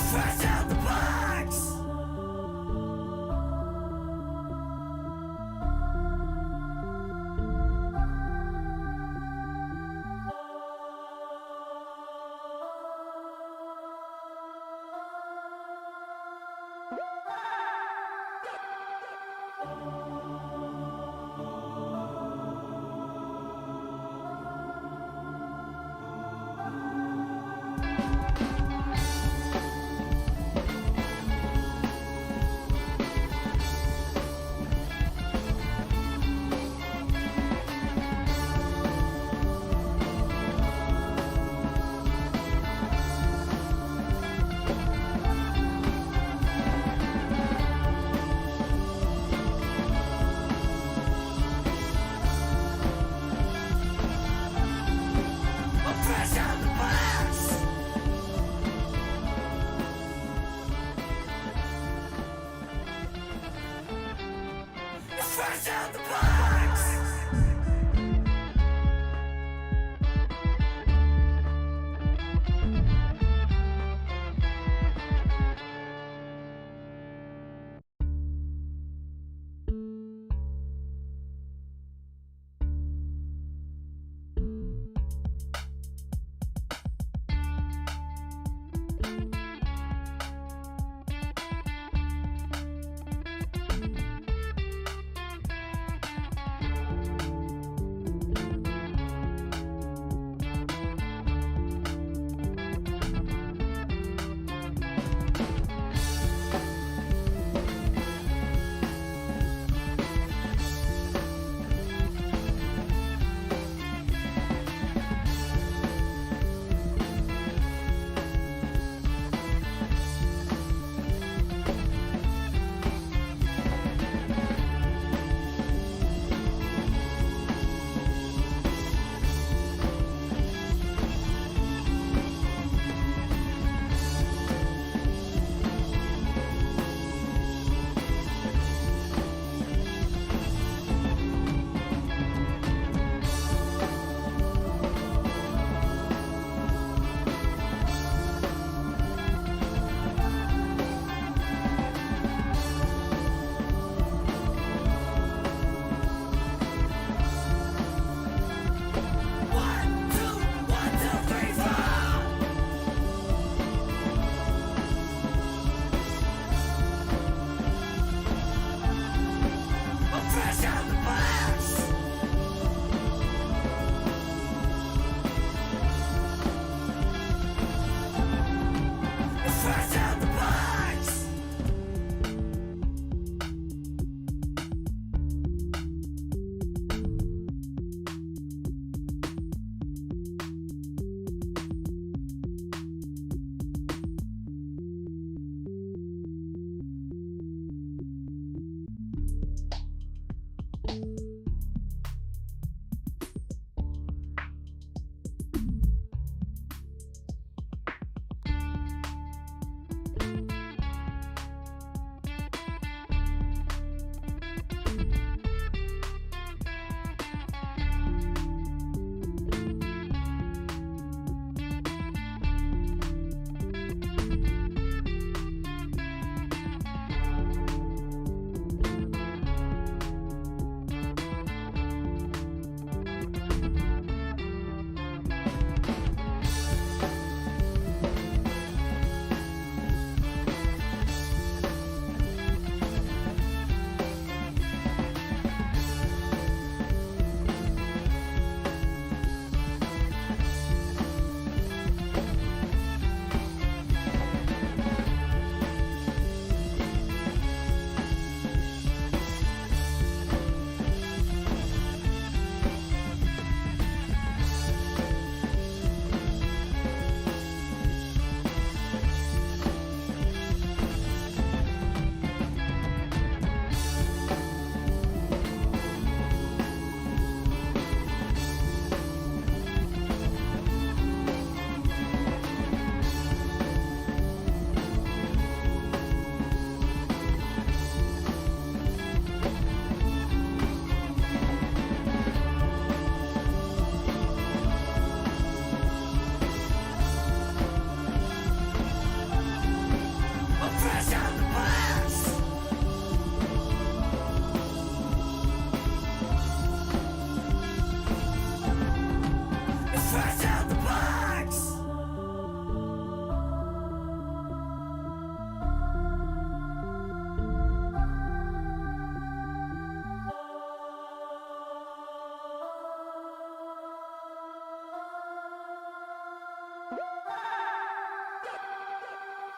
Fresh out the box! Fresh out the box!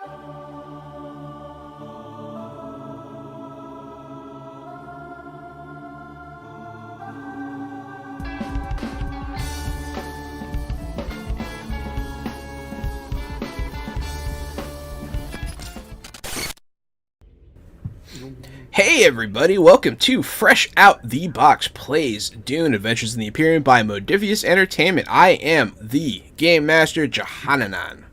Hey everybody, welcome to Fresh Out the Box Plays Dune Adventures in the Imperium by Modifius Entertainment. I am the Game Master Johananan.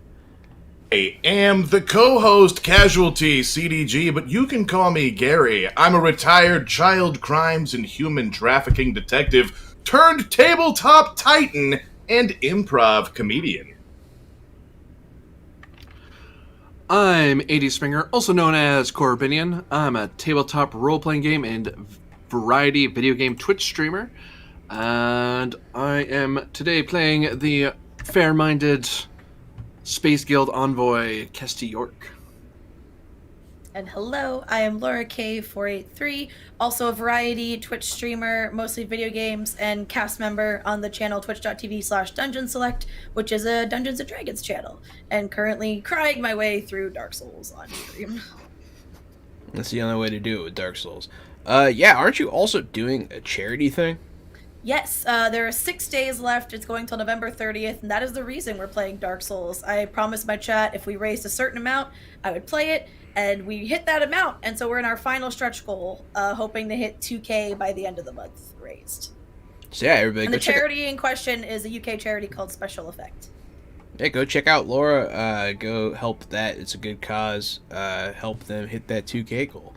I am the co-host Casualty CDG, but you can call me Gary. I'm a retired child crimes and human trafficking detective turned tabletop titan and improv comedian. I'm AD Springer, also known as Corbinian. I'm a tabletop role-playing game and variety video game Twitch streamer. And I am today playing the fair-minded Space Guild envoy, Kesty York. And hello, I am Laura K483, also a variety Twitch streamer, mostly video games, and cast member on the channel twitch.tv/Dungeon Select, which is a Dungeons & Dragons channel, and currently crying my way through Dark Souls on stream. That's the only way to do it with Dark Souls. Aren't you also doing a charity thing? Yes, there are 6 days left. It's going till November 30th, and that is the reason we're playing Dark Souls. I promised my chat if we raised a certain amount, I would play it, and we hit that amount, and so we're in our final stretch goal, hoping to hit 2K by the end of the month raised. So yeah, everybody And go the charity in question is a UK charity called Special Effect. Yeah, go check out Laura. Go help that. It's a good cause. Help them hit that 2K goal.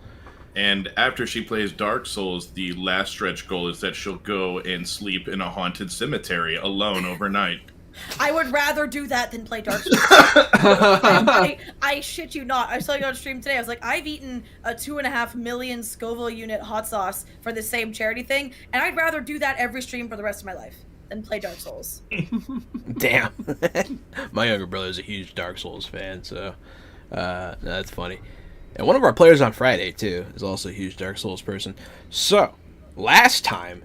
And after she plays Dark Souls, the last stretch goal is that she'll go and sleep in a haunted cemetery alone overnight. I would rather do that than play Dark Souls. I shit you not. I was telling you on stream today, I was like, I've eaten a 2.5 million Scoville unit hot sauce for the same charity thing, and I'd rather do that every stream for the rest of my life than play Dark Souls. Damn. My younger brother's a huge Dark Souls fan, so that's funny. And one of our players on Friday, too, is also a huge Dark Souls person. So, last time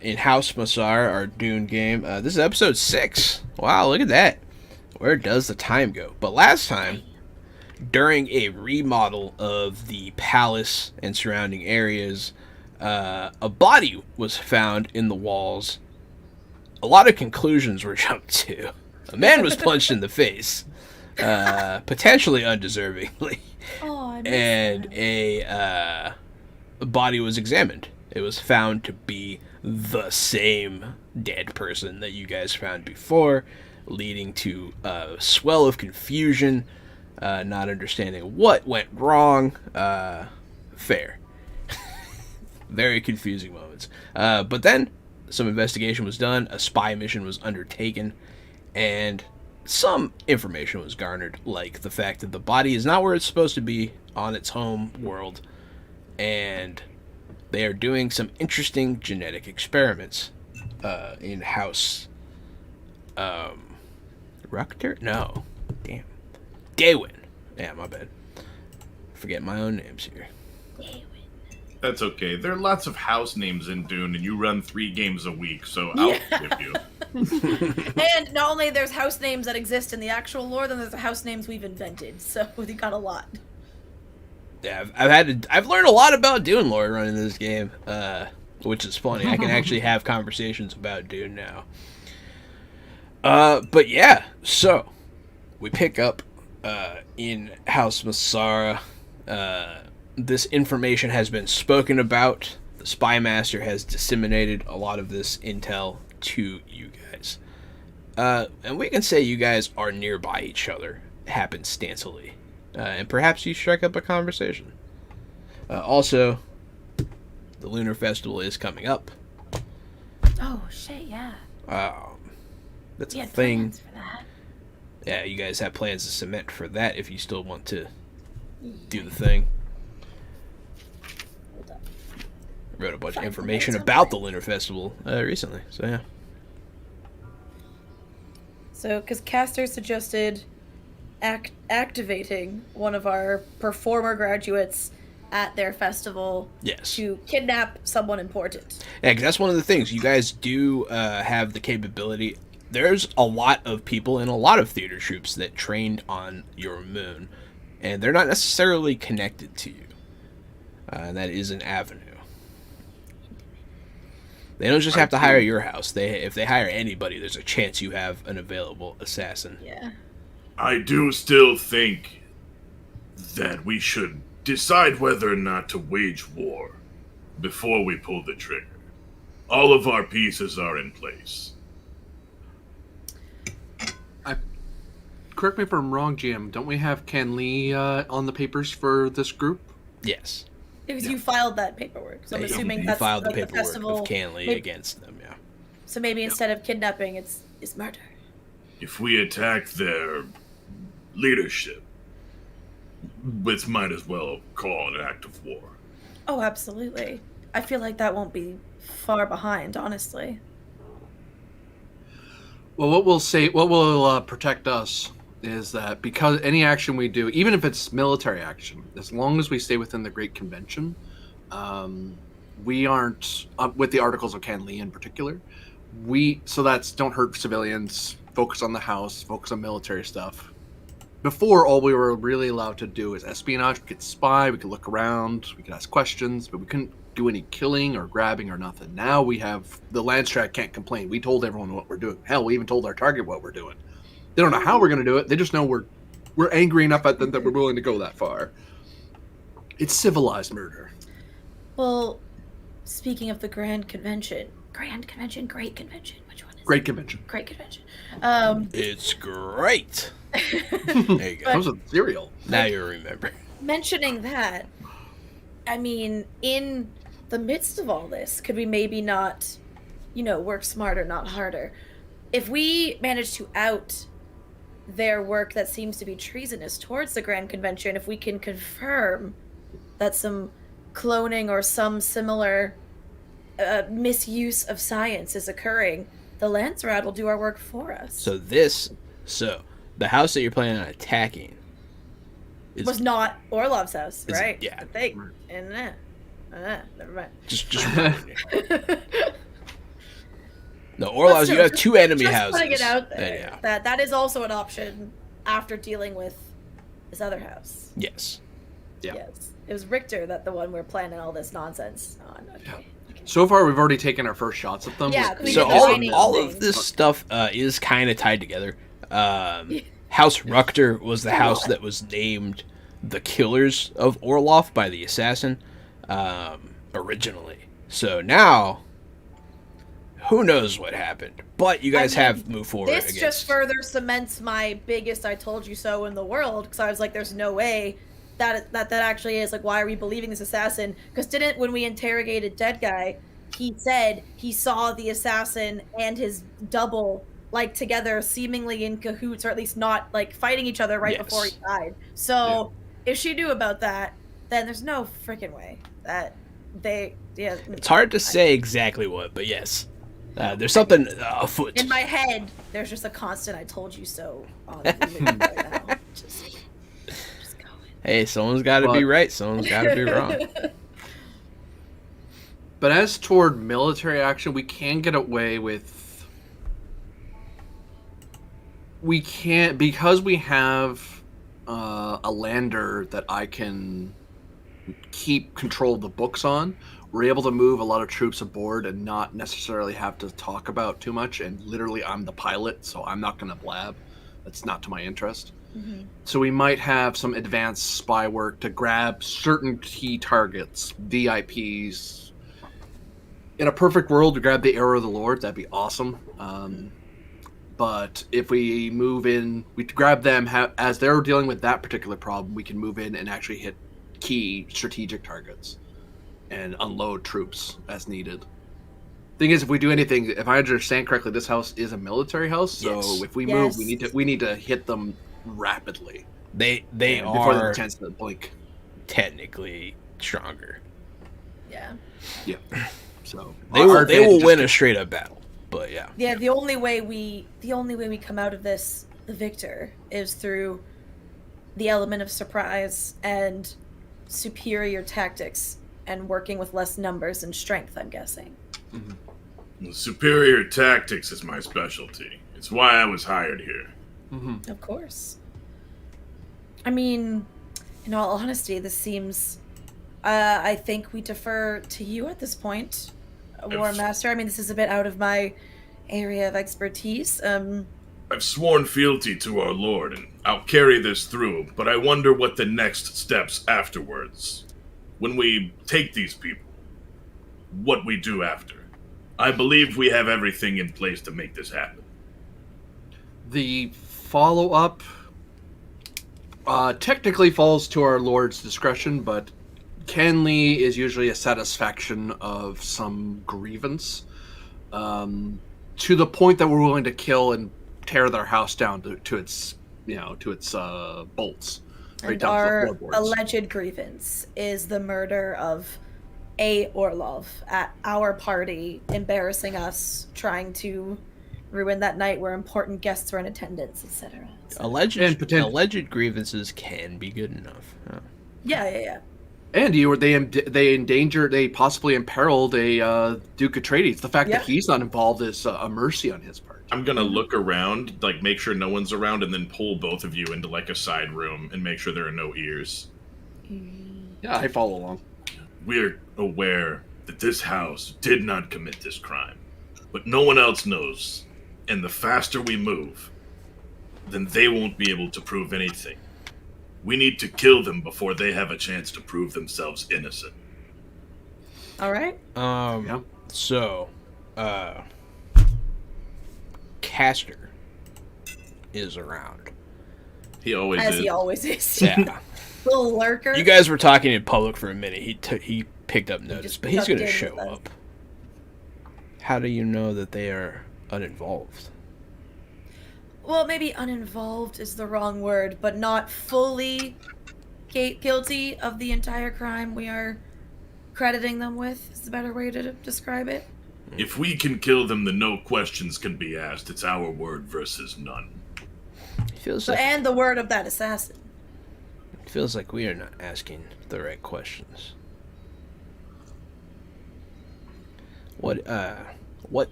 in House Masarrah, our Dune game, this is episode 6. Wow, look at that. Where does the time go? But last time, during a remodel of the palace and surrounding areas, a body was found in the walls. A lot of conclusions were jumped to. A man was punched in the face, potentially undeservingly. Oh, And a body was examined. It was found to be the same dead person that you guys found before, leading to a swell of confusion, not understanding what went wrong. Fair. Very confusing moments. But then some investigation was done, a spy mission was undertaken, and some information was garnered, like the fact that the body is not where it's supposed to be on its home world, and they are doing some interesting genetic experiments in House Ruckter? No. Damn. Daywin. Yeah, my bad. Forget my own names here. That's okay. There are lots of house names in Dune, and you run 3 games a week, so I'll forgive you. And not only there's house names that exist in the actual lore, then there's the house names we've invented. So we got a lot. Yeah, I've learned a lot about Dune lore running this game, which is funny. I can actually have conversations about Dune now. But yeah, so we pick up in House Masarrah. This information has been spoken about. The Spy Master has disseminated a lot of this intel to you guys. And we can say you guys are nearby each other, happenstancely. And perhaps you strike up a conversation. Also, the Lunar Festival is coming up. Oh, shit, yeah. That's We a had thing. plans for that. Yeah, you guys have plans to cement for that if you still want to do the thing. Hold up. I wrote a bunch of 5 information minutes about away. the Lunar Festival recently, so yeah. So, because Caster suggested activating one of our performer graduates at their festival Yes. to kidnap someone important. Yeah, because that's one of the things. You guys do have the capability. There's a lot of people in a lot of theater troupes that trained on your moon. and they're not necessarily connected to you. And that is an avenue. They don't just have to hire your house. If they hire anybody, there's a chance you have an available assassin. Yeah. I do still think that we should decide whether or not to wage war before we pull the trigger. All of our pieces are in place. Correct me if I'm wrong, GM. Don't we have Ken Lee on the papers for this group? Yes. Because you filed that paperwork, so I'm assuming you that's filed the like paperwork festival. of Canley against them, yeah. So maybe instead of kidnapping, it's murder. If we attack their leadership, this might as well call it an act of war. Oh, absolutely. I feel like that won't be far behind, honestly. Well, what will protect us is that because any action we do, even if it's military action, as long as we stay within the Great Convention, we aren't, with the Articles of Can Lee in particular, don't hurt civilians, focus on the house, focus on military stuff. Before, all we were really allowed to do is espionage. We could spy, we could look around, we could ask questions, but we couldn't do any killing or grabbing or nothing. Now we have, the Landstrat can't complain. We told everyone what we're doing. Hell, we even told our target what we're doing. They don't know how we're going to do it. They just know we're angry enough at them that we're willing to go that far. It's civilized murder. Well, speaking of the Great Convention, which one is it? Great Convention. Great Convention. It's great. There you go. That was a cereal. Now you remember. Mentioning that, I mean, in the midst of all this, could we maybe not, work smarter, not harder? If we manage to out their work that seems to be treasonous towards the Grand Convention, if we can confirm that some cloning or some similar misuse of science is occurring, the Landsrat will do our work for us. So the house that you're planning on attacking was not Orlov's house, right? Yeah. I think. And never mind. Just reminding you. No, Orlov's, you have two enemy just houses. Putting it out there. Yeah. That is also an option after dealing with this other house. Yes. Yeah. Yes. It was Richter that the one we're planning all this nonsense on. Okay. Yeah. So far, we've already taken our first shots at them. Yeah, we So did the mining all thing. of this stuff is kind of tied together. House Ruchter was the house that was named the killers of Orlov by the assassin originally. So now, who knows what happened? But you guys have moved forward. This just further cements my biggest "I told you so" in the world, because I was like, "There's no way that actually is, like, why are we believing this assassin?" Because when we interrogated Dead Guy, he said he saw the assassin and his double together, seemingly in cahoots, or at least not fighting each other right before he died. So if she knew about that, then there's no freaking way that they. Yeah, it's hard to say exactly what, but yes. There's something afoot. In my head, there's just a constant "I told you so" on the loop right now. Just going. Hey, someone's got to be right. Someone's got to be wrong. But as toward military action, we can get away with. We can't, because we have a lander that I can keep control of the books on. We're able to move a lot of troops aboard and not necessarily have to talk about too much. And literally, I'm the pilot, so I'm not going to blab. That's not to my interest. Mm-hmm. So we might have some advanced spy work to grab certain key targets, VIPs. In a perfect world, to grab the Arrow of the Lord, that'd be awesome. But if we move in, we grab them as they're dealing with that particular problem, we can move in and actually hit key strategic targets and unload troops as needed. Thing is, if we do anything, if I understand correctly, this house is a military house, so if we move, we need to hit them rapidly. They before are the chance to blink. Technically stronger. Yeah. Yeah. So they will win a straight up battle. But yeah. Yeah, the only way we come out of this the victor is through the element of surprise and superior tactics and working with less numbers and strength, I'm guessing. Mm-hmm. Superior tactics is my specialty. It's why I was hired here. Mm-hmm. Of course. I mean, In all honesty, this seems. I think we defer to you at this point, War Master. I mean, this is a bit out of my area of expertise. I've sworn fealty to our Lord, and I'll carry this through, but I wonder what the next steps afterwards. When we take these people, what we do after. I believe we have everything in place to make this happen. The follow-up technically falls to our Lord's discretion, but Canley is usually a satisfaction of some grievance, to the point that we're willing to kill and tear their house down to its bolts. And our alleged grievance is the murder of a Orlov at our party, embarrassing us, trying to ruin that night where important guests were in attendance, etc. Alleged grievances can be good enough. Oh. Yeah. And they possibly imperiled a Duke Atreides. The fact that he's not involved is a mercy on his part. I'm gonna look around, make sure no one's around, and then pull both of you into a side room and make sure there are no ears. Yeah, I follow along. We're aware that this house did not commit this crime, but no one else knows. And the faster we move, then they won't be able to prove anything. We need to kill them before they have a chance to prove themselves innocent. All right. So, Castor is around. He always As is. he always is. Yeah. Little lurker. You guys were talking in public for a minute. He picked up notice, but he's going to ducked in show with us. up. How do you know that they are uninvolved? Well, maybe uninvolved is the wrong word, but not fully guilty of the entire crime we are crediting them with is the better way to describe it. If we can kill them, then no questions can be asked. It's our word versus none. It feels like, And the word of that assassin. it feels like we are not asking the right questions. Why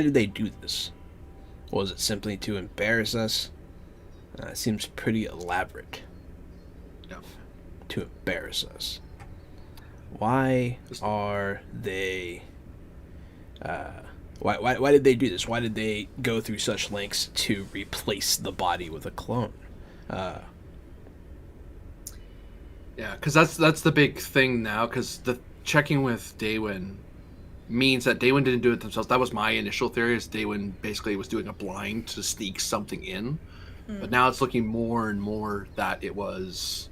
did they do this? Was it simply to embarrass us? It seems pretty elaborate. Yeah. To embarrass us. Why are they... Why did they do this? Why did they go through such lengths to replace the body with a clone? Yeah, because that's the big thing now, because the checking with Daewin means that Daewin didn't do it themselves. That was my initial theory, is Daewin basically was doing a blind to sneak something in. But now it's looking more and more that it was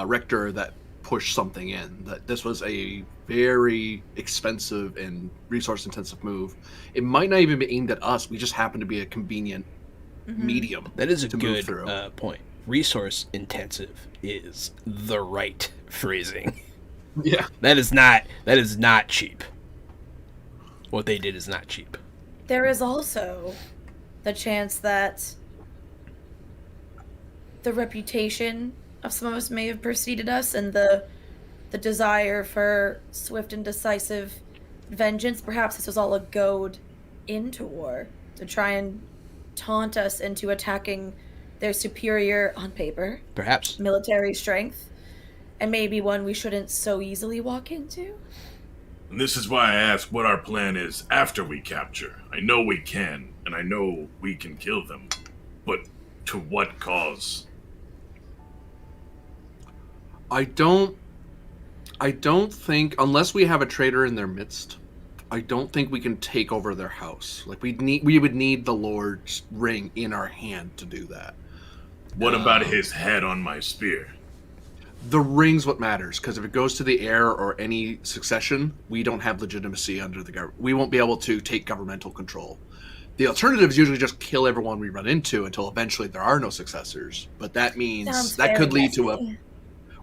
Richter that pushed something in. That this was a very expensive and resource-intensive move. It might not even be aimed at us. We just happen to be a convenient medium. That is a to move good through. point. Resource intensive is the right phrasing. Yeah. That is not cheap. What they did is not cheap. There is also the chance that the reputation of some of us may have preceded us, and the desire for swift and decisive vengeance. Perhaps this was all a goad into war to try and taunt us into attacking their superior, on paper, Perhaps. military strength, and maybe one we shouldn't so easily walk into. And this is why I ask what our plan is after we capture. I know we can, and I know we can kill them. But to what cause? I don't think, unless we have a traitor in their midst, I don't think we can take over their house. We would need the Lord's ring in our hand to do that. What about his head on my spear? The ring's what matters, because if it goes to the heir or any succession, we don't have legitimacy under the government. We won't be able to take governmental control. The alternative is usually just kill everyone we run into until eventually there are no successors. But that means Sounds that could very lead to messy.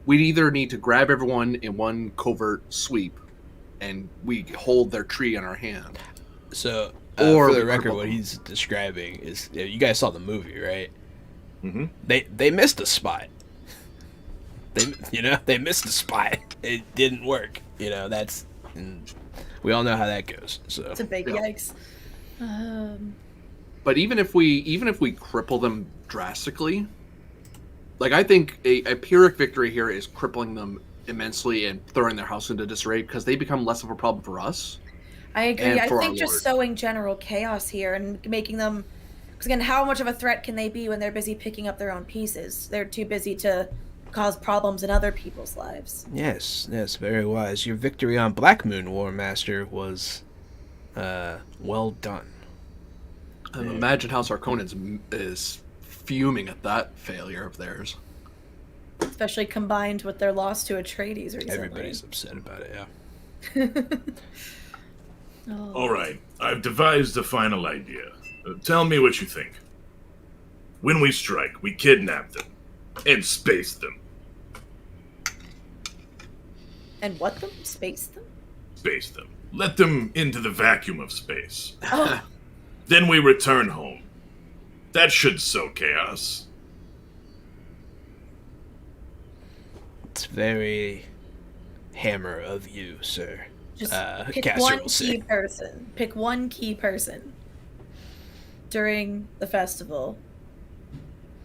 we'd either need to grab everyone in one covert sweep, and we hold their tree in our hand. So, Or for the we record, cripple what them. he's describing is, you guys saw the movie, right? Mm-hmm. They missed a spot. They missed a spot. It didn't work. And we all know how that goes. So It's a big Yeah. yikes. But even if we cripple them drastically, Like, I think a Pyrrhic victory here is crippling them immensely and throwing their house into disarray because they become less of a problem for us. I agree. And I for think our just Lord. sowing general chaos here and making them. Because again, how much of a threat can they be when they're busy picking up their own pieces? They're too busy to cause problems in other people's lives. Yes, very wise. Your victory on Black Moon, War Master, was well done. Imagine how Sarkonans is fuming at that failure of theirs. Especially combined with their loss to Atreides recently. Everybody's upset about it, yeah. Oh. All right, I've devised a final idea. Tell me what you think. When we strike, we kidnap them and space them. And what them? Space them? Space them. Let them into the vacuum of space. Oh, Then we return home. That should sow chaos. It's very hammer of you, sir. just pick Caster one will key say. person. Pick one key person during the festival.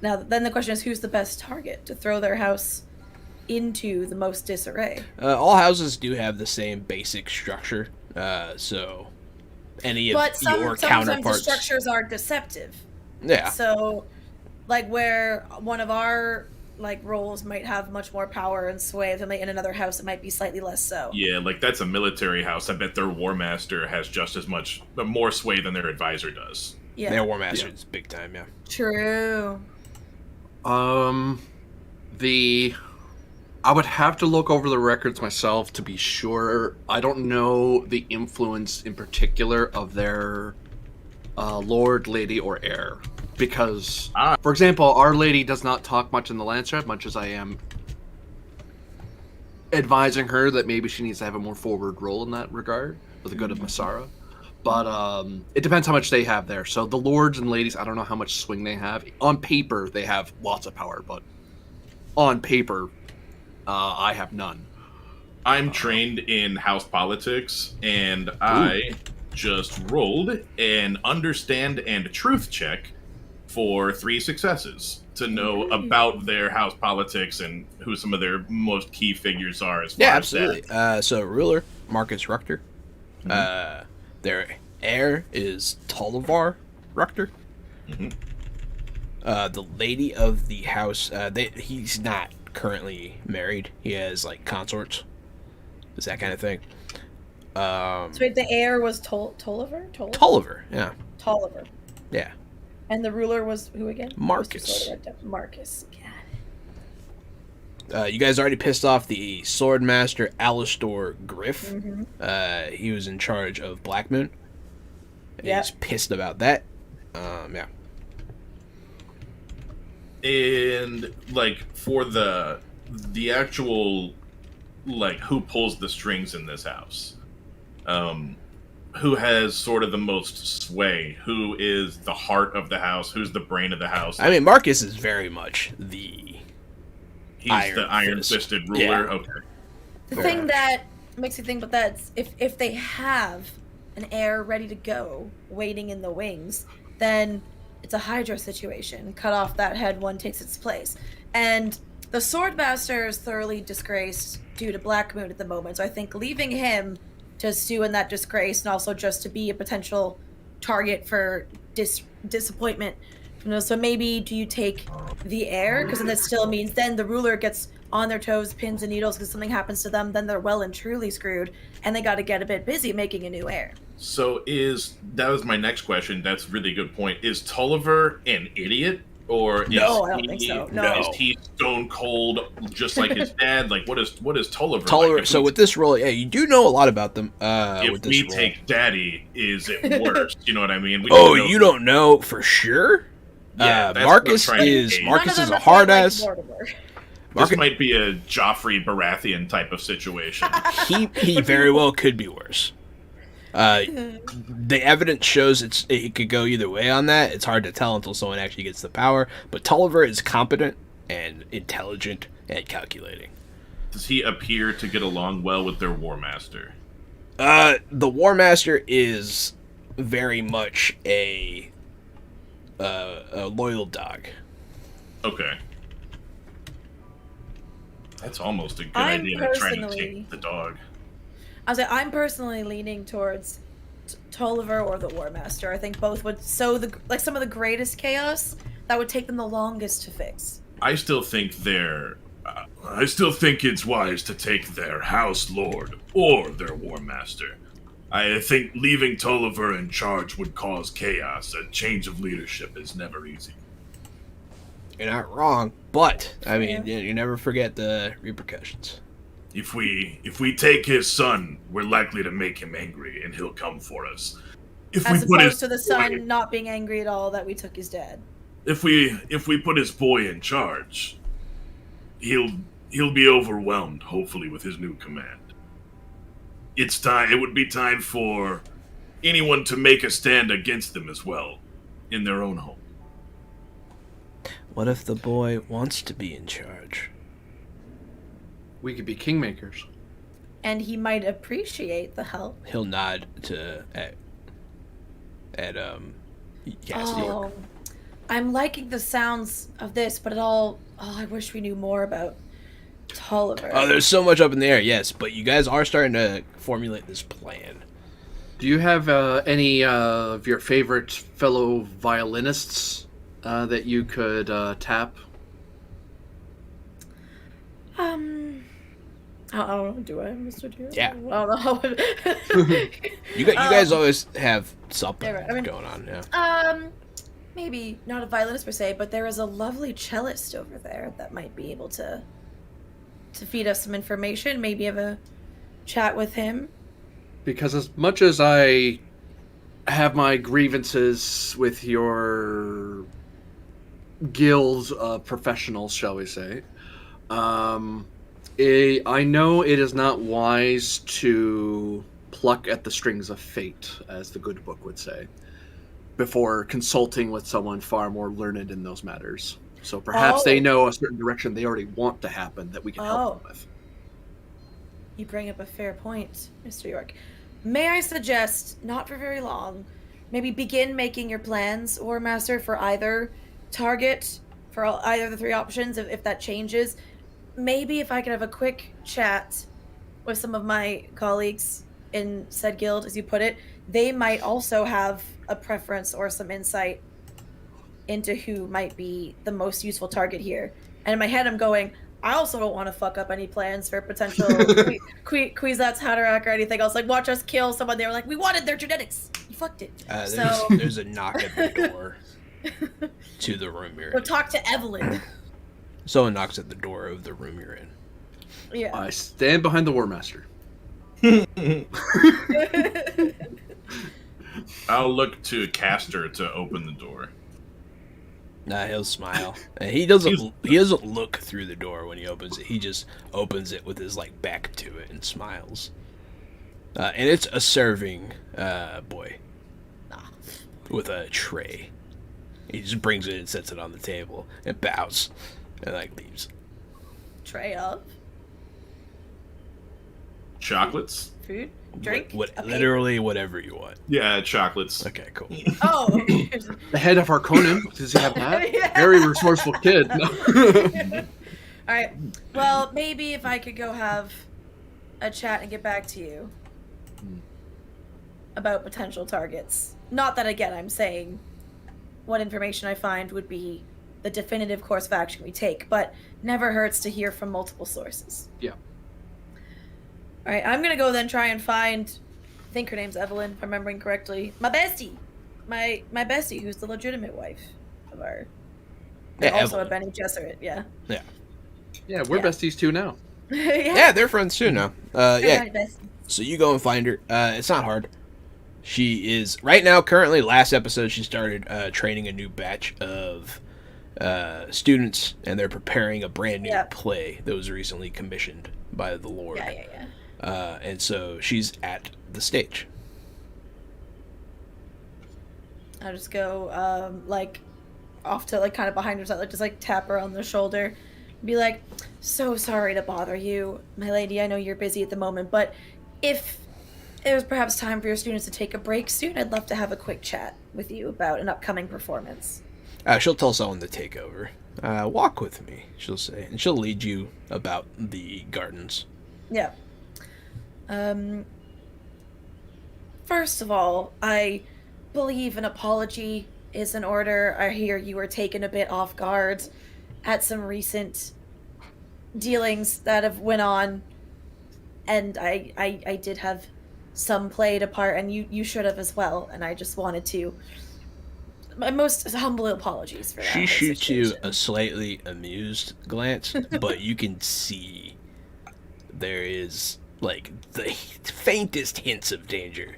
Now, then the question is, who's the best target to throw their house into the most disarray? All houses do have the same basic structure, so any of But your sometimes the counterparts. structures are deceptive. Yeah, So, like where one of our roles might have much more power and sway than in another house, it might be slightly less so. Yeah, like that's a military house. I bet their war master has just as much, more sway than their advisor does. Yeah, their War Master is big time, yeah. true. I would have to look over the records myself to be sure. I don't know the influence in particular of their lord, lady, or heir. Because, for example, Our Lady does not talk much in the Landsat, much as I am advising her that maybe she needs to have a more forward role in that regard for the good of Masarrah. But it depends how much they have there. So the lords and ladies, I don't know how much swing they have. On paper, they have lots of power, but on paper, I have none. I'm trained in house politics, and I just rolled an understand and truth check for 3 successes to know about their house politics and who some of their most key figures are as far Yeah, as absolutely. that. So ruler, Marcus Ruchter. Their heir is Tollivar Ruchter. The lady of the house, he's not currently married. He has consorts. It's that kind of thing. So wait, the heir was Tolliver? Tolliver, yeah. Tolliver. Yeah. And the ruler was who again? Marcus. Marcus. You guys already pissed off the sword master Alistor Griff. He was in charge of Black Moon. Yep. He's pissed about that. Yeah. And for the actual who pulls the strings in this house, who has sort of the most sway, who is the heart of the house, who's the brain of the house. I mean, Marcus is very much the He's the iron-fisted ruler. Yeah. Okay. The Very thing much. that makes me think about that is if they have an heir ready to go, waiting in the wings, then it's a Hydra situation. Cut off that head, one takes its place. And the Swordmaster is thoroughly disgraced due to Black Moon at the moment, so I think leaving him to stew in that disgrace and also just to be a potential target for disappointment. So maybe do you take the heir? Because then that still means then the ruler gets on their toes, pins and needles, because something happens to them, then they're well and truly screwed, and they got to get a bit busy making a new heir. So that was my next question. That's a really good point. Is Tolliver an idiot? Or No, I don't think so. No. Is he stone cold just like his dad? What is Tolliver? Tolliver. like? So with this role, yeah, you do know a lot about them. If with this we role. take daddy, is it worse? You know what I mean? We Oh, don't know. you don't know for sure. Yeah, that's what I'm Marcus trying to is gauge. Marcus None is of a them are hard quite ass. like Mortimer. This might be a Joffrey Baratheon type of situation. He very well could be worse. The evidence shows it could go either way on that. It's hard to tell until someone actually gets the power. But Tolliver is competent and intelligent and calculating. Does he appear to get along well with their War Master? The War Master is very much a loyal dog. Okay. That's almost a good I'm idea to try to personally- take the dog. I'm personally leaning towards Tolliver or the War Master. I think both would sow some of the greatest chaos that would take them the longest to fix. I still think it's wise to take their House Lord or their War Master. I think leaving Tolliver in charge would cause chaos. A change of leadership is never easy. You're not wrong, but I mean, you never forget the repercussions. If we take his son, we're likely to make him angry, and he'll come for us. If As we put his opposed to the boy- son not being angry at all that we took his dad. if we put his boy in charge, he'll be overwhelmed, hopefully, with his new command. It's time. It would be time for anyone to make a stand against them as well, in their own home. What if the boy wants to be in charge? We could be kingmakers. And he might appreciate the help. He'll nod to at Cassidy. Oh, I'm liking the sounds of this, but I wish we knew more about Tolliver. Oh, there's so much up in the air, yes, but you guys are starting to formulate this plan. Do you have any of your favorite fellow violinists that you could tap? I don't know, do I, Mr. Deer? Yeah. I don't know. You guys always have something Yeah, right. I mean- going on, yeah. Maybe not a violinist per se, but there is a lovely cellist over there that might be able to feed us some information. Maybe have a chat with him. Because as much as I have my grievances with your guild of professionals, shall we say, I know it is not wise to pluck at the strings of fate, as the good book would say, before consulting with someone far more learned in those matters. So perhaps they know a certain direction they already want to happen that we can help them with. You bring up a fair point, Mr. York. May I suggest, not for very long, maybe begin making your plans, War Master, for either target, for either of the three options, if that changes. Maybe if I could have a quick chat with some of my colleagues in said guild, as you put it, they might also have a preference or some insight into who might be the most useful target here. And in my head, I'm going, I also don't want to fuck up any plans for potential Kwisatz Haderach or anything else. Like, watch us kill someone. They were like, we wanted their genetics. You fucked it. There's a knock at the door to the room you're Go in. talk to Evelyn. Someone knocks at the door of the room you're in. Yeah. I stand behind the War Master. I'll look to Castor to open the door. Nah, he'll smile. And he doesn't look through the door when he opens it. He just opens it with his back to it and smiles. And it's a serving boy with a tray. He just brings it and sets it on the table and bows and leaves. Tray of Chocolates? food, drink. Okay. Literally whatever you want. Yeah, chocolates. Okay, cool. Oh. The head of Harkonnen. Does he have that? Yeah. Very resourceful kid. All right. Well, maybe if I could go have a chat and get back to you about potential targets. Not that, again, I'm saying what information I find would be the definitive course of action we take, but never hurts to hear from multiple sources. Yeah. All right, I'm gonna go then try and find. I think her name's Evelyn, if I'm remembering correctly. My bestie, my bestie, who's the legitimate wife of our. Yeah, also Evelyn. a Benny Gesserit, yeah. Yeah. Yeah, we're Yeah. besties too now. Yeah, they're friends too now. Yeah. My bestie. So you go and find her. It's not hard. She is right now. Currently, last episode she started training a new batch of students, and they're preparing a brand new Yep. play that was recently commissioned by the Lord. Yeah. And so she's at the stage. I'll just go off to kind of behind her side, just tap her on the shoulder, be like, "So sorry to bother you, my lady. I know you're busy at the moment, but if there's perhaps time for your students to take a break soon, I'd love to have a quick chat with you about an upcoming performance." She'll tell someone to take over. Walk with me, she'll say, and she'll lead you about the gardens. Yeah. First of all, I believe an apology is in order. I hear you were taken a bit off guard at some recent dealings that have went on, and I did have some played a part, and you should have as well, and I just wanted to... My most humble apologies for that. She whole shoots you situation. a slightly amused glance, but you can see there is, like, the faintest hints of danger.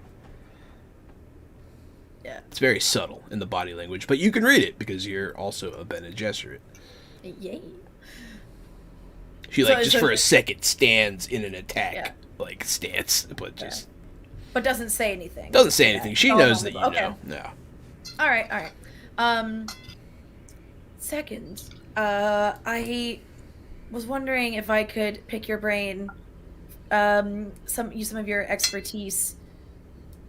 Yeah. It's very subtle in the body language, but you can read it because you're also a Bene Gesserit. Yay. She, So like, is just it- for a second stands in an attack, Yeah. like, stance, but just But doesn't say anything. doesn't say anything. She Oh, knows no, that you okay. know. No. All right. Second, I was wondering if I could pick your brain, use some of your expertise,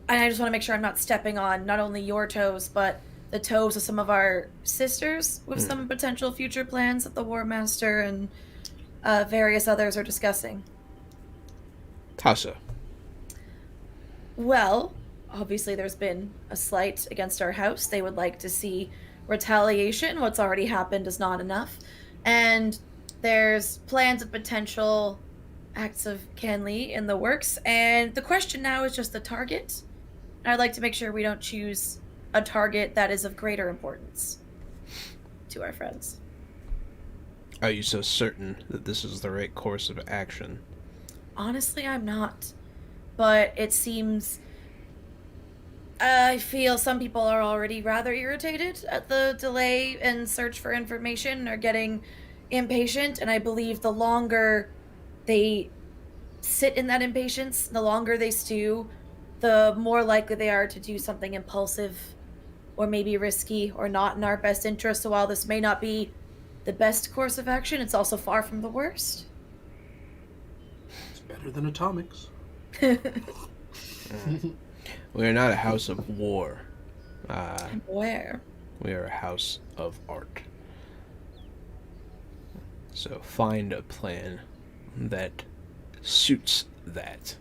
and I just want to make sure I'm not stepping on not only your toes but the toes of some of our sisters with some potential future plans that the War Master and various others are discussing. How so? Well, obviously there's been a slight against our house. They would like to see retaliation. What's already happened is not enough. And there's plans of potential acts of Canley in the works. And the question now is just the target. And I'd like to make sure we don't choose a target that is of greater importance to our friends. Are you so certain that this is the right course of action? Honestly, I'm not. But it seems... I feel some people are already rather irritated at the delay and search for information, are getting impatient, and I believe the longer they sit in that impatience, the longer they stew, the more likely they are to do something impulsive or maybe risky or not in our best interest. So while this may not be the best course of action, it's also far from the worst. It's better than atomics. We are not a house of war. Where? We are a house of art. So find a plan that suits that.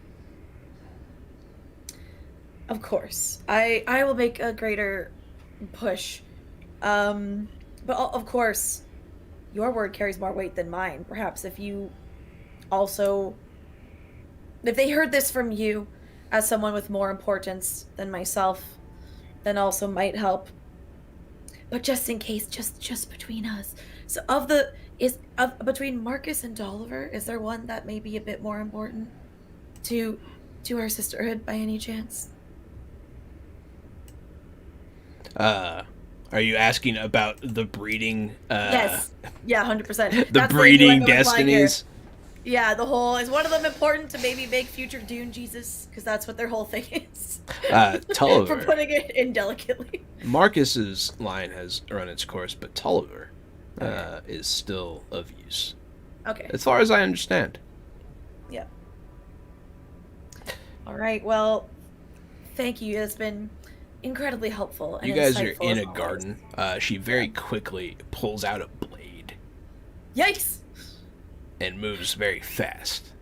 Of course. I will make a greater push. But of course, your word carries more weight than mine. Perhaps if you also... If they heard this from you as someone with more importance than myself, then also might help. But just in case, just between us. So between Marcus and Dolliver, is there one that may be a bit more important to our sisterhood by any chance? Are you asking about the breeding? Yes. Yeah, 100%. The breeding destinies. Yeah, the whole... Is one of them important to maybe make future Dune Jesus? Because that's what their whole thing is. For Tulliver. putting it indelicately. Marcus's line has run its course, but Tulliver is still of use, Okay. as far as I understand. Yeah. All right. Well, thank you. It's been incredibly helpful. And You guys are insightful in as a always. garden. She very quickly pulls out a blade Yikes! and moves very fast.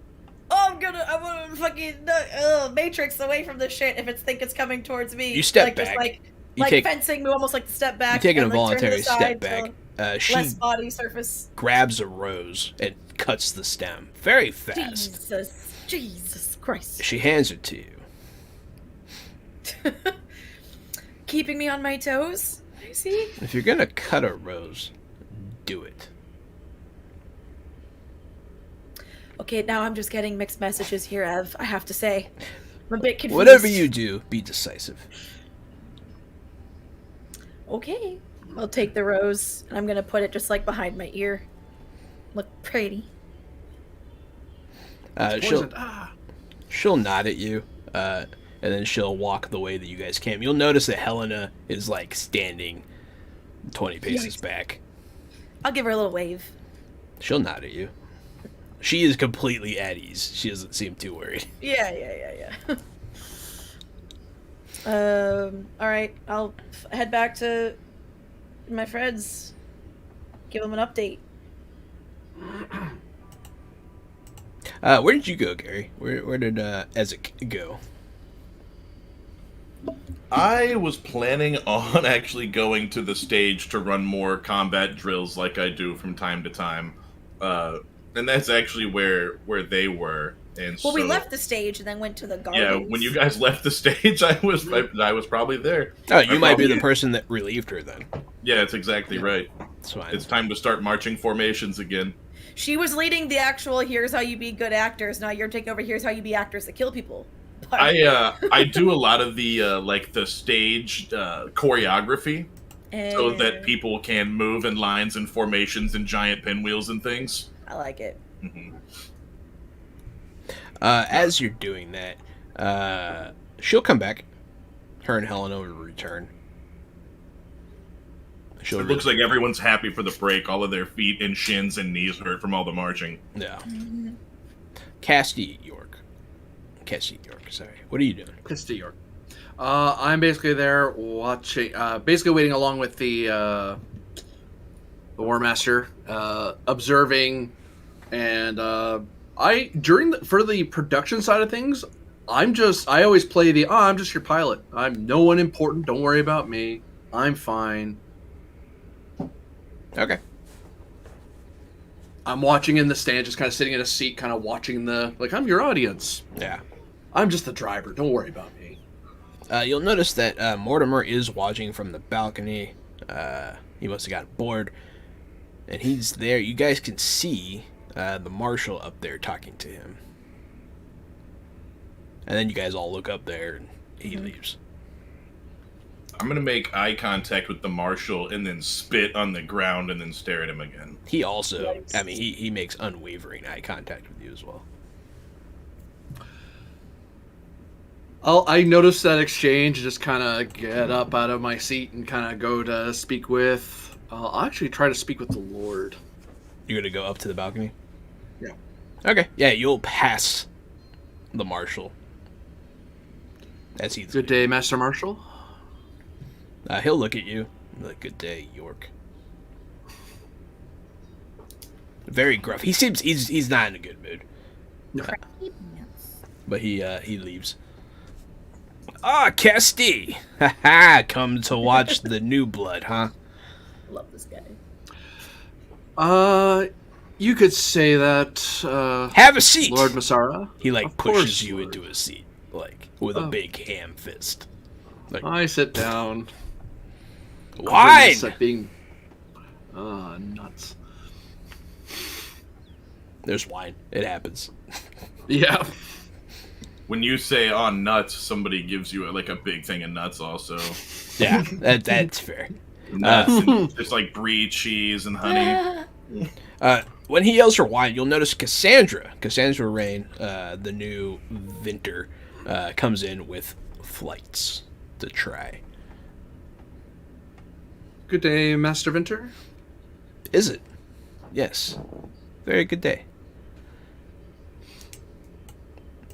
Oh, I'm gonna fucking Matrix away from this shit if it's coming towards me. You step like, back. Just You like take- fencing, move almost like the step back. You take an and, like, turn to involuntary the step side back. so She less body surface. grabs a rose and cuts the stem very fast. Jesus Christ. She hands it to you. Keeping me on my toes. I see. If you're gonna cut a rose, do it. Okay, now I'm just getting mixed messages here, Ev. I have to say, I'm a bit confused. Whatever you do, be decisive. Okay, I'll take the rose and I'm gonna put it just like behind my ear. Look pretty. She'll Poisoned. she'll nod at you, and then she'll walk the way that you guys came. You'll notice that Helena is like standing 20 paces back. I'll give her a little wave. She'll nod at you. She is completely at ease. She doesn't seem too worried. Yeah. All right, I'll head back to my friends. Give him an update. Where did you go, Gary? Where did Ezek go? I was planning on actually going to the stage to run more combat drills like I do from time to time. And that's actually where they were. And Well, so, we left the stage and then went to the gardens. yeah, when you guys left the stage, I was probably there. Oh, you might be probably- the person that relieved her then. Yeah, that's exactly right. That's fine. It's time to start marching formations again. She was leading the actual "Here's how you be good actors." Now you're taking over "Here's how you be actors that kill people." But I do a lot of the like the stage choreography so that people can move in lines and formations and giant pinwheels and things. I like it. Mhm. As you're doing that, she'll come back. Her and Helena will return. It looks like everyone's happy for the break. All of their feet and shins and knees hurt from all the marching. Yeah. Casty York. Sorry. What are you doing? Christy York. I'm basically there watching, basically waiting along with the War Master, observing, and for the production side of things, I always play I'm just your pilot. I'm no one important. Don't worry about me. I'm fine. Okay. I'm watching in the stand, just kind of sitting in a seat, kind of watching I'm your audience. Yeah. I'm just the driver. Don't worry about me. You'll notice that Mortimer is watching from the balcony. He must have got bored. And he's there. You guys can see the marshal up there talking to him. And then you guys all look up there and he leaves. I'm gonna make eye contact with the marshal and then spit on the ground and then stare at him again. He also, Yikes. I mean, he makes unwavering eye contact with you as well. I notice that exchange, just kind of get up out of my seat and kind of go to speak with. I'll actually try to speak with the Lord. You're going to go up to the balcony? Yeah. Okay. Yeah, you'll pass the marshal. As he's Good day, Master Marshal. He'll look at you. Like, good day, York. Very gruff. He seems he's not in a good mood. But he leaves. Ah, Casti! Ha come to watch the new blood, huh? Love this guy. You could say that. Have a seat. Lord Masarrah. He Of pushes course, you Lord. into a seat, with a Oh. big ham fist. I sit down. Wine. At being. Nuts. There's wine. It happens. Yeah. When you say on nuts, somebody gives you a big thing of nuts also. Yeah, that's fair. Nuts and just like brie cheese and honey. When he yells for wine, you'll notice Cassandra Rain, the new Vinter, comes in with flights to try. Good day, Master Vinter. Is it? Yes. Very good day.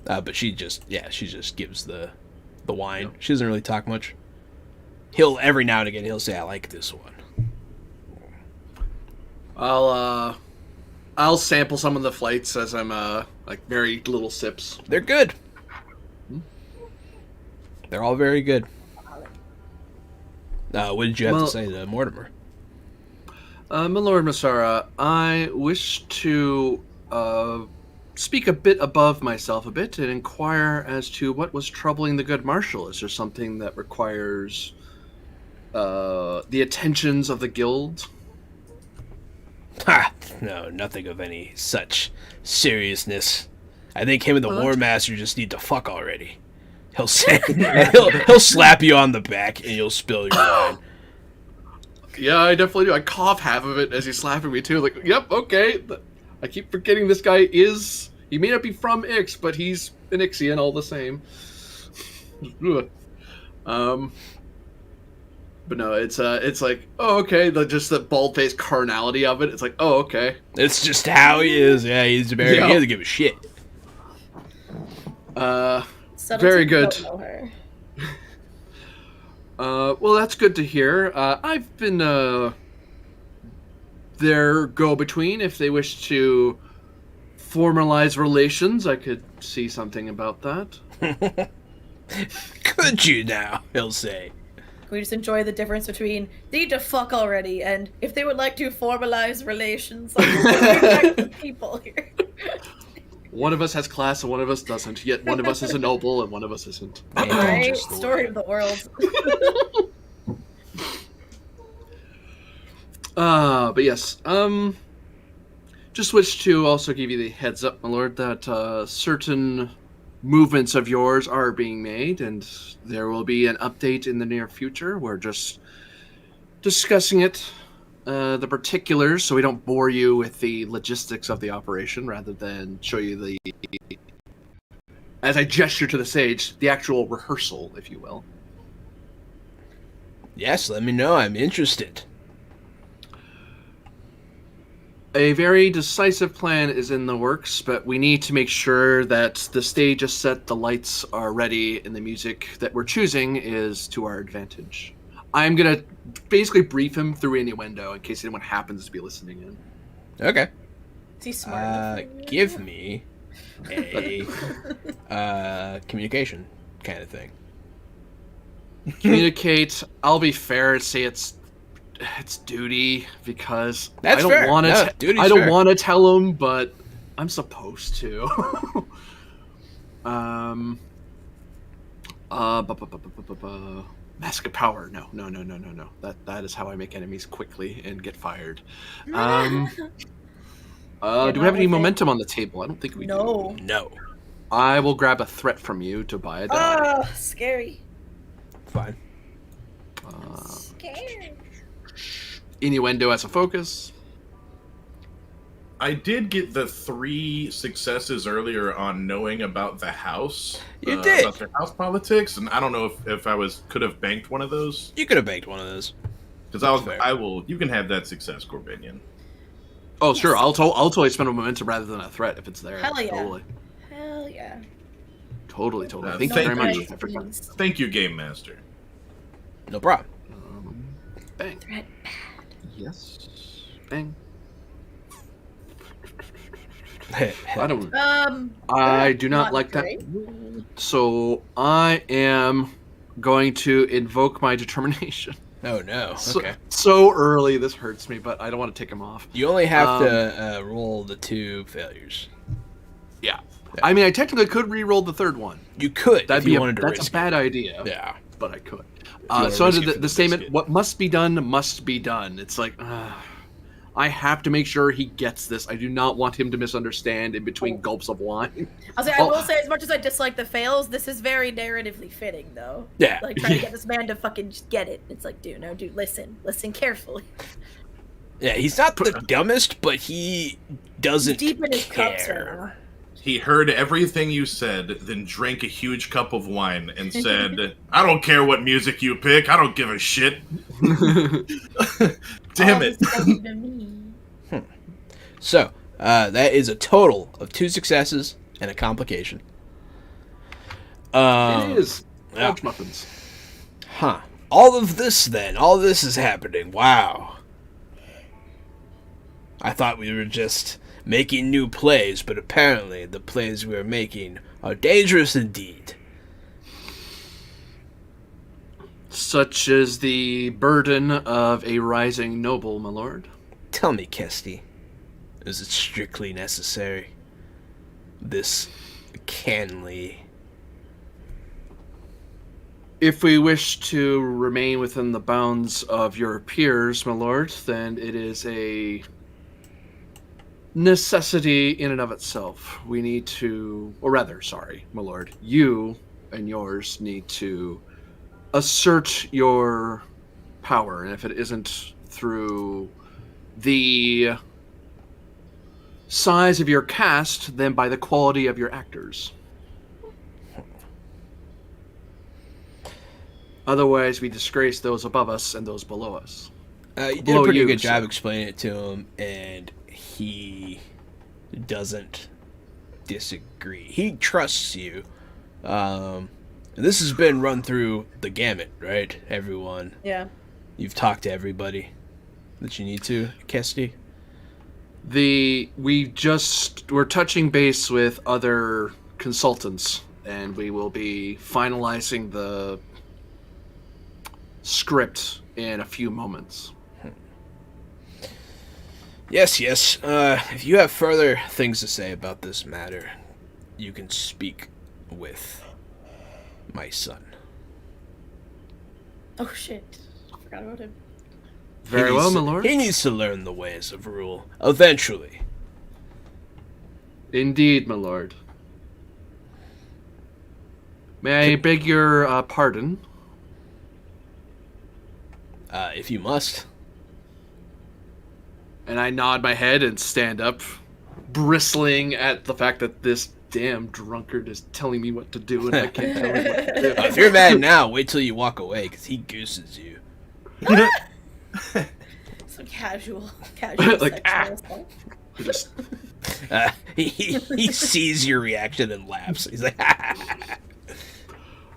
But she just gives the wine. She doesn't really talk much. Every now and again he'll say, "I like this one." I'll sample some of the flights as I'm very little sips. They're good. They're all very good. What did you have to say to Mortimer? My Lord Masarrah, I wish to speak a bit above myself a bit and inquire as to what was troubling the good marshal. Is there something that requires the attentions of the guild? Ha! No, nothing of any such seriousness. I think him and the War Master just need to fuck already. He'll say, he'll slap you on the back and you'll spill your wine. Yeah, I definitely do. I cough half of it as he's slapping me too. Like, yep, okay. I keep forgetting this guy is. He may not be from Ix, but he's an Ixian all the same. But no, it's like, oh, okay. Just the bald-faced carnality of it. It's like, oh, okay. It's just how he is. Yeah, he's very. Yeah. He doesn't give a shit. Very good. Don't know her. Well, that's good to hear. I've been their go-between. If they wish to formalize relations, I could see something about that. Could you now? He'll say. We just enjoy the difference between they need to fuck already and if they would like to formalize relations. Like, we're the people here. One of us has class and one of us doesn't. Yet one of us is a noble and one of us isn't. Right? Story of the world. But yes. Just wish to also give you the heads up, my lord, that certain movements of yours are being made, and there will be an update in the near future. We're just discussing it, the particulars, so we don't bore you with the logistics of the operation, rather than show you the, as I gesture to the sage, the actual rehearsal, if you will. Yes, let me know. I'm interested. A very decisive plan is in the works, but we need to make sure that the stage is set, the lights are ready, and the music that we're choosing is to our advantage. I'm going to basically brief him through innuendo in case anyone happens to be listening in. Okay. Is he smart enough for you? Give me a communication kind of thing. Communicate. I'll be fair and say it's duty, because That's I fair. don't want to. No, duty's I don't fair. want to tell him, but I'm supposed to. Mask of power. No. That is how I make enemies quickly and get fired. Do we have any momentum on the table? I don't think we do. No. I will grab a threat from you to buy a die. Oh, scary. Fine. Scary. Innuendo as a focus. I did get the 3 successes earlier on knowing about the house. You did. About their house politics, and I don't know if I could have banked one of those. You could have banked one of those. Because Fair. you can have that success, Corbinian. Oh, sure. I'll totally spend a momentum rather than a threat if it's there. Hell yeah. Totally. Hell yeah. Totally. Thank you thank very much. you. I forgot. Thank you, Game Master. No problem. Bang. Threat. Yes. Bang. I I don't. Um. I do not not like great. that. So I am going to invoke my determination. Oh no. So, Okay. so early, this hurts me, but I don't want to take him off. You only have to roll the 2 failures. Yeah. I mean, I technically could re-roll the third one. You could That'd if you be wanted to that's risk a bad idea. Yeah. But I could. wanna So risk under it for the the statement, biscuit. what must be done must be done. It's like, I have to make sure he gets this. I do not want him to misunderstand in between gulps of wine. I will say, as much as I dislike the fails, this is very narratively fitting, though. Yeah. Like, trying to get this man to fucking just get it. It's like, dude, listen carefully. Yeah, he's not the dumbest, but he doesn't Deep in his cups right now. care. He heard everything you said, then drank a huge cup of wine and said, I don't care what music you pick. I don't give a shit. Damn it. To me. So, that is a total of 2 successes and a complication. It is. yeah. Fudge muffins. Huh. All of this, then. All this is happening. Wow. I thought we were just making new plays, but apparently the plays we are making are dangerous indeed. Such is the burden of a rising noble, my lord. Tell me, Kesty, is it strictly necessary? This canly... If we wish to remain within the bounds of your peers, my lord, then it is a necessity in and of itself. We need to, or rather, sorry, my lord, you and yours need to assert your power, and if it isn't through the size of your cast, then by the quality of your actors. Otherwise, we disgrace those above us and those below us. You did Below a pretty you, good job sir. explaining it to him, and he doesn't disagree. He trusts you. This has been run through the gamut, right? Everyone. Yeah. You've talked to everybody that you need to, Kesty? We're touching base with other consultants, and we will be finalizing the script in a few moments. Yes. If you have further things to say about this matter, you can speak with my son. Oh shit! Forgot about him. Very well, my lord. He needs to learn the ways of rule eventually. Indeed, my lord. May I beg your pardon? If you must. And I nod my head and stand up, bristling at the fact that this damn drunkard is telling me what to do and I can't tell him what to do. If you're mad now, wait till you walk away, because he gooses you. So casual Like, sexual assault. He sees your reaction and laughs. He's like,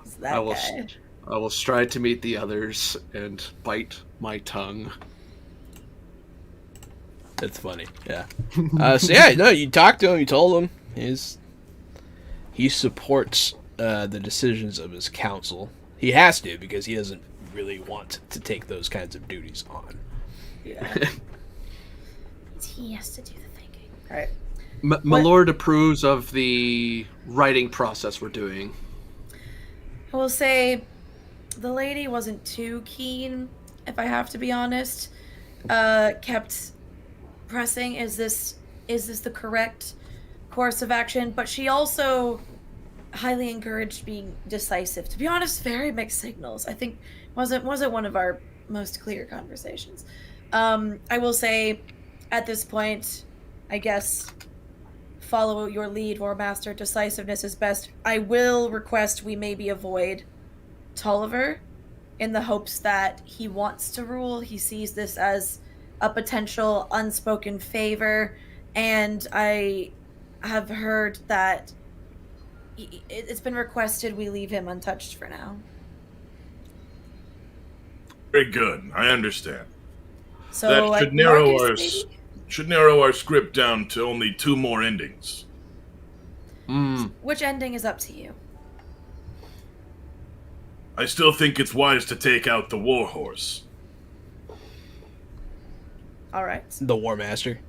It's that guy. I will stride to meet the others and bite my tongue. That's funny. Yeah. So yeah, no, you talked to him. You told him he supports the decisions of his council. He has to because he doesn't really want to take those kinds of duties on. Yeah. He has to do the thinking. All right. My lord approves of the writing process we're doing. I will say the lady wasn't too keen, if I have to be honest. Kept pressing, is this the correct course of action? But she also highly encouraged being decisive. To be honest, very mixed signals. I think wasn't one of our most clear conversations. I will say at this point, I guess follow your lead, War Master. Decisiveness is best. I will request we maybe avoid Tolliver in the hopes that he wants to rule. He sees this as a potential unspoken favor, and I have heard that it's been requested we leave him untouched for now. Very good. I understand. So That like, should narrow our script down to only 2 more endings. Which ending is up to you? I still think it's wise to take out the warhorse. All right. The War Master.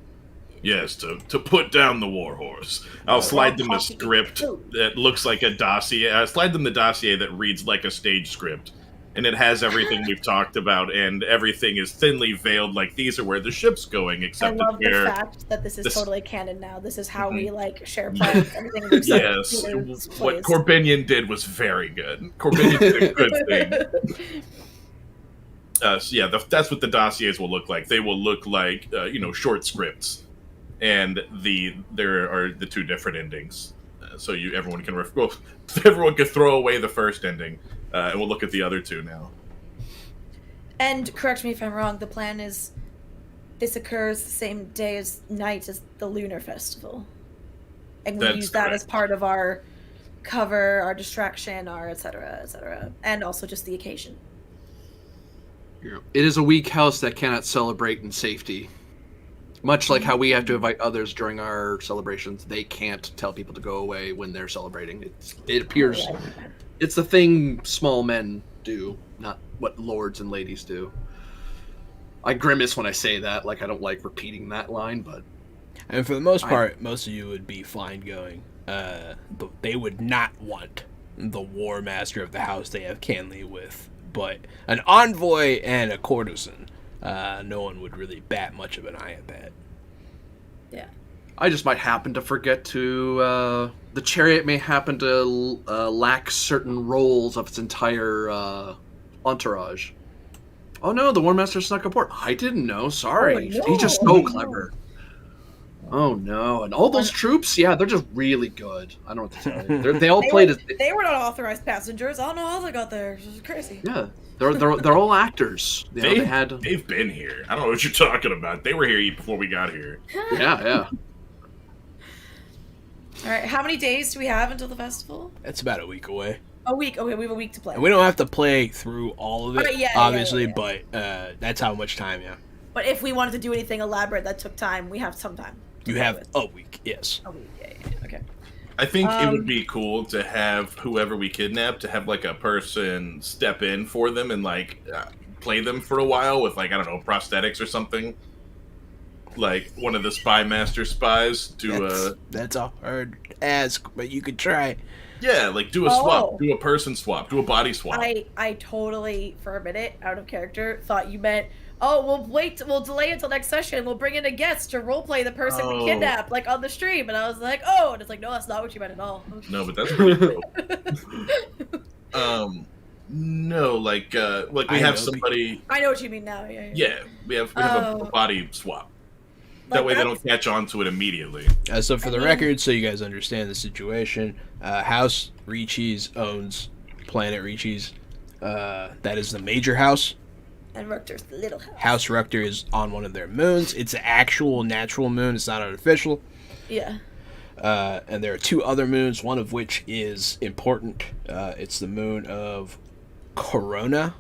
Yes, to put down the warhorse. I'll slide them a script that looks like a dossier. I slide them the dossier that reads like a stage script. And it has everything we've talked about, and everything is thinly veiled, like these are where the ship's going, I except love the where... fact that this is totally canon now. This is how we like share plans. Everything looks Yes, like what Corbinian did was very good. Corbinian did a good thing. So yeah, that's what the dossiers will look like. They will look like, short scripts. And there are the 2 different endings. So everyone can throw away the first ending. And we'll look at the other 2 now. And correct me if I'm wrong, the plan is this occurs the same night as the Lunar Festival. And we That's use that as correct. part of our cover, our distraction, our et cetera, and also just the occasion. It is a weak house that cannot celebrate in safety. Much like how we have to invite others during our celebrations, they can't tell people to go away when they're celebrating. It appears it's the thing small men do, not what lords and ladies do. I grimace when I say that, like I don't like repeating that line, but... And for the most part, most of you would be fine going. They would not want the War Master of the house they have Canley with, but an envoy and a courtesan. No one would really bat much of an eye at that. Yeah. I just might happen to forget to... the chariot may happen to lack certain roles of its entire entourage. Oh no, the War Master snuck aboard. I didn't know, sorry. Oh, no. He's just so clever. Oh no, and all those troops, yeah, they're just really good. I don't know what to tell you. They all played as... They were not authorized passengers. I don't know how they got there. This is crazy. Yeah, they're all actors. You know, They've been here. I don't know what you're talking about. They were here before we got here. Yeah. All right, how many days do we have until the festival? It's about a week away. A week. Okay, we have a week to play. And we don't have to play through all of it, Yeah, obviously, yeah. but that's how much time, yeah. But if we wanted to do anything elaborate that took time, we have some time. You have a week, yes. A week, yeah. Okay. I think it would be cool to have whoever we kidnap to have like a person step in for them and like play them for a while with like, I don't know, prosthetics or something. Like one of the spy master spies do That's a hard ask, but you could try. yeah, like do a swap, do a person swap, do a body swap. I totally, for a minute, out of character, thought you meant, oh, we'll delay until next session, we'll bring in a guest to roleplay the person we kidnapped, like, on the stream, and I was like, oh, and it's like, no, that's not what you meant at all. No, but that's pretty cool. No, like we have somebody. I know what you mean now, Yeah, we have a body swap. That way they don't catch on to it immediately. So for the record, so you guys understand the situation, House Reaches owns Planet Reaches. That is the major house. And Rukter's the little house. House Rukter is on one of their moons. It's an actual natural moon. It's not artificial. Yeah. And there are 2 other moons, one of which is important. It's the moon of Corona,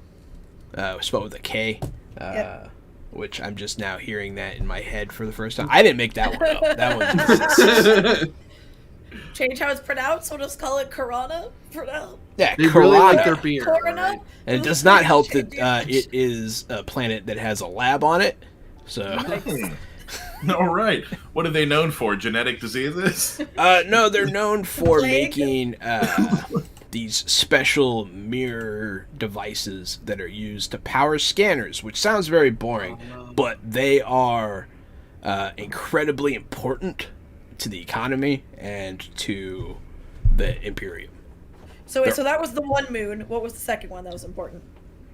spelled with a K. Which I'm just now hearing that in my head for the first time. I didn't make that one up. That one exists. Change how it's pronounced, we'll just call it Corona for now. Yeah, They Corona. really like their beer. Corona? Right? And it does not help that it is a planet that has a lab on it. So, All right. What are they known for? Genetic diseases? no, they're known for Plague? making these special mirror devices that are used to power scanners, which sounds very boring, but they are incredibly important to the economy and to the Imperium. So wait, so that was the one moon. What was the second one that was important?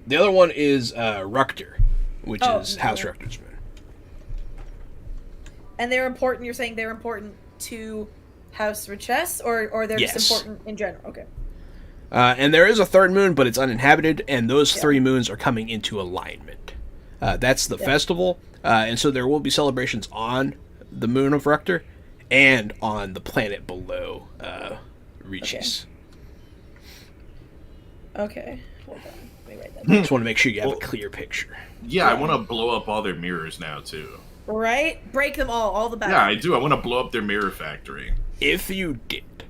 The other one is Rukter, which is no. House Rukter's moon. And they're important, you're saying they're important to House Riches, or they're Yes. just important in general? Okay. And there is a third moon, but it's uninhabited, and those 3 moons are coming into alignment. That's the festival, and so there will be celebrations on the moon of Rukter and on the planet below Reaches. Okay. Hold on. Let me write that down. Just want to make sure you have a clear picture. Yeah, I want to blow up all their mirrors now, too. Right? Break them all the back. Yeah, I do. I want to blow up their mirror factory. If you did,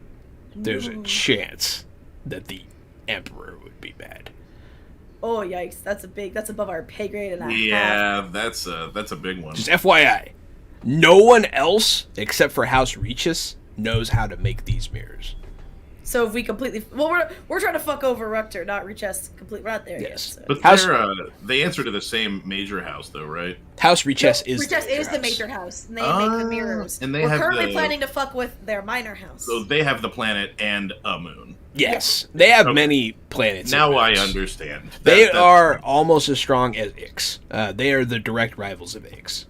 there's a chance that the Emperor would be bad. Oh, yikes. That's above our pay grade and a half. Yeah, that's a big one. Just FYI, no one else except for House Reaches knows how to make these mirrors. So if we completely... Well, we're trying to fuck over Rukter, not Riches completely. We're not there yet. Yes. So. But House- they answer to the same major house, though, right? House Reaches is Riches the major is the house. major house, and they make the mirrors. and they We're have currently the- planning to fuck with their minor house. So they have the planet and a moon. Yes, they have Okay. many planets. Now and I moons. understand. They That- are almost as strong as Ix. They are the direct rivals of Ix.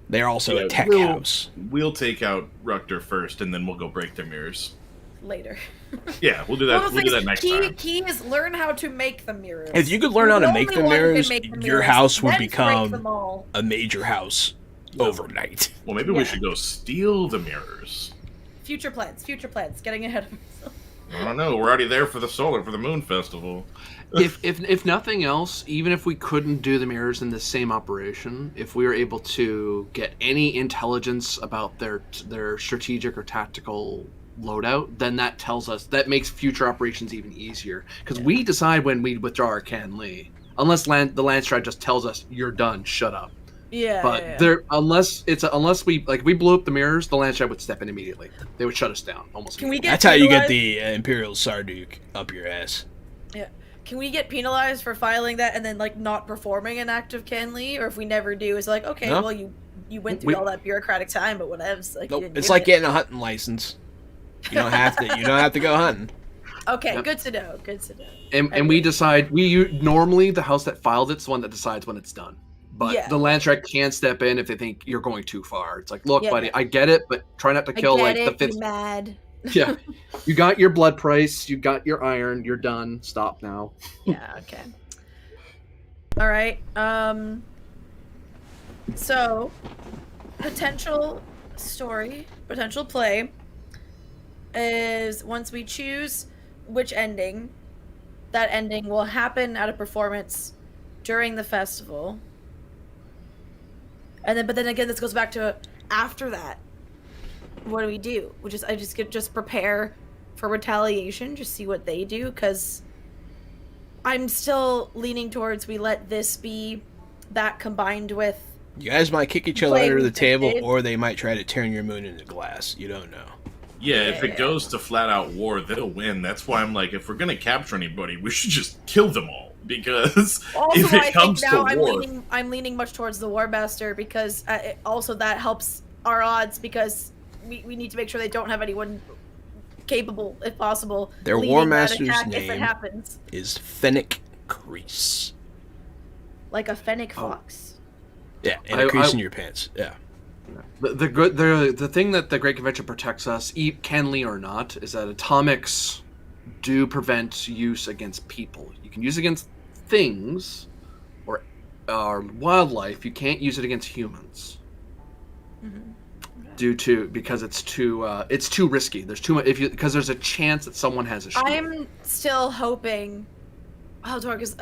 They are also a tech house. We'll take out Rukter first, and then we'll go break their mirrors. Later. Yeah, we'll do that. Well, the We'll do thing that is, next time. key is learn how to make the mirrors. If you could learn how to make the mirrors, your house would then break become them all. a major house overnight. Well, maybe we Yeah. should go steal the mirrors. Future plans, getting ahead of myself. I don't know. We're already there for the Moon Festival. If nothing else, even if we couldn't do the mirrors in the same operation, if we were able to get any intelligence about their strategic or tactical loadout, then that makes future operations even easier. Because we decide when we withdraw our Can Lee, unless the Landstrat just tells us you're done, shut up. Yeah. But unless we blew up the mirrors, the Landstrat would step in immediately. They would shut us down almost. Can we get That's how you get penalized? the Imperial Sarduk up your ass. Yeah. Can we get penalized for filing that and then not performing an active Can Lee? Or if we never do, it's like, okay, No. well you went through all that bureaucratic time, but whatevs. Like, you Nope. didn't It's do like it. getting a hunting license. You don't have to. You don't have to go hunting. Okay, Yep. Good to know. And we decide normally the house that filed it's the one that decides when it's done. But Yeah. the Landstrat can step in if they think you're going too far. It's like, look, Yeah. buddy, I get it, but try not to kill I get the it, fifth. you mad. Yeah, you got your blood price, you got your iron, you're done. Stop now. Yeah, okay. All right. So, potential story, potential play is once we choose which ending, that ending will happen at a performance during the festival, but then again, this goes back to after that. What do we do? I just prepare for retaliation, just see what they do, because I'm still leaning towards we let this be that combined with. You guys might kick each other under the table, or they might try to turn your moon into glass. You don't know. Yeah, if it goes to flat-out war, they'll win. That's why I'm like, if we're gonna capture anybody, we should just kill them all. Because also, if it comes to war... I'm leaning much towards the War Master, because also that helps our odds, because we need to make sure they don't have anyone capable, if possible. Their War Master's if it name happens. is Fennec Crease. Like a fennec fox. Yeah, and a crease in your pants. Yeah. The thing that the Great Convention protects us, canly or not, is that atomics do prevent use against people. You can use it against things or wildlife. You can't use it against humans. Because it's too risky. There's too much because there's a chance that someone has a shield. I'm still hoping. Oh, because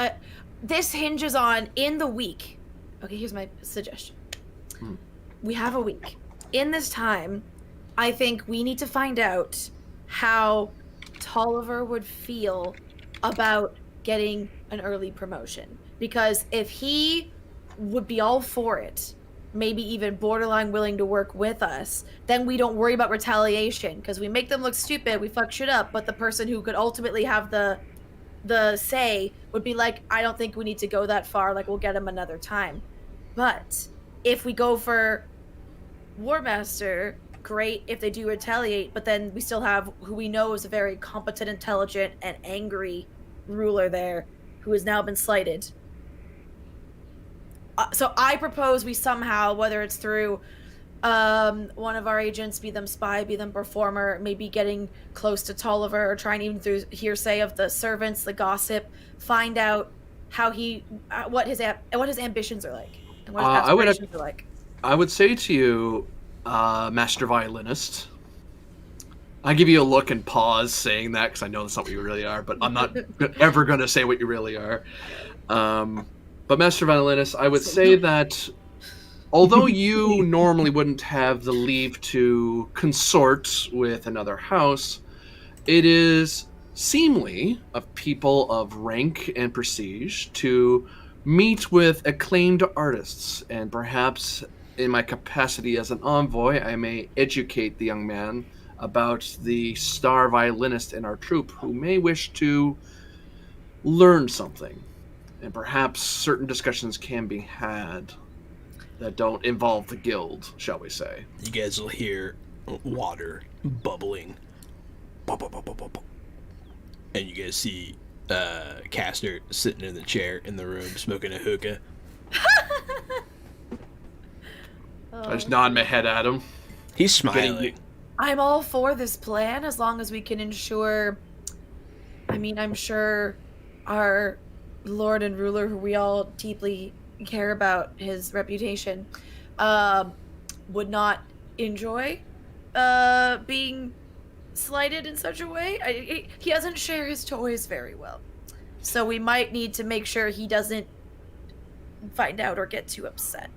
this hinges on in the week. Okay, here's my suggestion. We have a week. In this time, I think we need to find out how Tolliver would feel about getting an early promotion. Because if he would be all for it, maybe even borderline willing to work with us, then we don't worry about retaliation. Because we make them look stupid, we fuck shit up, but the person who could ultimately have the say would be like, I don't think we need to go that far, like we'll get him another time. But if we go for War Master, great if they do retaliate, but then we still have who we know is a very competent, intelligent, and angry ruler there who has now been slighted. So I propose we somehow, whether it's through one of our agents, be them spy, be them performer, maybe getting close to Tolliver, or trying even through hearsay of the servants, the gossip, find out how what his ambitions are like, and what his aspirations are like. I would say to you, Master Violinist, I give you a look and pause saying that because I know that's not what you really are, but I'm not ever going to say what you really are. But Master Violinist, I would say that although you normally wouldn't have the leave to consort with another house, it is seemly of people of rank and prestige to meet with acclaimed artists, and perhaps in my capacity as an envoy, I may educate the young man about the star violinist in our troupe who may wish to learn something. And perhaps certain discussions can be had that don't involve the guild, shall we say. You guys will hear water bubbling. And you guys see Castor sitting in the chair in the room smoking a hookah. I just nod my head at him. He's smiling. I'm all for this plan as long as we can ensure. I'm sure our Lord and Ruler, who we all deeply care about his reputation, would not enjoy being slighted in such a way. He doesn't share his toys very well. So we might need to make sure he doesn't find out or get too upset.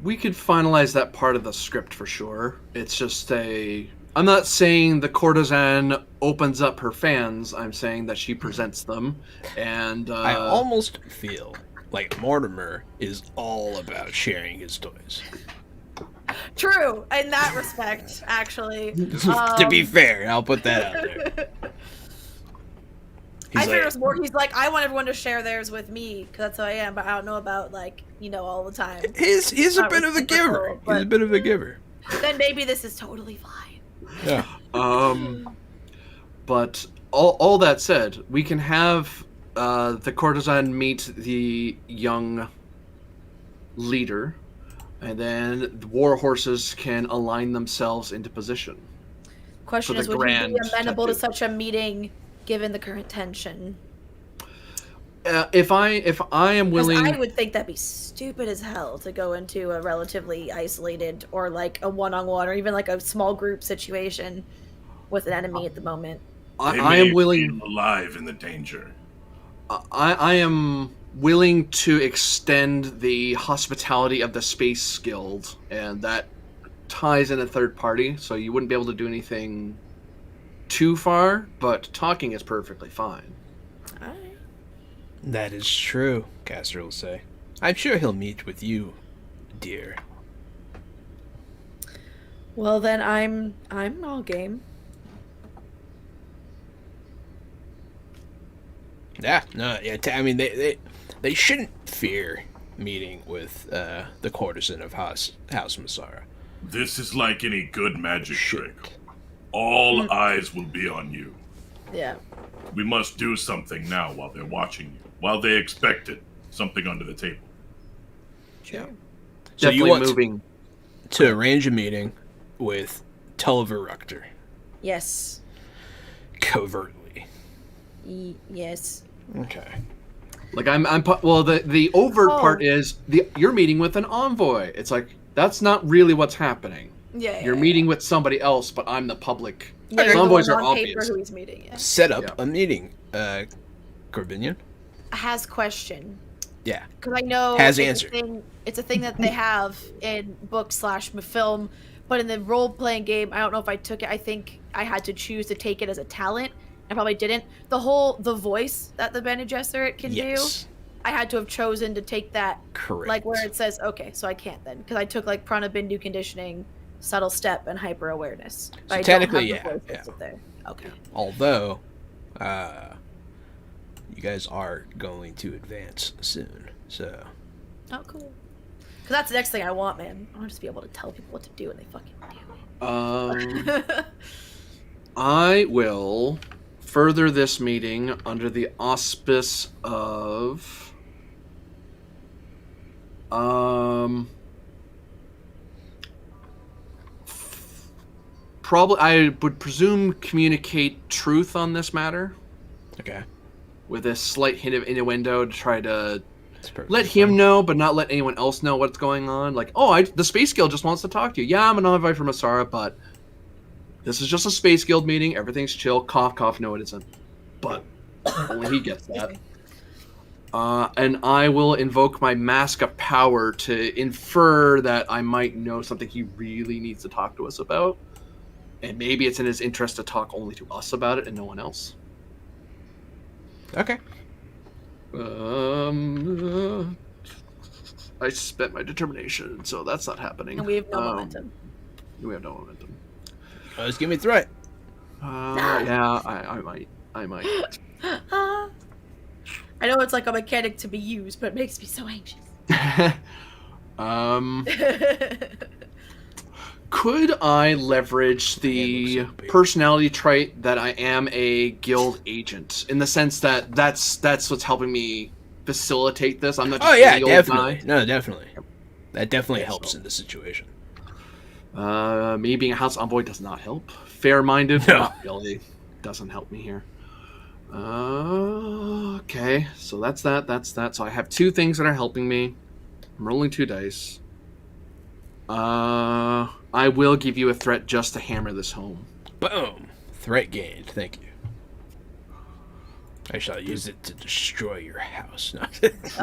We could finalize that part of the script for sure. It's just I'm not saying the courtesan opens up her fans. I'm saying that she presents them. And I almost feel like Mortimer is all about sharing his toys. True, in that respect, actually. To be fair, I'll put that out there. I figure it's more. He's like, I want everyone to share theirs with me because that's who I am, but I don't know about all the time. He's a bit of a giver. He's a bit of a giver. Then maybe this is totally fine. Yeah. But all that said, we can have the courtesan meet the young leader, and then the war horses can align themselves into position. Question is, would you be amenable to such a meeting given the current tension? If I am willing, I would think that'd be stupid as hell to go into a relatively isolated or like a one-on-one or even like a small group situation with an enemy at the moment. I am willing. Alive in the danger. I am willing to extend the hospitality of the Space Guild, and that ties in a third party, so you wouldn't be able to do anything too far, but talking is perfectly fine. Alright. That is true, Caster will say. I'm sure he'll meet with you, dear. Well, then I'm all game. Yeah, no, yeah. I mean, they shouldn't fear meeting with the courtesan of House Masarrah. This is like any good magic trick. All eyes will be on you. Yeah. We must do something now while they're watching you, while they expect it. Something under the table. Sure. So you Definitely want moving. to arrange a meeting with Tulliver Rukter Yes. covertly. Yes. Okay. Like well, the overt Oh. part is you're meeting with an envoy. It's like that's not really what's happening. Yeah. You're meeting with somebody else, but I'm the public. Yeah, The you're envoys the are one on paper obvious. who he's meeting. Yeah. Set up Yeah. a meeting, Corbinian. Has question. Yeah. Because I know Has it's answer. It's a thing that they have in book/film, but in the role-playing game, I don't know if I took it. I think I had to choose to take it as a talent. I probably didn't. The voice that the Bene Gesserit can Yes. do, I had to have chosen to take that. Correct. Like where it says, okay, so I can't then, because I took like Prana Bindu conditioning, subtle step, and hyper awareness. So I don't technically, have the yeah, voice yeah. listed there. Okay. Although, you guys are going to advance soon, so. Oh, cool. Because that's the next thing I want, man. I want to just be able to tell people what to do, and they fucking do. I will further this meeting under the auspice of probably I would presume communicate truth on this matter Okay. with a slight hint of innuendo to try to That's perfect. let him know, but not let anyone else know what's going on. Like, the Space Guild just wants to talk to you. Yeah, I'm an envoy from Masarrah, but this is just a Space Guild meeting. Everything's chill. Cough, cough. No, it isn't. But only he gets that. And I will invoke my Mask of Power to infer that I might know something he really needs to talk to us about. And maybe it's in his interest to talk only to us about it and no one else. Okay. I spent my determination, so that's not happening. And we have no momentum. We have no momentum. Just give me a threat. Yeah, I might. I know it's like a mechanic to be used, but it makes me so anxious. Could I leverage the Man looks so big. personality trait that I am a guild agent, in the sense that that's what's helping me facilitate this? I'm not just Oh yeah, any old definitely. guy. No, definitely. That definitely Yeah, helps so- in this situation. Me being a house envoy does not help. Fair-minded, No. not really. Doesn't help me here. Okay, so that's that. So I have two things that are helping me. I'm rolling 2 dice. I will give you a threat just to hammer this home. Boom. Threat gained. Thank you. I shall use it to destroy your house. No.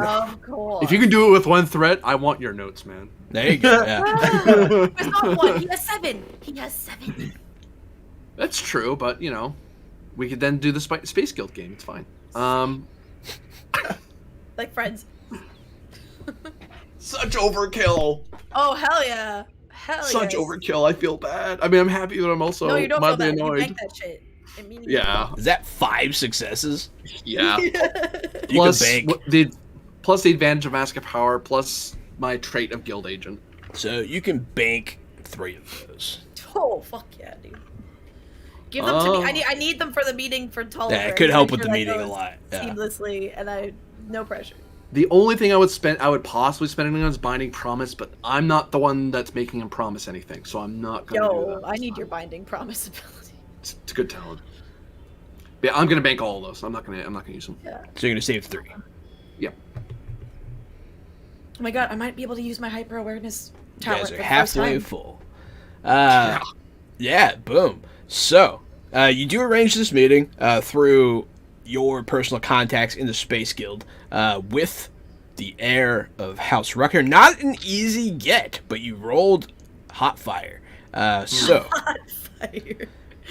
Of course. If you can do it with one threat, I want your notes, man. There you go. Yeah. It's not one. He has 7. He has 7. That's true, but we could then do the Space Guild game. It's fine. Like friends. Such overkill. Oh hell yeah. Hell yeah. Such overkill. I feel bad. I mean, I'm happy, but I'm also No, you don't feel mildly that. You annoyed. bank that shit. Immediately. Yeah, Is that 5 successes? yeah. You plus can bank. plus the advantage of Mask of Power, plus my trait of Guild Agent. So you can bank 3 of those. Oh fuck yeah, dude. Give them to me. I need them for the meeting for Tulliver. Yeah, it could help with the Make meeting that a goes lot. Yeah. Seamlessly, and no pressure. The only thing I would possibly spend it on is Binding Promise, but I'm not the one that's making him promise anything, so I'm not going to do Yo, that. I need your binding promise ability. It's a good talent. But yeah, I'm going to bank all of those. I'm not going to use them. Yeah. So you're going to save 3. Yep. Oh my god, I might be able to use my hyper awareness You talent guys for are the first halfway time. full. Yeah, boom. So, you do arrange this meeting through your personal contacts in the Space Guild with the heir of House Rucker. Not an easy get, but you rolled hot fire. So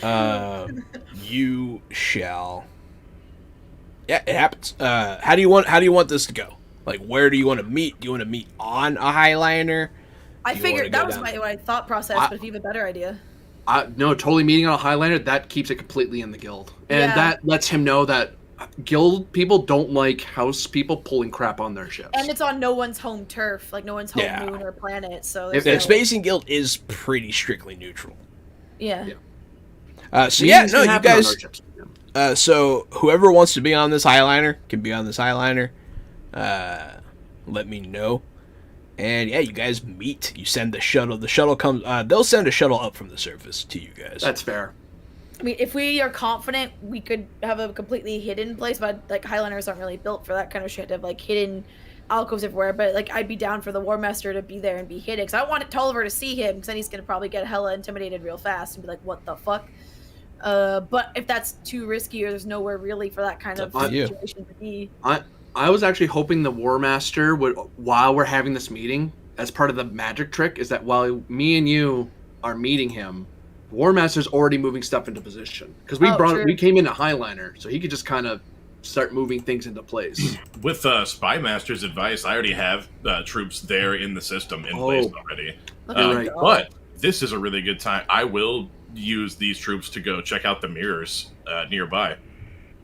Fire. you shall. Yeah, it happens. How do you want this to go? Like, where do you want to meet? Do you want to meet on a Highliner? I You figured wanna that go was down- my thought process, but if you have a better idea. No, totally meeting on a Highliner, that keeps it completely in the guild. And Yeah. that lets him know that guild people don't like house people pulling crap on their ships. And it's on no one's home turf, like no one's home Yeah. moon or planet. So If- there's The no- Spacing Guild is pretty strictly neutral. yeah. So yeah, Meetings no, can you happen on guys. our ships. Yeah. So whoever wants to be on this Highliner can be on this Highliner. Let me know. And yeah, you guys meet. You send the shuttle. The shuttle comes. They'll send a shuttle up from the surface to you guys. That's fair. I mean, if we are confident, we could have a completely hidden place, but like Highliners aren't really built for that kind of shit. To have like hidden alcoves everywhere. But like, I'd be down for the War Master to be there and be hidden, because I want Tolliver to see him, because then he's gonna probably get hella intimidated real fast and be like, "What the fuck?" But if that's too risky or there's nowhere really for that kind of up to you. situation to be, I was actually hoping the War Master would, while we're having this meeting, as part of the magic trick, is that while me and you are meeting him, War Master's already moving stuff into position. Because true. we came in a Highliner, so he could just kind of start moving things into place. With Spy Master's advice, I already have troops there in the system in place already. look at right. you go. But this is a really good time. I will use these troops to go check out the mirrors nearby.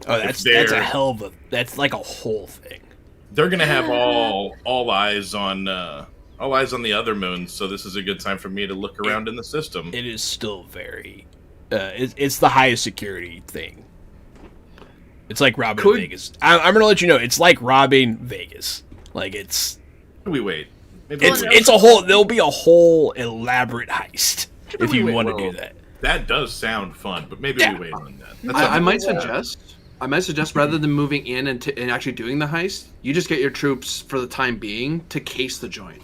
Oh, that's they're- a hell of a. That's like a whole thing. They're gonna have all eyes on the other moons, so this is a good time for me to look around in the system. It is still very. It's the highest security thing. It's like robbing Could- Vegas. I'm gonna let you know. It's like robbing Vegas. Like it's. We wait. Maybe It's we wait. it's a whole. There'll be a whole elaborate heist if Maybe you we want to wait. do that. That does sound fun, but maybe Yeah. we wait on that. That's I up might to- suggest rather than moving in and actually doing the heist, you just get your troops for the time being to case the joint.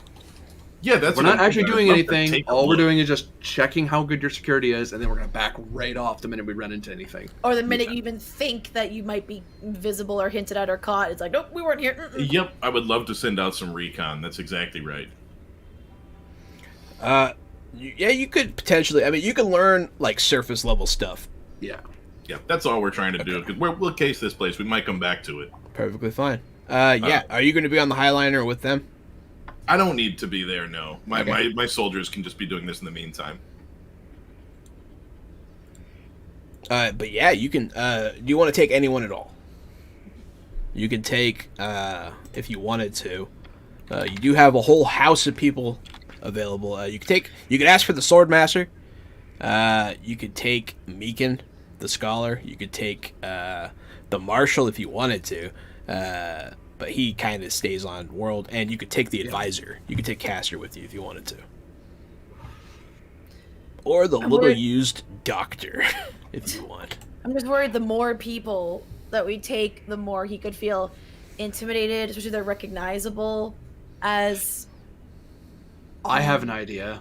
Yeah, that's We're what not I'm actually thinking. doing I'd love to anything. take a All we're look. doing is just checking how good your security is, and then we're gonna back right off the minute we run into anything. Or the minute you even think that you might be visible or hinted at or caught, it's like, nope, we weren't here. Mm-mm. Yep, I would love to send out some recon. That's exactly right. Yeah, you could potentially. I mean, you can learn like surface level stuff. Yeah. Yeah, that's all we're trying to do. Because we'll case this place. We might come back to it. Perfectly fine. Yeah. Are you going to be on the Highliner with them? I don't need to be there. No, my Okay. my soldiers can just be doing this in the meantime. But yeah, you can. Do you want to take anyone at all? You can take, if you wanted to. You do have a whole house of people available. You could take. You could ask for the Sword Master. You could take Meekin, the Scholar. You could take the Marshal if you wanted to. But he kind of stays on World, and you could take the Advisor. You could take Caster with you if you wanted to. Or the little worried- used Doctor, if you want. I'm just worried the more people that we take, the more he could feel intimidated, especially if they're recognizable as. I have an idea.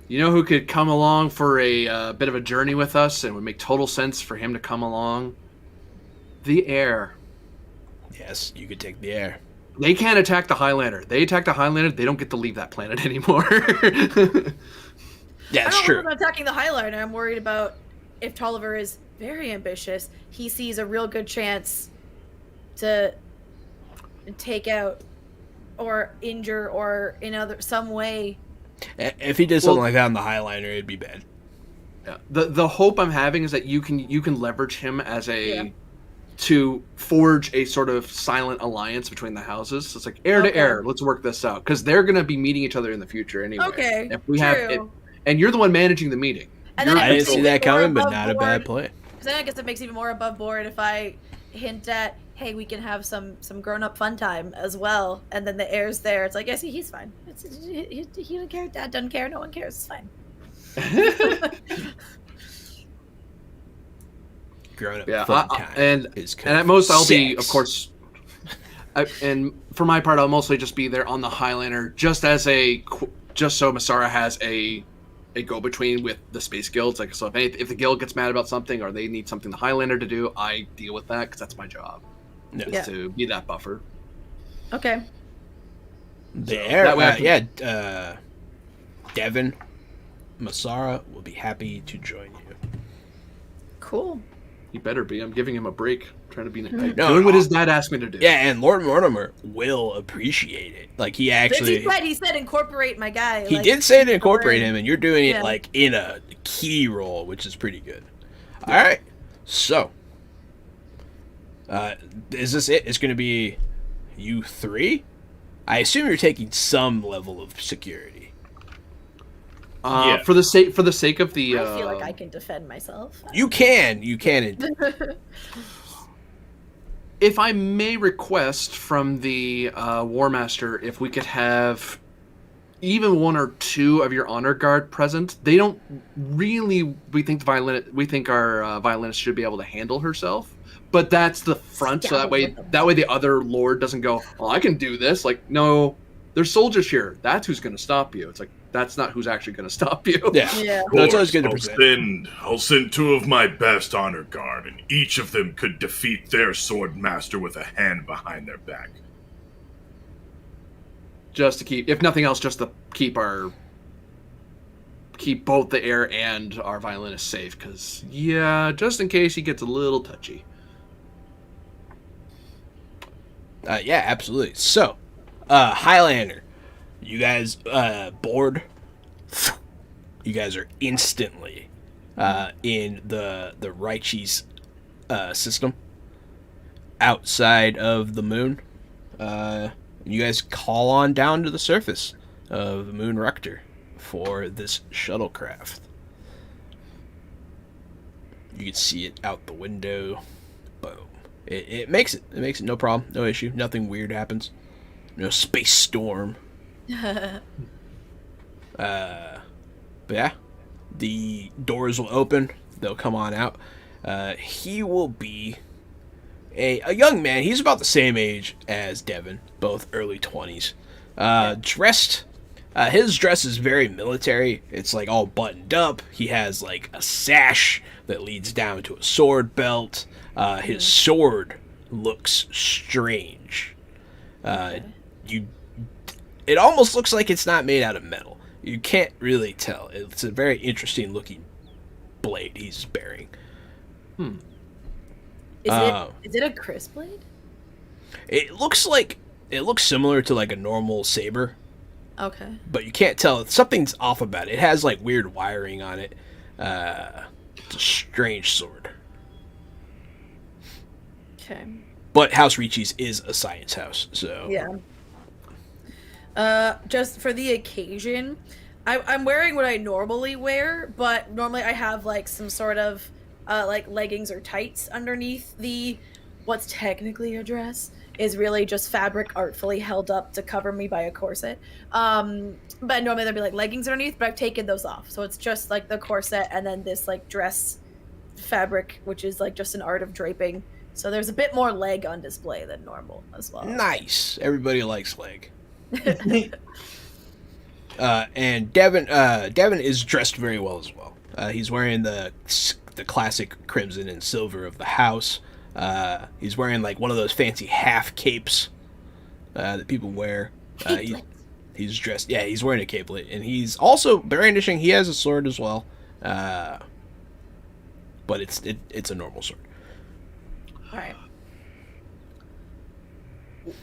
You know who could come along for a bit of a journey with us, and would make total sense for him to come along? The Heir. Yes, you could take the air. They can't attack the Highlander. They attack the Highlander, they don't get to leave that planet anymore. Yeah, I that's don't true. worry about attacking the Highliner. I'm worried about if Tolliver is very ambitious, he sees a real good chance to take out or injure or in some way. If he did something like that on the Highliner, it'd be bad. Yeah. The hope I'm having is that you can leverage him as Yeah. to forge a sort of silent alliance between the houses. So it's like heir to Okay. heir. Let's work this out because they're gonna be meeting each other in the future anyway. Okay, If we have it, true. and you're the one managing the meeting. And You're then I it didn't makes see it that more coming, but above not a bad play. Because then I guess it makes it even more above board if I hint at, hey, we can have some grown up fun time as well, and then the heir's there. It's like, yes, he's fine. He doesn't care. Dad doesn't care. No one cares. It's fine. Grown up Yeah, fun time and is at most I'll be, of sex. course. And for my part, I'll mostly just be there on the Highlander, just as just so Masarrah has a a go-between with the space guilds. Like, so if the guild gets mad about something or they need something the Highlander to do, I deal with that because that's my job. Yeah. Is to be that buffer. Okay. There, that way I can- Devin Masarrah will be happy to join you. Cool. He better be. I'm giving him a break. I'm trying to be No, doing what his dad asked me to do. Yeah, and Lord Mortimer will appreciate it. Like, he actually... He said incorporate my guy. He like, did say to incorporate him, and you're doing it, Yeah. like, in a key role, which is pretty good. Alright, so... is this it? It's going to be you three? I assume you're taking some level of security. Yeah. For the sake of the. I feel like I can defend myself. You can. If I may request from the War Master, if we could have even one or two of your honor guard present. They don't really. We think our violinist should be able to handle herself. But that's the front, so that way the other lord doesn't go, "Oh, I can do this." Like, no, there's soldiers here. That's who's going to stop you. It's like, that's not who's actually going to stop you. Yeah. No, it's always good to present. I'll send two of my best honor guard, and each of them could defeat their sword master with a hand behind their back. Just to keep, if nothing else, just to keep both the heir and our violinist safe. Because, yeah, just in case he gets a little touchy. Yeah, absolutely. So, Highlander, you guys board. You guys are instantly in the Reichi's system outside of the moon. You guys call on down to the surface of the Moon Rector for this shuttlecraft. You can see it out the window. Boom. It makes it. It makes it no problem, no issue. Nothing weird happens. No space storm. But yeah, the doors will open. They'll come on out. He will be a young man. He's about the same age as Devin, both early 20s. Dressed. His dress is very military. It's like all buttoned up. He has like a sash that leads down to a sword belt. His sword looks strange. It almost looks like it's not made out of metal. You can't really tell. It's a very interesting looking blade he's bearing. Is it a Chris blade? It looks similar to like a normal saber. Okay. But you can't tell. Something's off about it. It has like weird wiring on it. It's a strange sword. Okay. But House Reichi's is a science house, so Yeah. Just for the occasion, I'm wearing what I normally wear, but normally I have like some sort of like leggings or tights underneath what's technically a dress is really just fabric artfully held up to cover me by a corset. But normally there'd be like leggings underneath, but I've taken those off. So it's just like the corset and then this like dress fabric, which is like just an art of draping. So there's a bit more leg on display than normal as well. nice. Everybody likes leg. And Devin is dressed very well as well. He's wearing the classic crimson and silver of the house. He's wearing like one of those fancy half capes that people wear. He's dressed. Yeah, he's wearing a capelet, and he's also brandishing. He has a sword as well, but it's a normal sword. All right.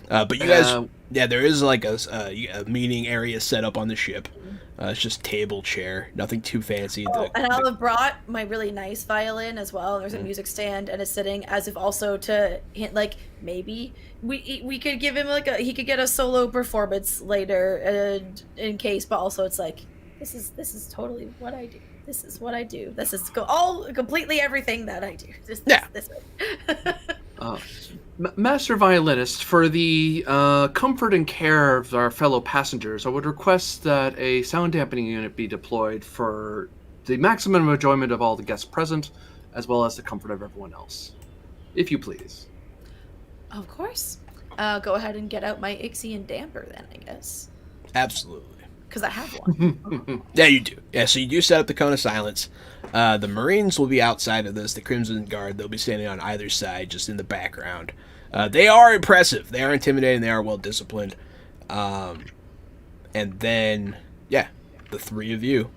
But you guys, there is like a meeting area set up on the ship. It's just table, chair, nothing too fancy. And I'll have brought my really nice violin as well. There's a music stand, and it's sitting as if also to hint, like maybe we could give him like he could get a solo performance later in case. But also it's like this is totally what I do. This is what I do. This is completely everything that I do. This Master Violinist, for the comfort and care of our fellow passengers, I would request that a sound dampening unit be deployed for the maximum enjoyment of all the guests present, as well as the comfort of everyone else. If you please. Of course. Go ahead and get out my Ixion damper then, I guess. Absolutely. because I have one. Yeah, you do. Yeah, so you do set up the cone of silence. The Marines will be outside of this. The Crimson Guard, they'll be standing on either side, just in the background. They are impressive. They are intimidating. They are well disciplined. And then, yeah, the three of you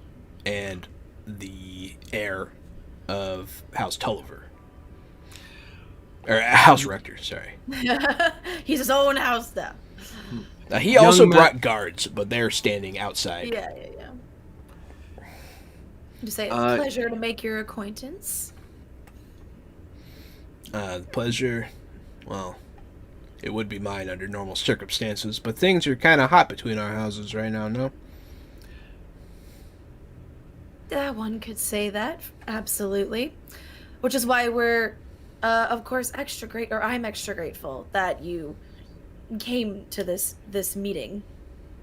and the heir of House Tulliver. Or House Rector, sorry. He's his own house now. He also brought guards, but they're standing outside. Yeah. Just say, it's a pleasure to make your acquaintance. The pleasure, well, it would be mine under normal circumstances, but things are kind of hot between our houses right now, no? One could say that, absolutely. Which is why we're, of course, I'm extra grateful that you came to this meeting.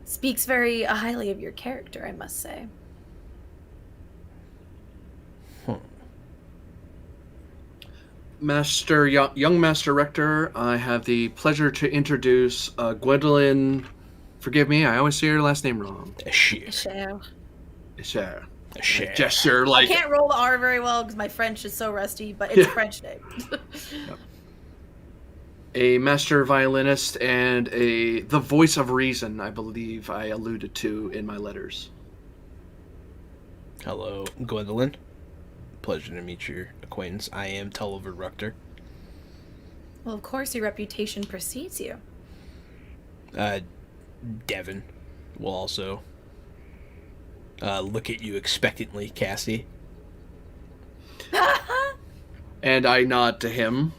Speaks very highly of your character, I must say. Young Master Rector, I have the pleasure to introduce Gwendolyn. Forgive me, I always say your last name wrong. Cher. Gesture like. I can't roll the R very well because my French is so rusty, but it's a French name. Yep. A master violinist and the voice of reason, I believe I alluded to in my letters. Hello, Gwendolyn. Pleasure to meet your acquaintance. I am Tulliver Rector. Well, of course, your reputation precedes you. Devin will also look at you expectantly, Cassie. And I nod to him.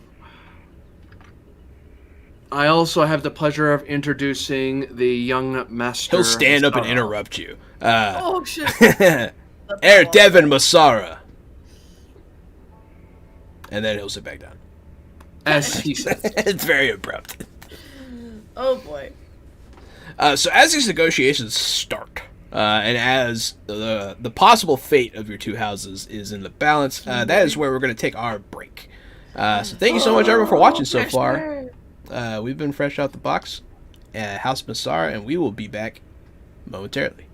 I also have the pleasure of introducing the young master. He'll stand up and interrupt you. Oh, shit. Heir Devin Masarrah. And then he'll sit back down. As he said. It's very abrupt. Oh, boy. So as these negotiations start, and as the possible fate of your two houses is in the balance, that is where we're going to take our break. So thank you so much, everyone, for watching so far. We've been fresh out the box at House Masarrah, and we will be back momentarily.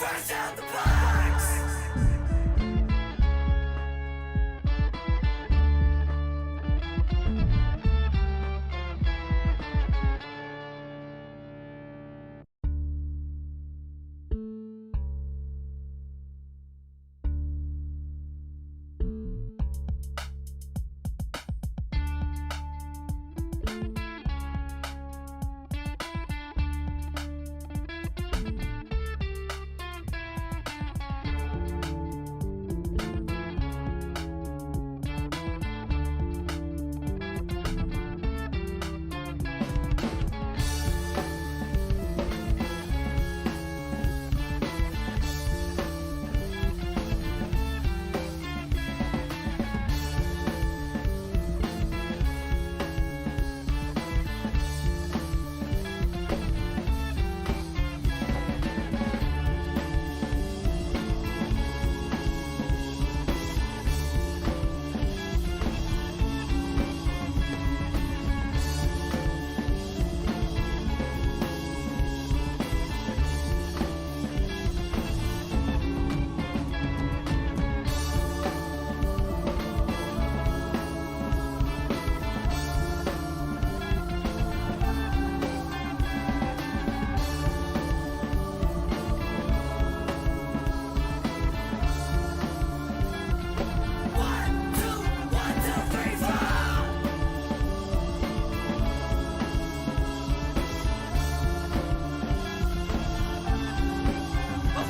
Fresh out the box!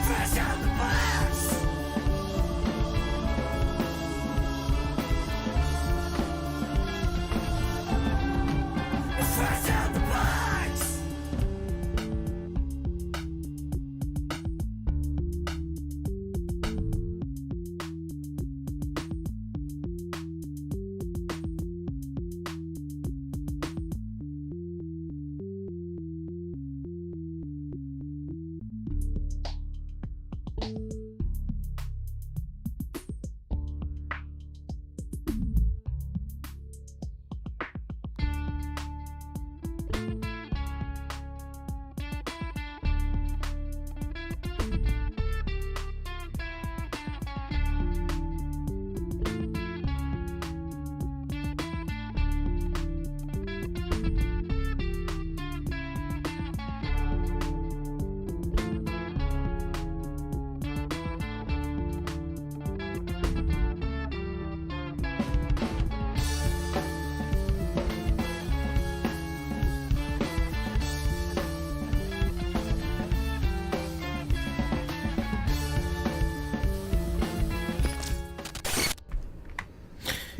Fresh out the box! Fresh out the box!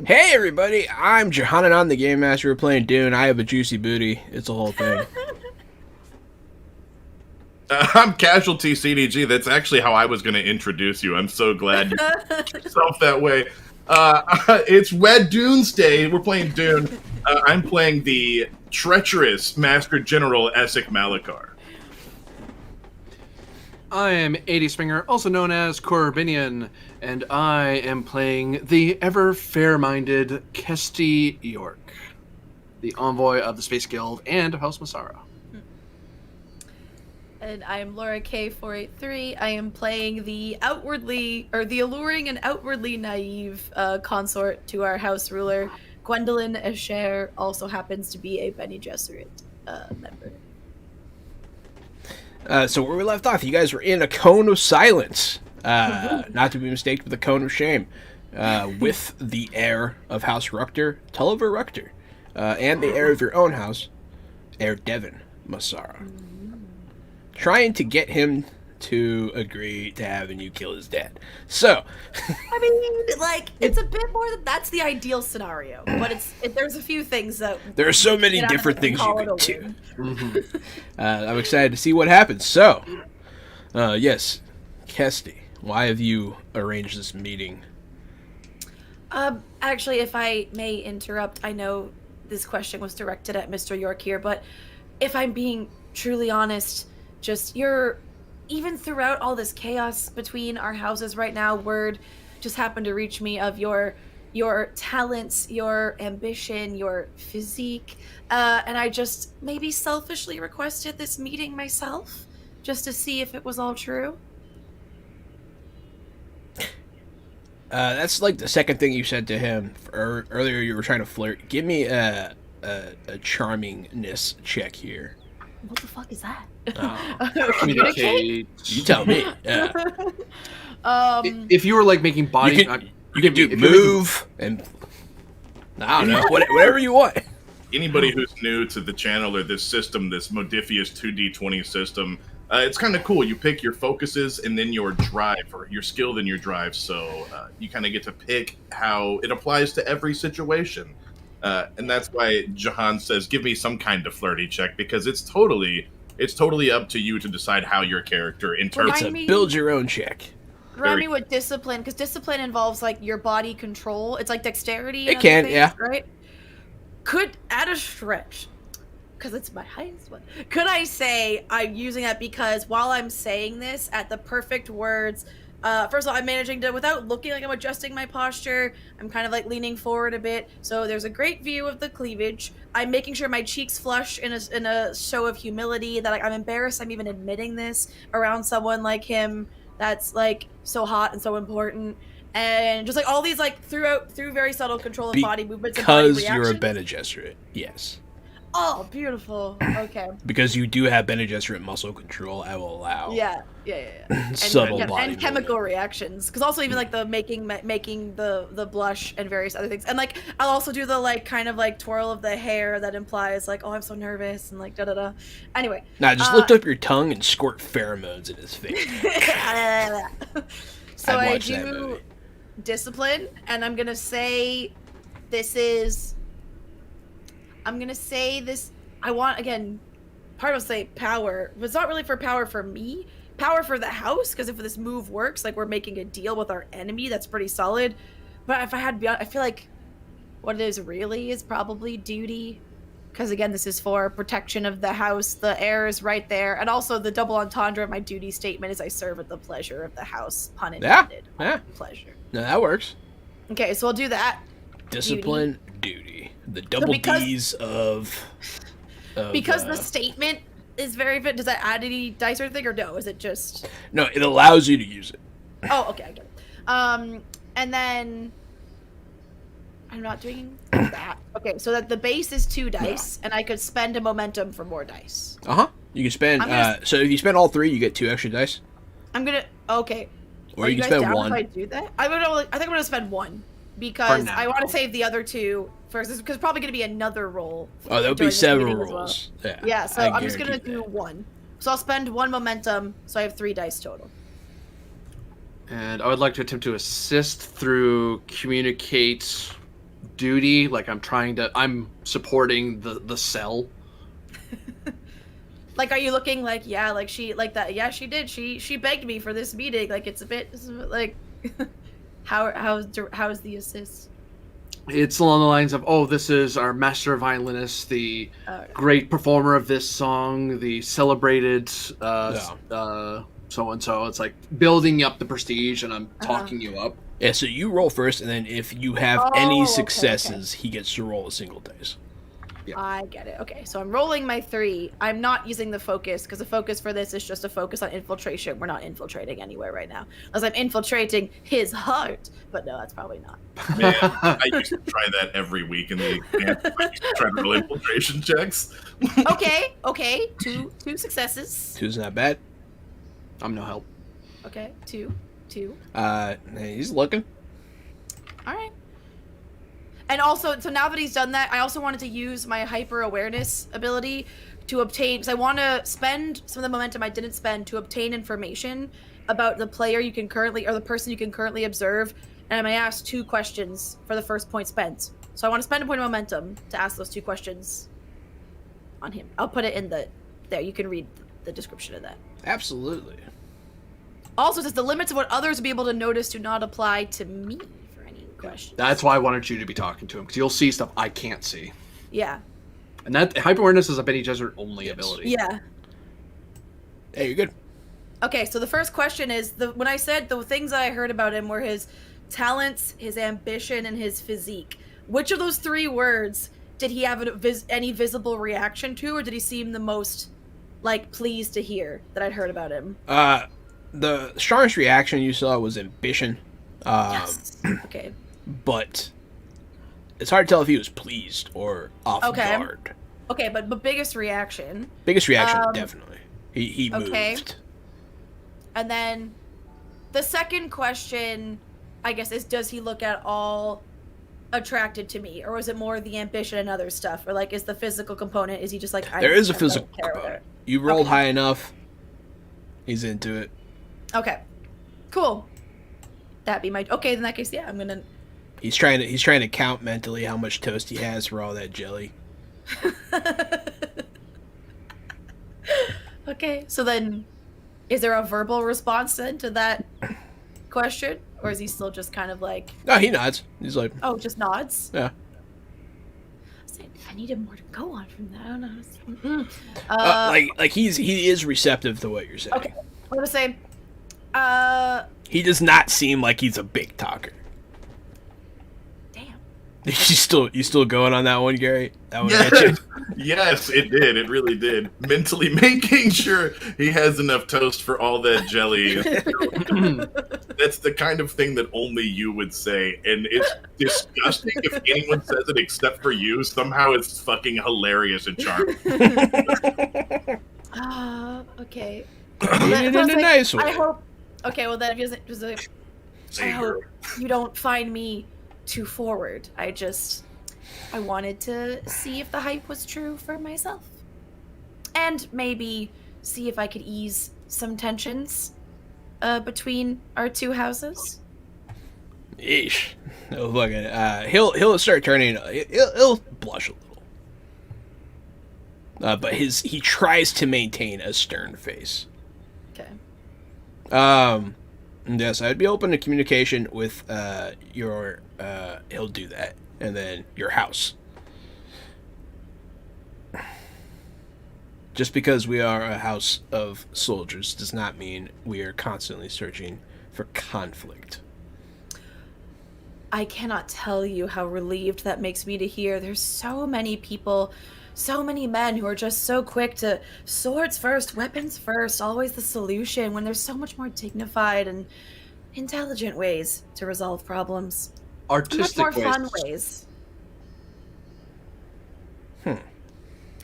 Hey everybody, I'm Johannan, I'm the Game Master. We're playing Dune. I have a juicy booty. It's a whole thing. I'm Casualty CDG. That's actually how I was going to introduce you. I'm so glad you put yourself that way. It's Red Dunes Day. We're playing Dune. I'm playing the treacherous Master General Essek Malakar. I am 80 Springer, also known as Corbinian, and I am playing the ever fair-minded Kesti York, the envoy of the Space Guild and House Masarrah. And I'm Laura K483. I am playing the alluring and outwardly naive consort to our house ruler. Gwendolyn Asher also happens to be a Bene Gesserit member. So where we left off, you guys were in a cone of silence, not to be mistaken with a cone of shame, with the heir of House Rukter, Tulliver Rukter, and the heir of your own house, Heir Devin Masarrah, trying to get him to agree to having you kill his dad. So, I mean, like, it's a bit more than that's the ideal scenario, but there's a few things that there are so many different things you can do. I'm excited to see what happens. So, yes, Kesti, why have you arranged this meeting? Actually, if I may interrupt, I know this question was directed at Mr. York here, but if I'm being truly honest, just even throughout all this chaos between our houses right now, word just happened to reach me of your talents, your ambition, your physique, and I just maybe selfishly requested this meeting myself, just to see if it was all true. That's like the second thing you said to him earlier. You were trying to flirt. Give me a charmingness check here. What the fuck is that? Communicate. You tell me. Yeah. If you were like making body, You can do move and I don't know, whatever you want. Anybody who's new to the channel or this system, this Modifius 2D20 system, it's kind of cool. You pick your focuses and then your drive, or your skill, then your drive. So you kind of get to pick how it applies to every situation. And that's why Jahan says, give me some kind of flirty check, because it's totally up to you to decide how your character interprets It's it. a build your own check. Remind me what discipline, because discipline involves like your body control. It's like dexterity. It can, yeah. Right. Could add a stretch, because it's my highest one. Could I say I'm using that because while I'm saying this at the perfect words, first of all, I'm managing to, without looking like I'm adjusting my posture, I'm kind of like leaning forward a bit, so there's a great view of the cleavage. I'm making sure my cheeks flush in a show of humility, that like, I'm embarrassed I'm even admitting this around someone like him that's like so hot and so important, and just like all these like through very subtle control of body movements and body Because you're a reactions. Bene Gesserit, yes. Oh, beautiful. Okay. Because you do have Bene Gesserit muscle control, I will allow. Yeah. Subtle and, body and chemical movement. reactions, because also even like the making the blush and various other things, and like I'll also do the like kind of like twirl of the hair that implies like, oh, I'm so nervous, and like da da da. Anyway. Nah, just lift up your tongue and squirt pheromones in his face. So I'd I watch that do movie. discipline, and I'm gonna say this is. I'm gonna say this. I want, again, part of say power, but it's not really for power for me. Power for the house, because if this move works, like we're making a deal with our enemy, that's pretty solid. But if I had to be honest, I feel like what it is really is probably duty, because again, this is for protection of the house. The heir is right there, and also the double entendre of my duty statement is I serve at the pleasure of the house. Pun intended. Yeah. Pleasure. No, that works. Okay, so I'll do that. Discipline, duty. The double because- D's of Because the statement is very fit. Does that add any dice or thing, or no? Is it just? No, it allows you to use it. Oh, okay, I get it. And then I'm not doing that. Okay, so that the base is 2 dice, and I could spend a momentum for more dice. You can spend. I'm gonna- So if you spend all 3, you get 2 extra dice. I'm gonna. Okay. Or Are you can guys spend down 1. If I do that, I think I'm gonna spend 1 because now. I want to save the other 2 first. Because it's probably gonna be another roll. Oh, there'll be during this several meeting as well. rolls. Yeah. Yeah, so I I'm just gonna guarantee do that. 1. So I'll spend 1 momentum, so I have 3 dice total. And I would like to attempt to assist through communicate duty. Like I'm supporting the cell. Like, are you looking like, yeah, like she, like that? Yeah, she did. She begged me for this meeting. Like, it's a bit like, how's the assist? It's along the lines of, oh, this is our master violinist, the great performer of this song, the celebrated so and so. It's like building up the prestige, and I'm talking you up. Yeah, so you roll first, and then if you have any successes, he gets to roll a single dice. Yeah. I get it. Okay, so I'm rolling my 3. I'm not using the focus, because the focus for this is just a focus on infiltration. We're not infiltrating anywhere right now. Unless I'm infiltrating his heart. But no, that's probably not. Man, I used to try that every week in the exam. I used to try to roll infiltration checks. Okay. Two successes. 2's not bad. I'm no help. Okay, 2. He's looking. All right. And also, so now that he's done that, I also wanted to use my hyper awareness ability to obtain, because I want to spend some of the momentum I didn't spend to obtain information about the player you can currently, or the person you can currently observe, and I may ask 2 questions for the first point spent. So I want to spend a point of momentum to ask those 2 questions on him. I'll put it in there. You can read the description of that. Absolutely. Also, it says the limits of what others will be able to notice do not apply to me for any questions. That's why I wanted you to be talking to him, because you'll see stuff I can't see. Yeah. And that hyper awareness is a Bene Gesserit only ability. Yeah. Hey, you're good. Okay, so the first question is, when I said the things that I heard about him were his talents, his ambition, and his physique. Which of those 3 words did he have any visible reaction to, or did he seem the most, like, pleased to hear that I'd heard about him? The strongest reaction you saw was ambition. Yes. Okay. But it's hard to tell if he was pleased or off guard. Okay, but biggest reaction. Biggest reaction, definitely. He Okay. moved. And then the second question, I guess, is does he look at all attracted to me? Or was it more the ambition and other stuff? Or, like, is the physical component, is he just like... There is a physical component. You rolled high enough. He's into it. Okay. Cool. That'd be my... Okay, in that case, yeah, I'm gonna... He's trying to count mentally how much toast he has for all that jelly. Okay, so then is there a verbal response then to that question? Or is he still just kind of like... No, he nods. He's like... Oh, just nods? Yeah. I needed more to go on from that. I don't know. Like he is receptive to what you're saying. Okay, I'm gonna say... He does not seem like he's a big talker. Damn. You still going on that one, Gary? That one hit you? Yes, it did. It really did. Mentally making sure he has enough toast for all that jelly. That's the kind of thing that only you would say, and it's disgusting if anyone says it except for you. Somehow it's fucking hilarious and charming. Okay. In a nice way. I hope... Okay, well then if he doesn't... I hope you don't find me too forward. I wanted to see if the hype was true for myself. And maybe see if I could ease some tensions between our two houses. Eesh. Oh, look at he'll start turning. He'll blush a little. But he tries to maintain a stern face. Okay. Yes, I'd be open to communication with your. He'll do that, and then your house. Just because we are a house of soldiers does not mean we are constantly searching for conflict. I cannot tell you how relieved that makes me to hear. There's so many people, so many men who are just so quick to swords first, weapons first, always the solution, when there's so much more dignified and intelligent ways to resolve problems. Artistic much more ways. fun ways.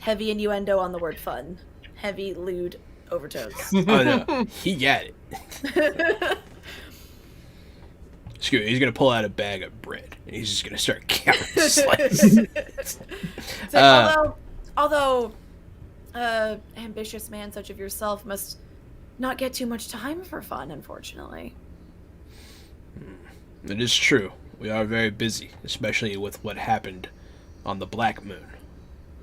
Heavy innuendo on the word fun. Heavy, lewd overtones. Oh no, he got it. Screw it, he's gonna pull out a bag of bread and he's just gonna start counting slices. Although ambitious man such of yourself must not get too much time for fun, unfortunately. It is true. We are very busy, especially with what happened on the Black Moon.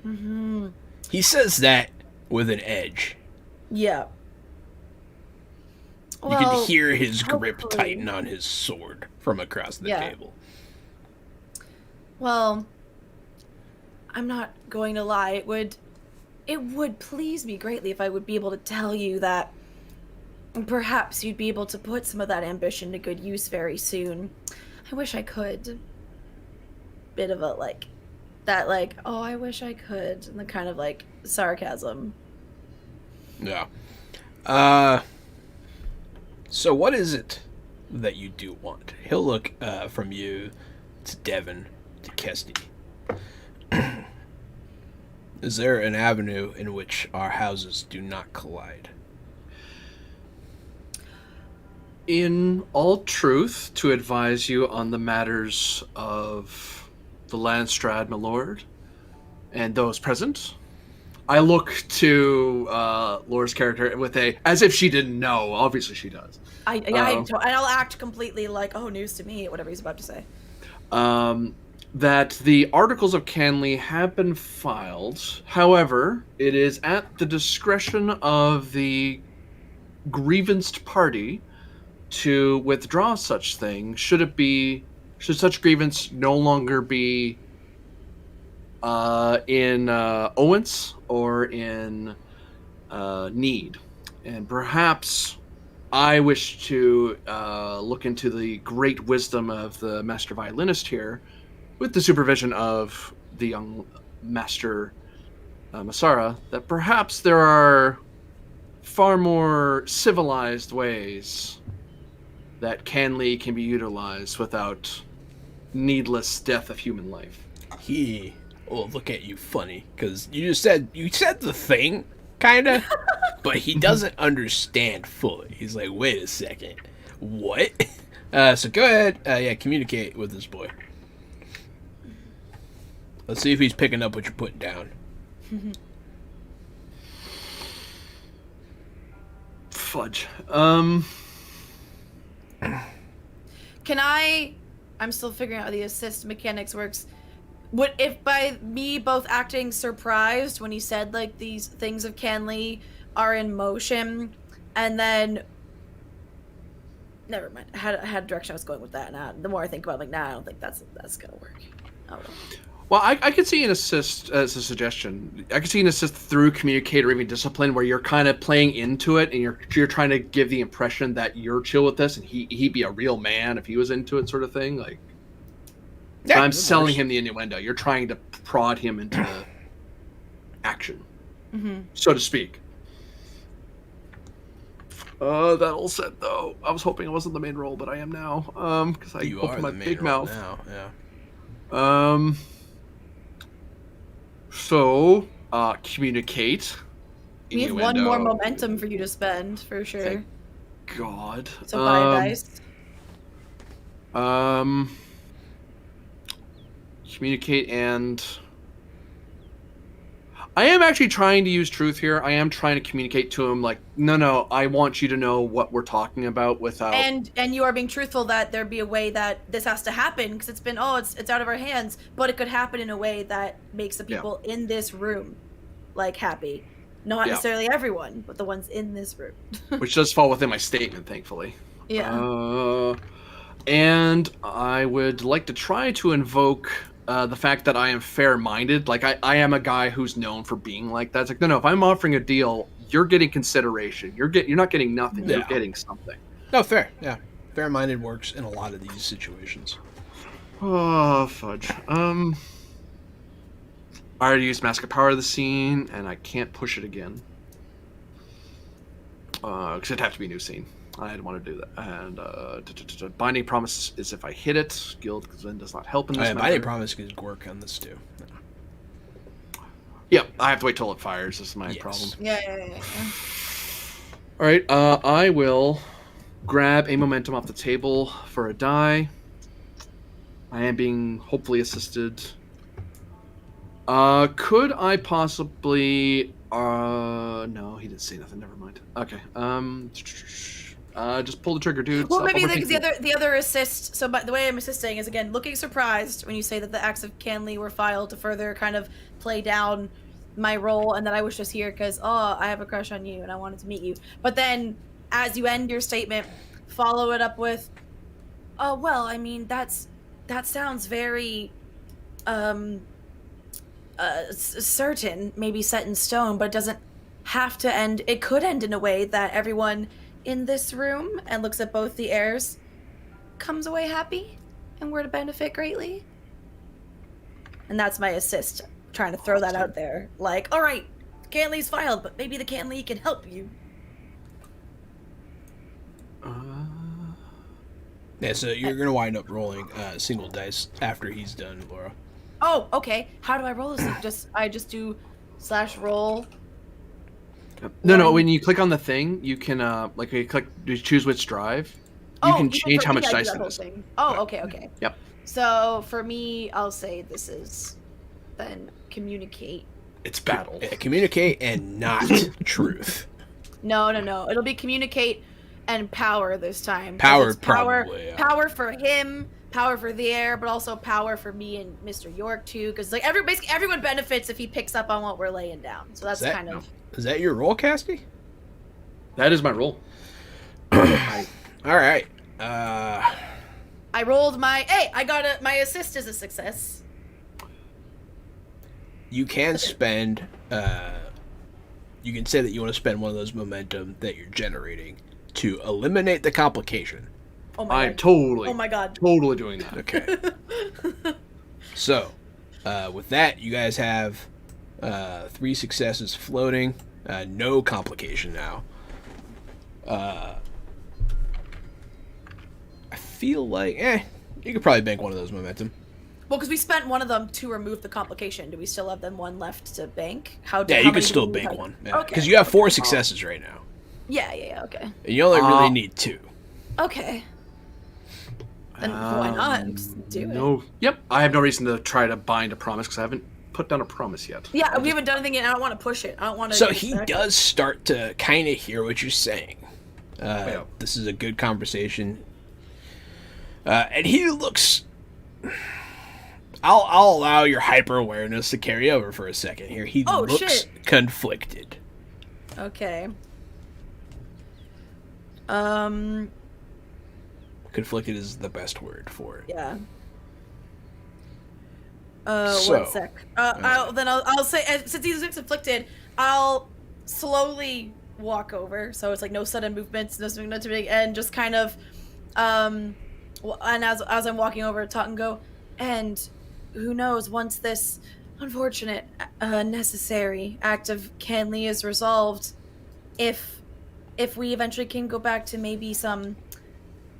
Mm-hmm. He says that with an edge. Yeah. You can hear his grip tighten on his sword from across the table. Well, I'm not going to lie. It would please me greatly if I would be able to tell you that perhaps you'd be able to put some of that ambition to good use very soon. I wish I could. Bit of a oh, I wish I could, and the kind of sarcasm. Yeah. So what is it that you do want? He'll look from you to Devin to Kesty. Is there an avenue in which our houses do not collide? In all truth, to advise you on the matters of the Landstrad, my lord, and those present, I look to Laura's character with as if she didn't know. Obviously, she does. And I'll act completely like, oh, news to me, whatever he's about to say. That the Articles of Canley have been filed. However, it is at the discretion of the grievanced party to withdraw such thing should such grievance no longer be in owance or in need. And perhaps I wish to look into the great wisdom of the master violinist here with the supervision of the young master Masarrah, that perhaps there are far more civilized ways that Canley can be utilized without needless death of human life. He will look at you funny because you said the thing, kinda, but he doesn't understand fully. He's like, wait a second, what? So go ahead, communicate with this boy. Let's see if he's picking up what you're putting down. Fudge. Can I'm still figuring out how the assist mechanics works. Would, if by me both acting surprised when he said, like, these things of Canley are in motion, and then... Never mind. I had a direction I was going with that, and the more I think about it, I'm like, nah, I don't think that's gonna work. I don't know. Well, I could see an assist as a suggestion. I could see an assist through communicate or even discipline, where you're kind of playing into it, and you're trying to give the impression that you're chill with this, and he'd be a real man if he was into it, sort of thing. Like, Yeah, I'm selling him the innuendo. You're trying to prod him into action, so to speak. That all said, though, I was hoping I wasn't the main role, but I am now. Because I You are opened my the main big role mouth. now, yeah. So, communicate. We have one Innuendo. more momentum for you to spend, for sure. Thank God. So buy a dice. Communicate and... I am actually trying to use truth here. I am trying to communicate to him, like, no, I want you to know what we're talking about without... And you are being truthful that there be a way that this has to happen, because it's been, it's out of our hands, but it could happen in a way that makes the people in this room, like, happy. Not necessarily everyone, but the ones in this room. Which does fall within my statement, thankfully. Yeah. And I would like to try to invoke the fact that I am fair-minded. Like, I am a guy who's known for being like that. It's like, no, if I'm offering a deal, you're getting consideration. You're not getting nothing. Yeah. You're getting something. No, fair. Yeah, fair-minded works in a lot of these situations. Oh, fudge. I already used Mask of Power of the scene, and I can't push it again. Because it'd have to be a new scene. I didn't want to do that. And Binding Promise is if I hit it. Guild then does not help in this matter. Binding Promise could work on this too. Yep, I have to wait till it fires. This is my Yes. problem. Yeah. All right, I will grab a momentum off the table for a die. I am being hopefully assisted. Could I possibly... no, he didn't say nothing. Never mind. Okay. Just pull the trigger, dude. Well, Stop maybe overthinking. the other assist. So, but the way I'm assisting is again looking surprised when you say that the acts of Canley were filed to further kind of play down my role, and that I was just here because I have a crush on you and I wanted to meet you. But then, as you end your statement, follow it up with, "Oh well, I mean that sounds very, certain, maybe set in stone, but it doesn't have to end. It could end in a way that everyone in this room," and looks at both the heirs, "comes away happy and we're to benefit greatly." And that's my assist, trying to throw that out there. Like, all right, Canley's filed, but maybe the Canley can help you. Yeah, so you're gonna wind up rolling single dice after he's done, Laura. Oh, okay. How do I roll this? I just do /roll. No. When you click on the thing, you can you choose which drive. You can change how much dice it is. Oh, okay. Yep. So for me, I'll say this is then communicate. It's battle. Yeah, communicate and not truth. No. It'll be communicate and power this time. 'Cause Power, it's power, probably, yeah. power for him, power for the air, but also power for me and Mr. York too. Because like basically everyone benefits if he picks up on what we're laying down. So that's kind of. Is that your roll, Casty? That is my roll. All right. I rolled my. Hey, my assist is a success. You can spend. You can say that you want to spend one of those momentum that you're generating to eliminate the complication. Oh my I'm god. totally. Oh my god. Totally doing that. Okay. So, with that, you guys have 3 successes floating. No complication now. feel like, you could probably bank one of those momentum. Well, because we spent one of them to remove the complication. Do we still have them one left to bank? Yeah, how you many can do still we bank have? one. Okay. Because you have 4 successes right now. Yeah, okay. And you only really need 2. Okay. Then why not? Just do it. No. Yep. I have no reason to try to bind a promise because I haven't put down a promise yet. Yeah, we haven't done anything yet. I don't want to push it. I don't want to. So he does start to kind of hear what you're saying. Yeah. This is a good conversation. And he looks... I'll allow your hyper-awareness to carry over for a second here. He looks shit. conflicted. Okay. Conflicted is the best word for it. Yeah. So, 1 sec. I'll say, since he's conflicted, I'll slowly walk over. So it's like no sudden movements, no something not too big, and just kind of, and as I'm walking over, talk and go, and who knows, once this unfortunate, necessary act of Canley is resolved, if we eventually can go back to maybe some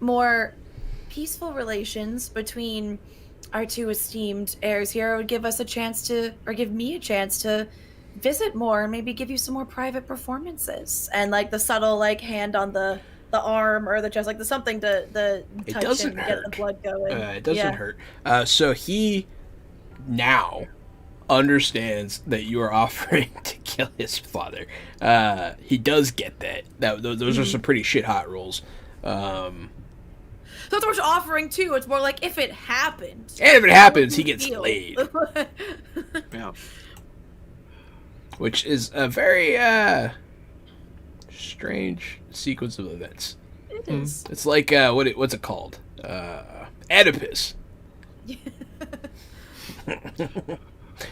more peaceful relations between our 2 esteemed heirs here, it would give us a chance to, or give me a chance to visit more, and maybe give you some more private performances. And like the subtle like hand on the arm or the chest, like the something to touch and get the blood going. It doesn't hurt. So he now understands that you are offering to kill his father. He does get that. Those are some pretty shit hot rolls. So it's much offering too. It's more like if it happened. And if it happens, he gets laid. Yeah. Which is a very strange sequence of events. It is. It's like what's it called? Oedipus.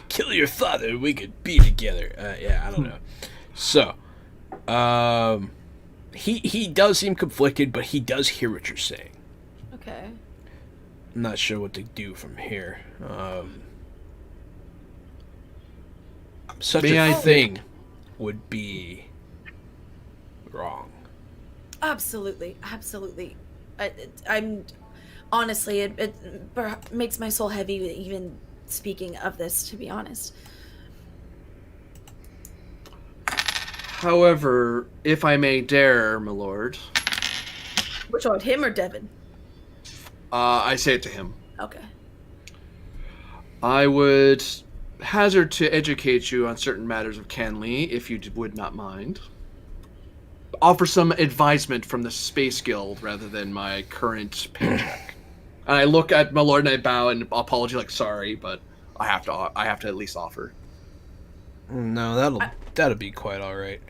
Kill your father, we could be together. Yeah, I don't know. So, he does seem conflicted, but he does hear what you're saying. Okay. I'm not sure what to do from here. Such a thing would be wrong. Absolutely. I'm honestly, it makes my soul heavy even speaking of this, to be honest. However, if I may dare, my lord. Which one, him or Devin? I say it to him. Okay. I would hazard to educate you on certain matters of Canley, if you would not mind. Offer some advisement from the Space Guild rather than my current paycheck. And I look at my lord and I bow and apology, like sorry, but I have to at least offer. No, that'll be quite all right.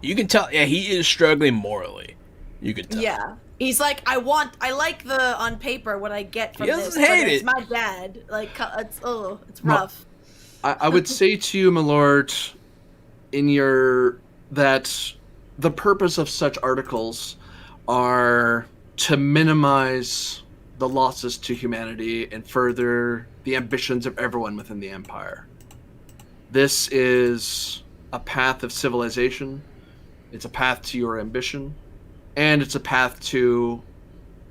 You can tell. Yeah, he is struggling morally. You can tell. Yeah. He's like, I like the on paper what I get from He this. doesn't hate it's it. my dad. Like, it's rough. I would say to you, my lord, that the purpose of such articles are to minimize the losses to humanity and further the ambitions of everyone within the Empire. This is a path of civilization. It's a path to your ambition. And it's a path to,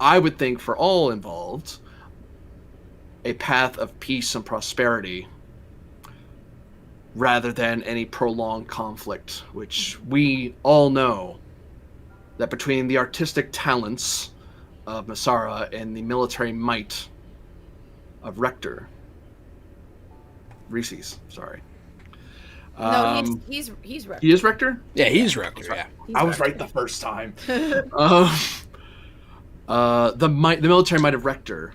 I would think for all involved, a path of peace and prosperity rather than any prolonged conflict, which we all know that between the artistic talents of Masarrah and the military might of Reese's, sorry. No, he's Rector. He is Rector? Yeah, he's Rector. Yeah. I was right the first time. The military might of Rector.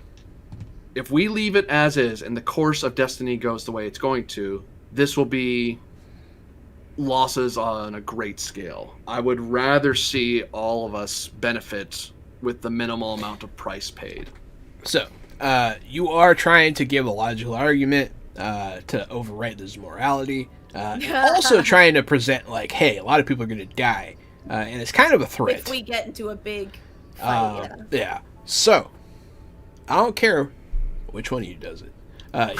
If we leave it as is and the course of destiny goes the way it's going to, this will be losses on a great scale. I would rather see all of us benefit with the minimal amount of price paid. So, you are trying to give a logical argument to overwrite this morality. Also trying to present like, hey, a lot of people are going to die. And it's kind of a threat. If we get into a big fight, yeah. So, I don't care which one of you does it.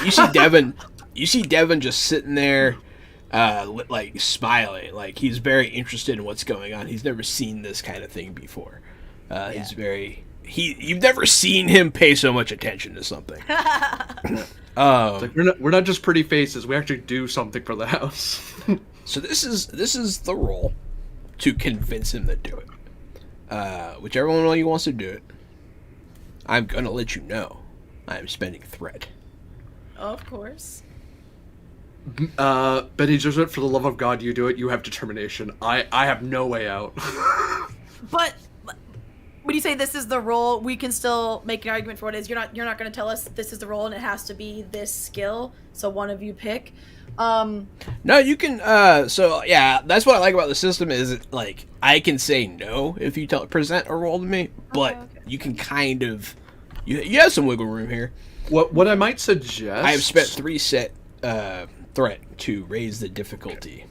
You see Devin. You see Devin just sitting there, like smiling, like he's very interested in what's going on. He's never seen this kind of thing before. He's very you've never seen him pay so much attention to something. It's like we're not just pretty faces. We actually do something for the house. So this is the role to convince him to do it. Whichever one of you wants to do it, I'm gonna let you know. I'm spending threat. Of course. Betty Jesuit, for the love of God, you do it. You have determination. I have no way out. But when you say this is the role, we can still make an argument for what it is. You're not going to tell us this is the role and it has to be this skill. So one of you pick. No, you can. So yeah, that's what I like about the system is like I can say no if you present a role to me, but you can kind of you have some wiggle room here. What I might suggest, I have spent 3 set threat to raise the difficulty.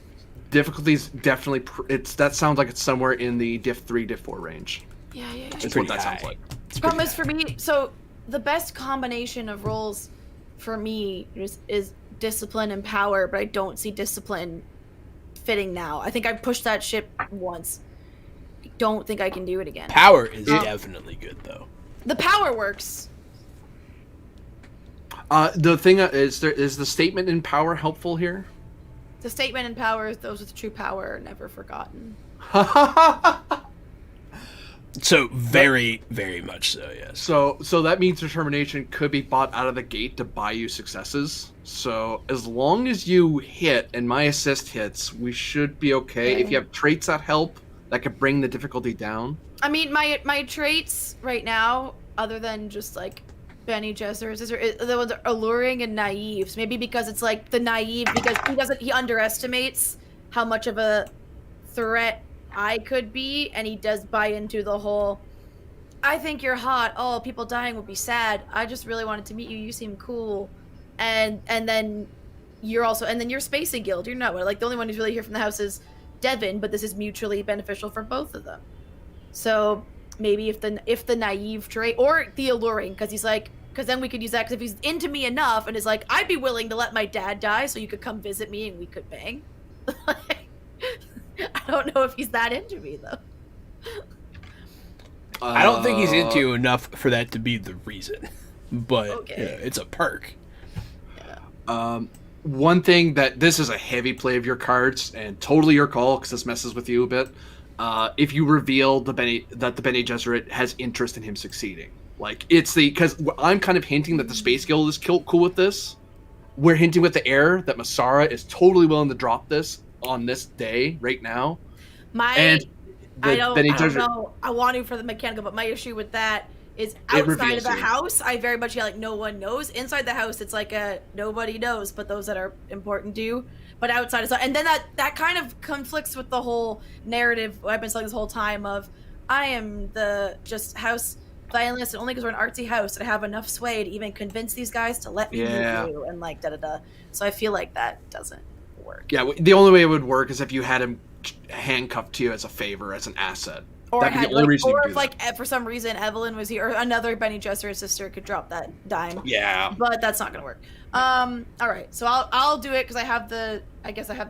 Difficulty's definitely that sounds like it's somewhere in the diff 3 diff 4 range. Yeah. That's what that sounds like. Problem is for me, so the best combination of roles for me is discipline and power, but I don't see discipline fitting now. I think I pushed that ship once. I don't think I can do it again. Power is definitely good though. The power works. The thing is the statement in power helpful here? The statement in power is those with true power are never forgotten. So very, very much so, yes. So that means determination could be bought out of the gate to buy you successes. So as long as you hit and my assist hits, we should be okay. If you have traits that help, that could bring the difficulty down. I mean, my traits right now, other than just like Benny Gesser's, the ones are alluring and naive. So maybe because it's like the naive, because he underestimates how much of a threat I could be, and he does buy into the whole I think you're hot, oh, people dying would be sad, I just really wanted to meet you, you seem cool, and then you're Spacing Guild, you're not like the only one who's really here from the house is Devin, but this is mutually beneficial for both of them. So maybe if the naive trait or the alluring, because then we could use that, because if he's into me enough and is like, I'd be willing to let my dad die so you could come visit me and we could bang. I don't know if he's that into me, though. I don't think he's into you enough for that to be the reason. But it's a perk. Yeah. One thing that this is a heavy play of your cards, and totally your call, because this messes with you a bit. If you reveal that the Bene Gesserit has interest in him succeeding. Like, because I'm kind of hinting that the Space Guild is cool with this. We're hinting with the air that Masarrah is totally willing to drop this on this day right now. I don't know. I want to for the mechanical, but my issue with that is outside of the house, I very much feel like no one knows. Inside the house, it's like nobody knows, but those that are important do. But outside of and then that kind of conflicts with the whole narrative I've been selling this whole time of I am the just house violinist, and only because we're an artsy house and I have enough sway to even convince these guys to let me meet you and like da-da-da. So I feel like that doesn't work. Yeah, the only way it would work is if you had him handcuffed to you as a favor, as an asset. Or if for some reason Evelyn was here, or another Benny Gesser's sister could drop that dime. Yeah. But that's not gonna work. All right, so I'll do it because I have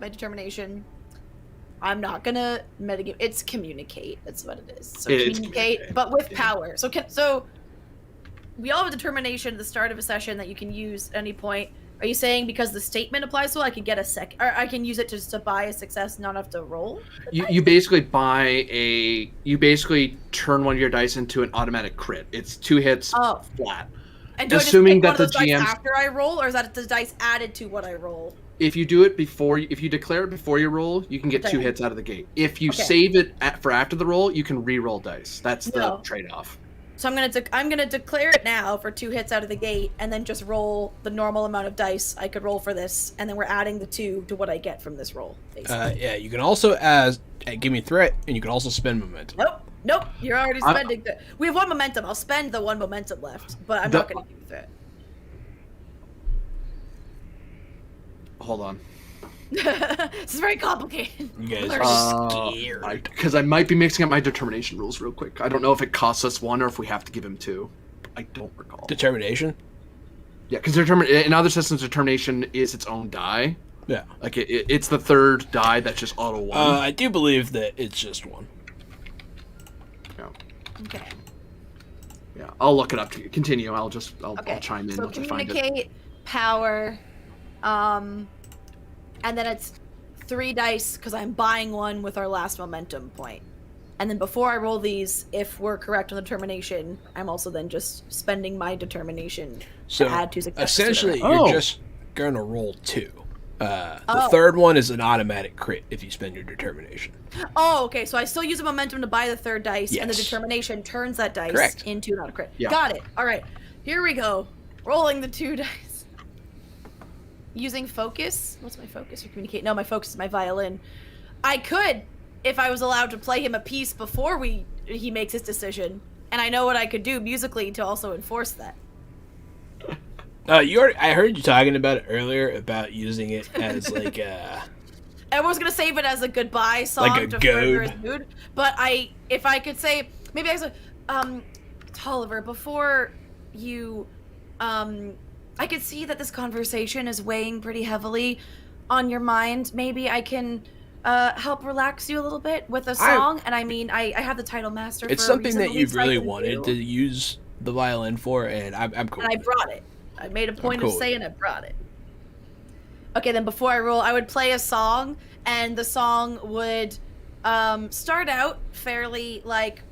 my determination. I'm not gonna metagame. It's communicate. That's what it is. So communicate, but with power. So we all have a determination at the start of a session that you can use at any point. Are you saying because the statement applies to it, I can get a or I can use it just to buy a success, not have to roll? You basically you basically turn one of your dice into an automatic crit. It's 2 hits flat. And do assuming I just that the GM GM after I roll, or is that the dice added to what I roll? If you do it if you declare it before you roll, you can get 2 hits out of the gate. If you save it for after the roll, you can re-roll dice. That's the trade-off. So I'm gonna declare it now for 2 hits out of the gate, and then just roll the normal amount of dice I could roll for this, and then we're adding the 2 to what I get from this roll. Basically. You can also give me a threat, and you can also spend momentum. Nope. You're already spending. We have 1 momentum. I'll spend the 1 momentum left, but I'm not gonna do that. Hold on. This is very complicated. You guys are scared. Because I might be mixing up my determination rules real quick. I don't know if it costs us 1 or if we have to give him 2. I don't recall. Determination? Yeah, because in other systems, determination is its own die. Yeah. Like, it's the 3rd die that's just auto 1. I do believe that it's just 1. Yeah. Okay. Yeah, I'll look it up to you. Continue. I'll Okay. chime in So once I find it. communicate, power, and then it's 3 dice because I'm buying one with our last momentum point. And then before I roll these, if we're correct on the determination, I'm also then just spending my determination So to add 2 successes. essentially, to you're Oh. just going to roll 2. The Oh. third one is an automatic crit if you spend your determination. Oh, okay. So I still use a momentum to buy the 3rd dice, and the Yes. determination turns that dice Correct. into not a crit. Yeah. Got it. All right. Here we go. Rolling the 2 dice. Using focus. What's my focus? Or communicate? No, my focus is my violin. I could, if I was allowed to play him a piece before he makes his decision, and I know what I could do musically to also enforce that. I heard you talking about it earlier about using it as like a. I was gonna save it as a goodbye song Like a to further goad. his mood, but if I could say, maybe I said, Tolliver, before you, I could see that this conversation is weighing pretty heavily on your mind. Maybe I can help relax you a little bit with a song. And I mean, I have the title master. It's for a something reason, that the you've least I really can wanted do. to use the violin for, and I'm cool. And I with it. brought it. I made a point cool of with saying I brought it. Okay, then before I roll, I would play a song, and the song would start out fairly like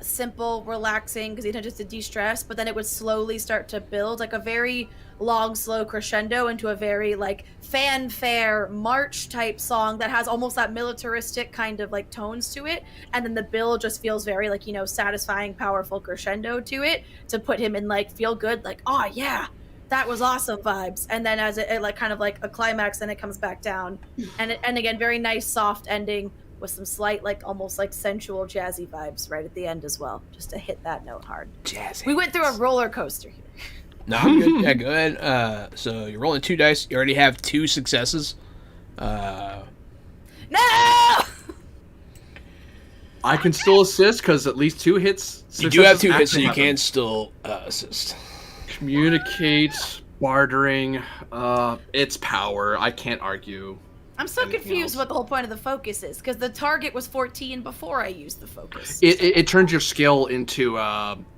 simple, relaxing, because it's just to de-stress, but then it would slowly start to build like a very long, slow crescendo into a very like fanfare march type song that has almost that militaristic kind of like tones to it, and then the build just feels very like, satisfying, powerful crescendo to it to put him in like feel good, like, oh yeah, that was awesome vibes. And then as it like kind of like a climax, then it comes back down, and again, very nice soft ending with some slight like almost like sensual jazzy vibes right at the end as well, just to hit that note hard. Jazzy. We went through a roller coaster here. No, I'm good. Yeah, go ahead. So you're rolling 2 dice. You already have 2 successes. No! I can still assist because at least 2 hits. You do have successes 2 hits, so actually you happen. can still assist. Communicate, bartering. It's power. I can't argue. I'm so Anything confused else? what the whole point of the focus is, because the target was 14 before I used the focus. It turns your skill into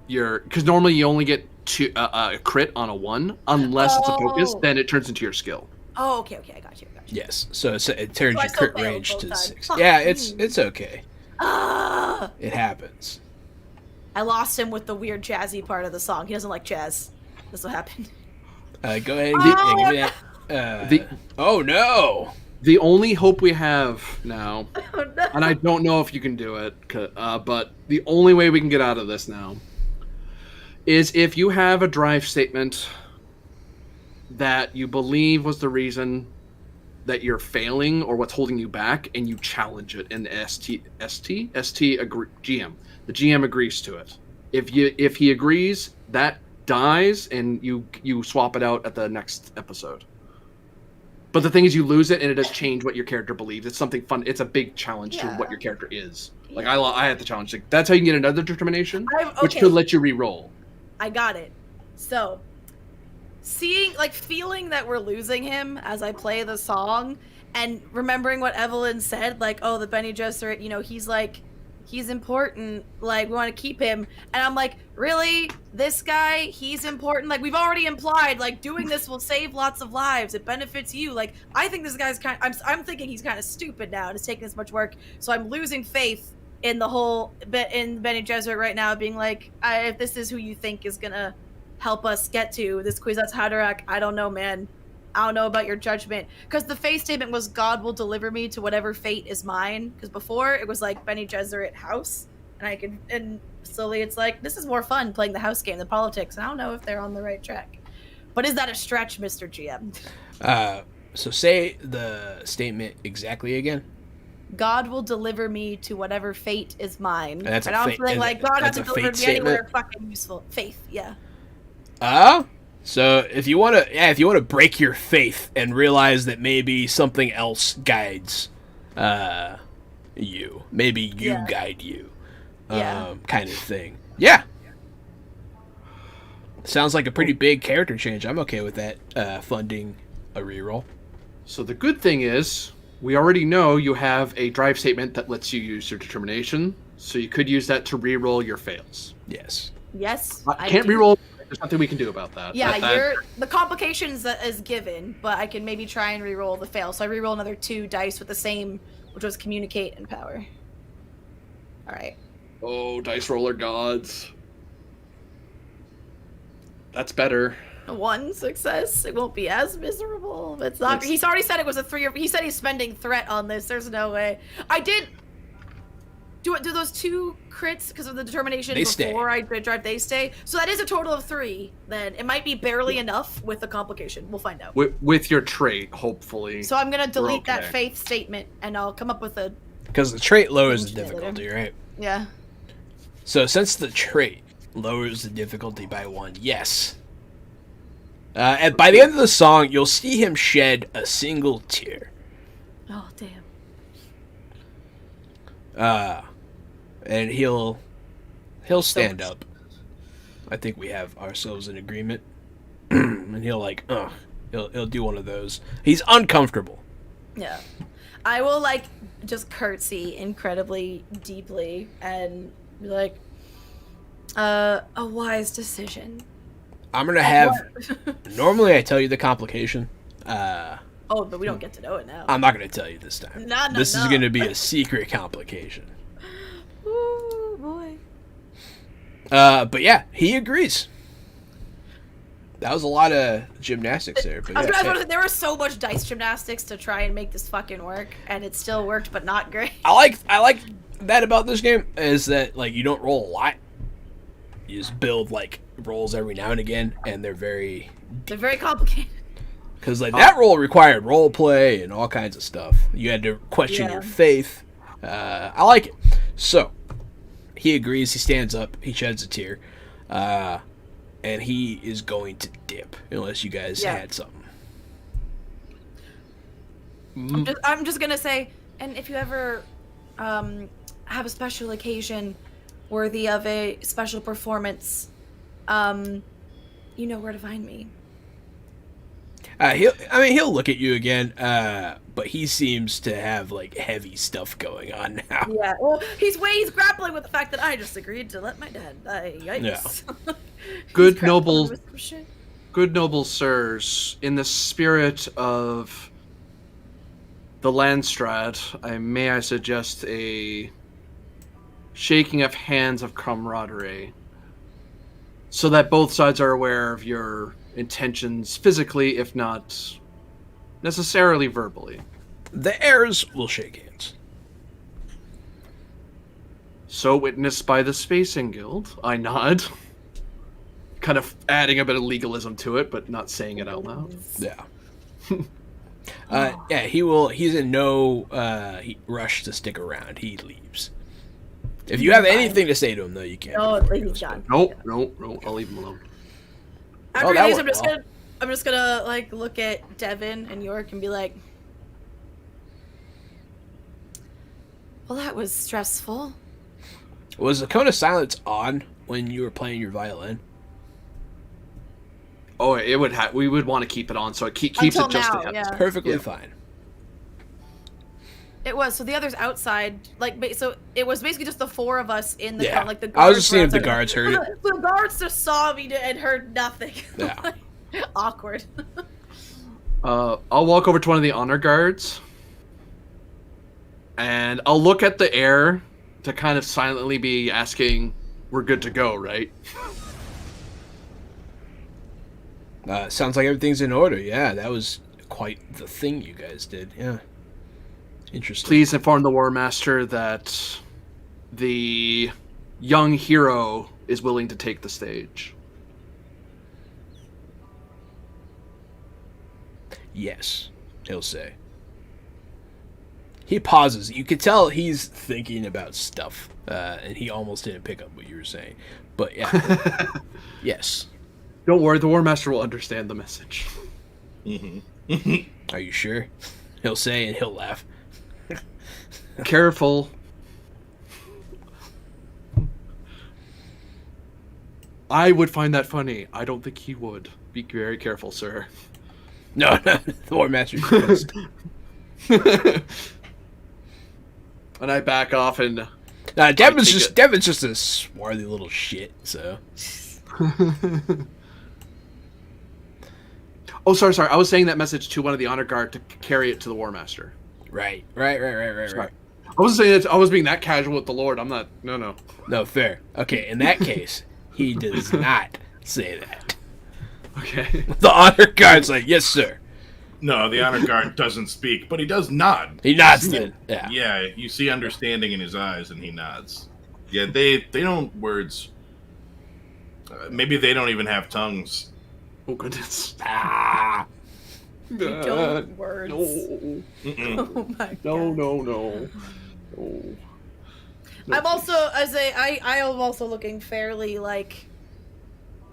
because normally you only get a crit on a 1 unless it's a focus. Oh. Then it turns into your skill. Oh, okay, I got you. Yes, so it turns So I your still crit failed range both to times. 6. Fuck Yeah, me. it's okay. Ah! It happens. I lost him with the weird jazzy part of the song. He doesn't like jazz. That's what happened. Go ahead and give me that. Oh no! The only hope we have now, Oh, no. and I don't know if you can do it, but the only way we can get out of this now is if you have a drive statement that you believe was the reason that you're failing or what's holding you back, and you challenge it in the GM. The GM agrees to it. If he agrees, that dies, and you swap it out at the next episode. But the thing is, you lose it, and it does change what your character believes. It's something fun. It's a big challenge to Yeah. what your character is. Like I had the challenge. Like, that's how you can get another determination, which Okay. could let you re-roll. I got it. So, feeling that we're losing him as I play the song, and remembering what Evelyn said, like, oh, the Bene Gesserit, he's important, like, we want to keep him. And I'm like, really? This guy, he's important? Like, we've already implied, like, doing this will save lots of lives. It benefits you. Like, I think this guy's I'm thinking he's kind of stupid now, and it's taking this much work. So I'm losing faith in the whole bit in Bene Gesserit right now, being like, if this is who you think is gonna help us get to this Kwisatz Haderach, I don't know, man. I don't know about your judgment. Because the faith statement was, God will deliver me to whatever fate is mine. Because before, it was like Bene Gesserit house. And slowly it's like, this is more fun playing the house game, the politics. And I don't know if they're on the right track. But is that a stretch, Mr. GM? So say the statement exactly again. God will deliver me to whatever fate is mine. And that's a I'm fate- feeling and like God that's hasn't a delivered fate me anywhere statement? fucking useful. Faith, yeah. So if you want to break your faith and realize that maybe something else guides you, maybe you Yeah. guide you, Yeah. kind of thing. Yeah. Sounds like a pretty big character change. I'm okay with that, funding a reroll. So the good thing is, we already know you have a drive statement that lets you use your determination. So you could use that to re-roll your fails. Yes. Yes. I can't do. re-roll. There's nothing we can do about that. Yeah, That- the complications is given, but I can maybe try and re-roll the fail. So I re-roll another 2 dice with the same, which was communicate and power. All right. Oh, dice roller gods. That's better. 1 success. It won't be as miserable. It's not. It's- He's already said it was a 3. He said he's spending threat on this. There's no way. I did. Do those 2 crits because of the determination They stay. before I drive? They stay. So that is a total of 3. Then it might be barely enough with the complication. We'll find out. With your trait, hopefully. So I'm gonna delete that okay. faith statement, and I'll come up with a Because the trait lowers the Change it later. difficulty, right? yeah. So since the trait lowers the difficulty by 1, yes. And by the end of the song, you'll see him shed a single tear. Oh damn. And he'll stand up. I think we have ourselves an agreement. And he'll he'll do one of those. He's uncomfortable. Yeah. I will just curtsy incredibly deeply and be like, a wise decision. I'm gonna have. Normally, I tell you the complication. Oh, but we don't get to know it now. I'm not gonna tell you this time. No, this is no. gonna be a secret complication. Ooh, boy. But yeah, he agrees. That was a lot of gymnastics there. But yeah, There was so much dice gymnastics to try and make this fucking work, and it still worked, but not great. I like that about this game is that you don't roll a lot. You just build rolls every now and again, and they're very complicated. because that roll required role play and all kinds of stuff. You had to question Yeah. your faith. I like it. So he agrees. He stands up. He sheds a tear, and he is going to dip unless you guys Yeah. had something. I'm just gonna say, and if you ever have a special occasion worthy of a special performance, you know where to find me. He'll look at you again, but he seems to have heavy stuff going on now. Yeah, well, he's grappling with the fact that I just agreed to let my dad die. Yikes. Yeah. Good noble sirs, in the spirit of the Landstrat, may I suggest a shaking of hands of camaraderie, so that both sides are aware of your intentions physically, if not necessarily verbally. The heirs will shake hands. So witnessed by the Spacing Guild, I nod. Kind of adding a bit of legalism to it, but not saying it out loud. Yeah. Yeah, he will. He's in no rush to stick around. He leaves. If you have anything to say to him, though, you can't. No, he's gone. Nope, I'll leave him alone. After that these, worked I'm just gonna look at Devin and York and be like, well, that was stressful. Was the cone of silence on when you were playing your violin? Oh, it would we would want to keep it on, so it keeps Until it just now, ahead. yeah. Perfectly Yeah. fine. It was. So the others outside, so it was basically just the 4 of us in the Yeah. the guards I was just seeing were if the outside. guards heard it. The guards just saw me and heard nothing. Yeah. Awkward. I'll walk over to one of the honor guards, and I'll look at the air to kind of silently be asking, "We're good to go, right?" Sounds like everything's in order. Yeah, that was quite the thing you guys did. Yeah. Interesting. Please inform the War Master that the young hero is willing to take the stage. Yes, he'll say. He pauses. You could tell he's thinking about stuff, and he almost didn't pick up what you were saying. But yeah, yes. Don't worry, the War Master will understand the message. Are you sure? He'll say, and he'll laugh. Careful. I would find that funny. I don't think he would. Be very careful, sir. No, the War Master's pissed. And I back off and Devin's take it. Devin's just a swarthy little shit. So Oh, sorry. I was saying that message to one of the honor guard to carry it to the War Master. right. Sorry. I wasn't saying that I was being that casual with the Lord. I'm not. No. No, fair. Okay, in that case, he does not say that. Okay. The honor guard's like, yes, sir. No, the honor guard doesn't speak, but he does nod. He nods then. Yeah. Yeah, you see understanding in his eyes, and he nods. Yeah, they don't words. Maybe they don't even have tongues. Oh goodness. Ah. We don't words. No. Oh my god. No. I'm also I am also looking fairly like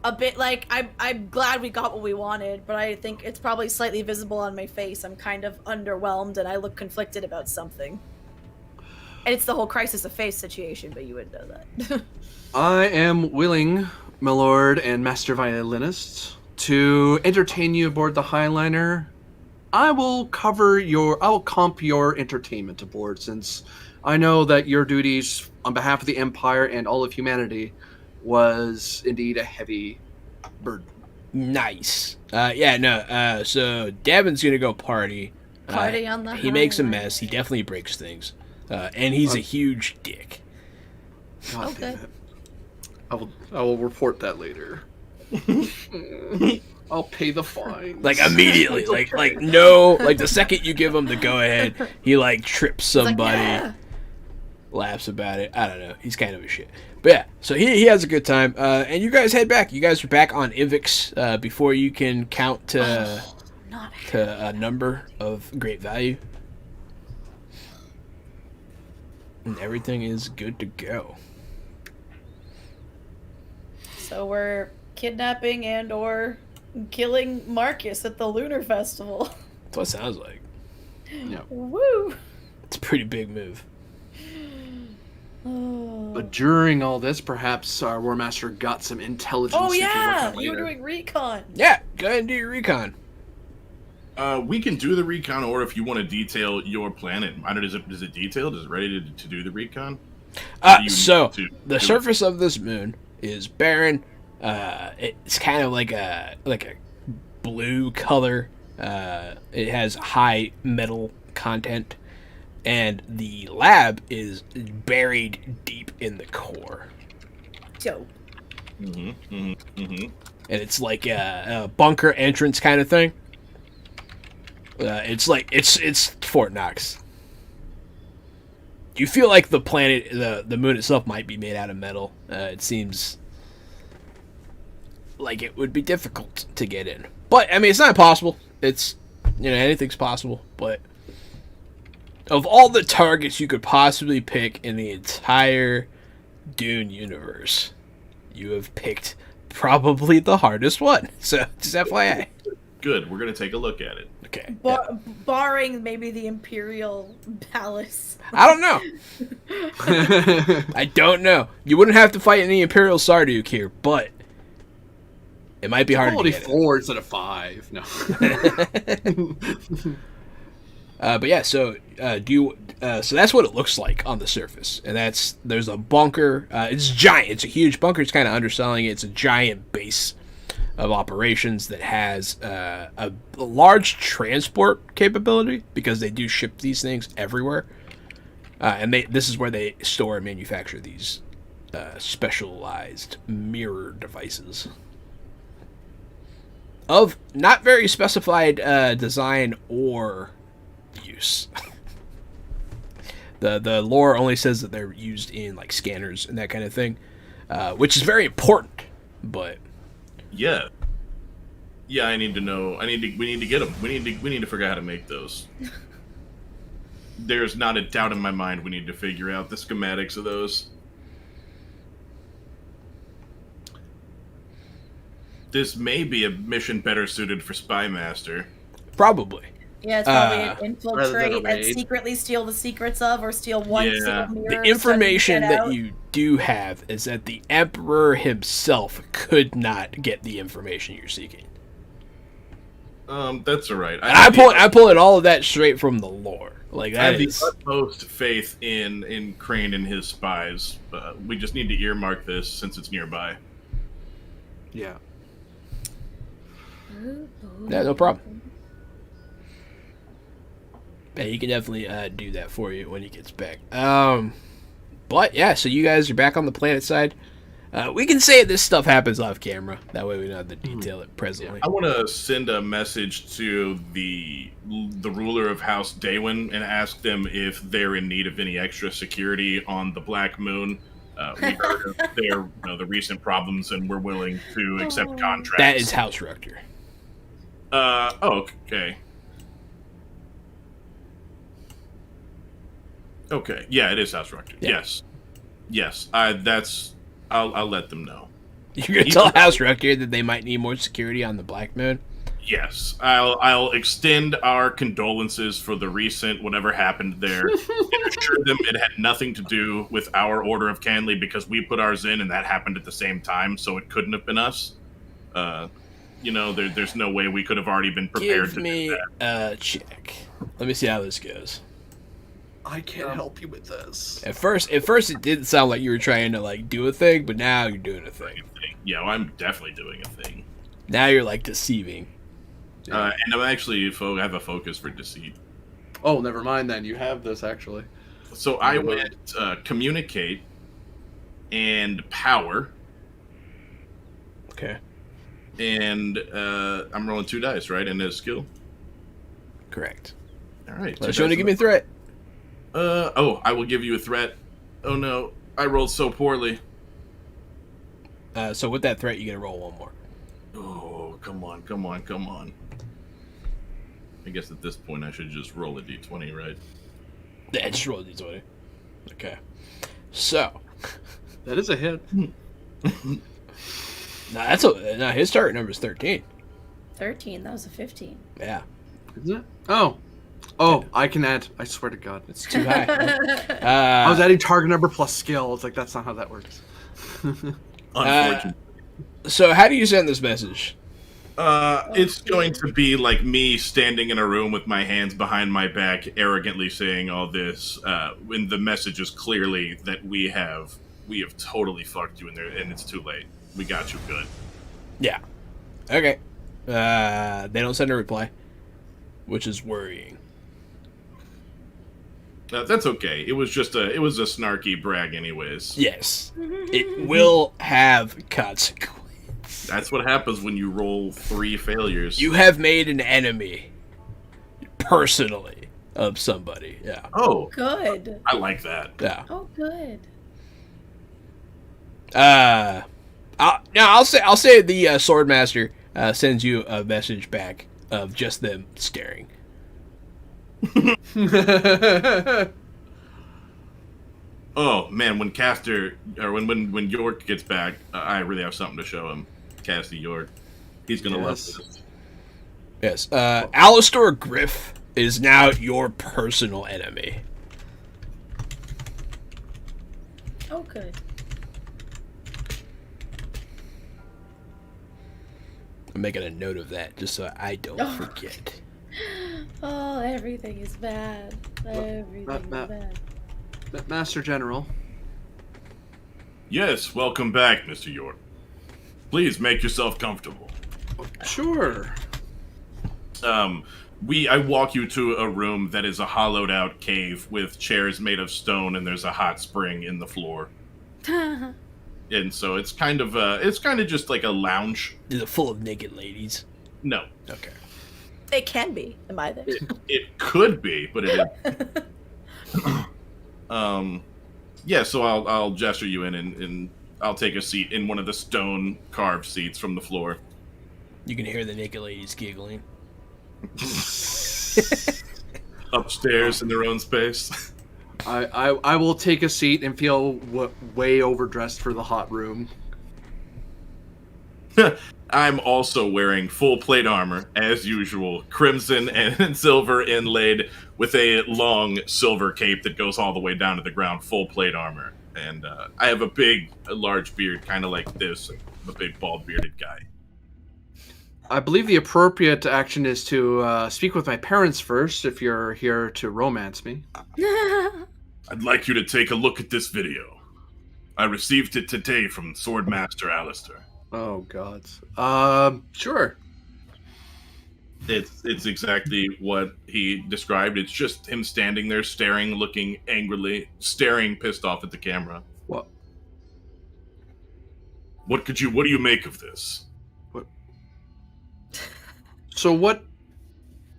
a bit like I'm glad we got what we wanted, but I think it's probably slightly visible on my face. I'm kind of underwhelmed and I look conflicted about something. And it's the whole crisis of face situation, but you wouldn't know that. I am willing, my lord and master violinist, to entertain you aboard the Highliner. I will comp your entertainment aboard, since I know that your duties on behalf of the Empire and all of humanity was indeed a heavy burden. Nice. So Devin's gonna go party. Party on the He makes a Highliner. mess. He definitely breaks things. And he's a huge dick. God Okay. damn it. I will report that later. I'll pay the fine. Like immediately. like no. Like the second you give him the go ahead, he like trips It's like, somebody. yeah. Laughs about it. I don't know. He's kind of a shit. But yeah, so he has a good time. And you guys head back. You guys are back on Ivix before you can count to Not a number of great value. And everything is good to go. So we're kidnapping and or killing Marcus at the Lunar Festival. That's what it sounds like. Yeah. Woo! It's a pretty big move. Oh, But during all this, perhaps our War Master got some intelligence. oh we can work yeah! on You were later. doing recon. Yeah, go ahead and do your recon. We can do the recon, or if you want to detail your planet, is it detailed? Is it ready to do the recon? You So need to the do surface of this moon is barren. It's kind of like a blue color. It has high metal content, and the lab is buried deep in the core. Dope. And it's like a bunker entrance kind of thing. It's like it's Fort Knox. You feel like the planet, the moon itself, might be made out of metal. It seems like it would be difficult to get in, but I mean, it's not impossible. It's anything's possible. But of all the targets you could possibly pick in the entire Dune universe, you have picked probably the hardest one. So just FYI. Good. We're gonna take a look at it. Okay. Barring maybe the Imperial Palace. I don't know. I don't know. You wouldn't have to fight any Imperial Sarduk here, but it might be hard to Quality get 4 instead of 5. No. But yeah, so so that's what it looks like on the surface, and there's a bunker. It's giant. It's a huge bunker. It's kind of underselling it. It's a giant base of operations that has a large transport capability, because they do ship these things everywhere. And this is where they store and manufacture these specialized mirror devices of not very specified design or use. The lore only says that they're used in like scanners and that kind of thing, which is very important. But Yeah. Yeah, I need to know. We need to get them. We need to figure out how to make those. There's not a doubt in my mind we need to figure out the schematics of those. This may be a mission better suited for Spy Master. probably. Yeah, it's probably an rather than a infiltrate and raid. secretly steal the secrets of, or steal one Yeah. single mirror. The information so you get that out. you do have is that the Emperor himself could not get the information you're seeking. That's all right. And I'm pulling all of that straight from the lore. Like I have that the is. utmost faith in Crane and his spies. We just need to earmark this since it's nearby. Yeah. Yeah, no problem. Yeah, he can definitely do that for you when he gets back. But yeah, so you guys are back on the planet side. We can say this stuff happens off camera. That way we don't have to detail it presently. I want to send a message to the ruler of House Daywin and ask them if they're in need of any extra security on the Black Moon. We heard of their the recent problems, and we're willing to accept contracts. That is House Rector. Okay. Okay. Yeah, it is House Rector. Yeah. Yes. I'll let them know. You're gonna tell House Rector that they might need more security on the Black Moon? Yes, I'll extend our condolences for the recent whatever happened there, and assure them it had nothing to do with our Order of Canley because we put ours in and that happened at the same time, so it couldn't have been us. There's no way we could have already been prepared Give me a check. Let me see how this goes. I can't help you with this. At first, it didn't sound like you were trying to like do a thing, but now you're doing a thing. Yeah, well, I'm definitely doing a thing. Now you're like deceiving. And I'm actually have a focus for deceit. Oh, never mind then. You have this, actually. So I went communicate and power, Okay. and I'm rolling 2 dice, right? And a skill. Correct. All right. Unless you want to give me a threat. I will give you a threat. Oh no, I rolled so poorly. So with that threat, you get to roll one more. Oh, come on. I guess at this point I should just roll a d20, right? Yeah, just roll a d20. Okay. So. That is a hit. No, his target number is 13. 13. That was a 15. Yeah. Isn't it? Oh, I can add. I swear to God. It's too high. I was adding target number plus skill. It's like, that's not how that works. Unfortunately. So how do you send this message? It's going to be like me standing in a room with my hands behind my back, arrogantly saying all this, when the message is clearly that we have totally fucked you in there, and it's too late. We got you good. Yeah. Okay. They don't send a reply, which is worrying. That's okay. It was a snarky brag, anyways. Yes. It will have consequences. That's what happens when you roll 3 failures. You have made an enemy, personally, of somebody. Yeah. Oh, Good. I like that. Yeah. Oh, good. I'll say the Swordmaster sends you a message back of just them staring. Oh man, when Caster or when York gets back, I really have something to show him. Cassie York, he's gonna love this. Yes. Alistair Griff is now your personal enemy. Oh, good. I'm making a note of that just so I don't forget. Oh, everything is bad. Everything is bad. Master General. Yes, welcome back, Mr. York. Please make yourself comfortable. Sure. I walk you to a room that is a hollowed out cave with chairs made of stone, and there's a hot spring in the floor. And so it's kind of just like a lounge. Is it full of naked ladies? No. Okay. It can be. Am I there? It could be, but it isn't. Yeah, so I'll gesture you in and I'll take a seat in one of the stone carved seats from the floor. You can hear the naked ladies giggling. Upstairs in their own space. I will take a seat and feel way overdressed for the hot room. I'm also wearing full plate armor, as usual, crimson and silver inlaid with a long silver cape that goes all the way down to the ground, full plate armor. And I have a large beard, kind of like this, a big bald bearded guy. I believe the appropriate action is to speak with my parents first if you're here to romance me. I'd like you to take a look at this video. I received it today from Swordmaster Alistair. Oh, God. Sure. It's exactly what he described. It's just him standing there staring, looking angrily, staring pissed off at the camera. What? What do you make of this? So what?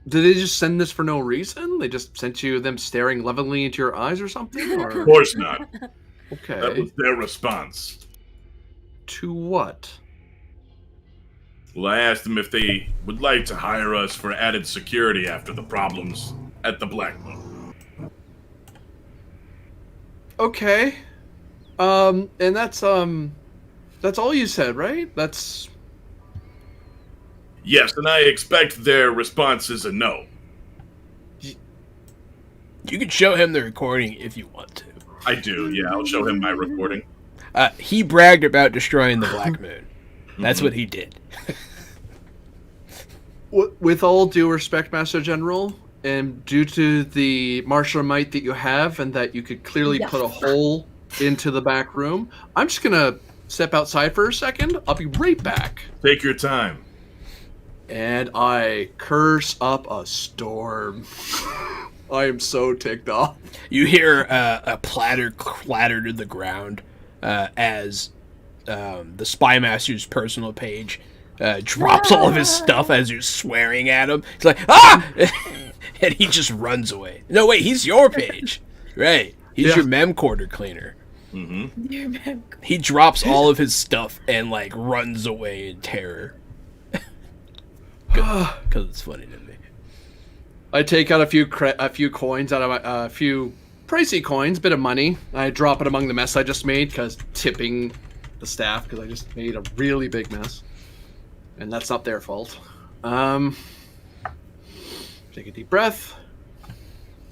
Did they just send this for no reason? They just sent you them staring lovingly into your eyes or something? Of Or? course not. That Okay. was their response. To what? Well, I asked them if they would like to hire us for added security after the problems at the Black Moon. Okay. And that's all you said, right? That's... Yes, and I expect their response is a no. You can show him the recording if you want to. I do, yeah, I'll show him my recording. He bragged about destroying the Black Moon. That's what he did. With all due respect, Master General, and due to the martial might that you have and that you could clearly Yes. put a hole into the back room, I'm just gonna step outside for a second. I'll be right back. Take your time. And I curse up a storm. I am so ticked off. You hear a clatter to the ground as the Spy Master's personal page drops all of his stuff as you're swearing at him. He's like, ah! And he just runs away. No, wait, he's your page. Right. He's Yeah. your memcorder cleaner. Mm-hmm. He drops all of his stuff and, like, runs away in terror. Because it's funny to me. I take out a few coins out of my a few pricey coins, bit of money. I drop it among the mess I just made because tipping the staff because I just made a really big mess, and that's not their fault. Take a deep breath.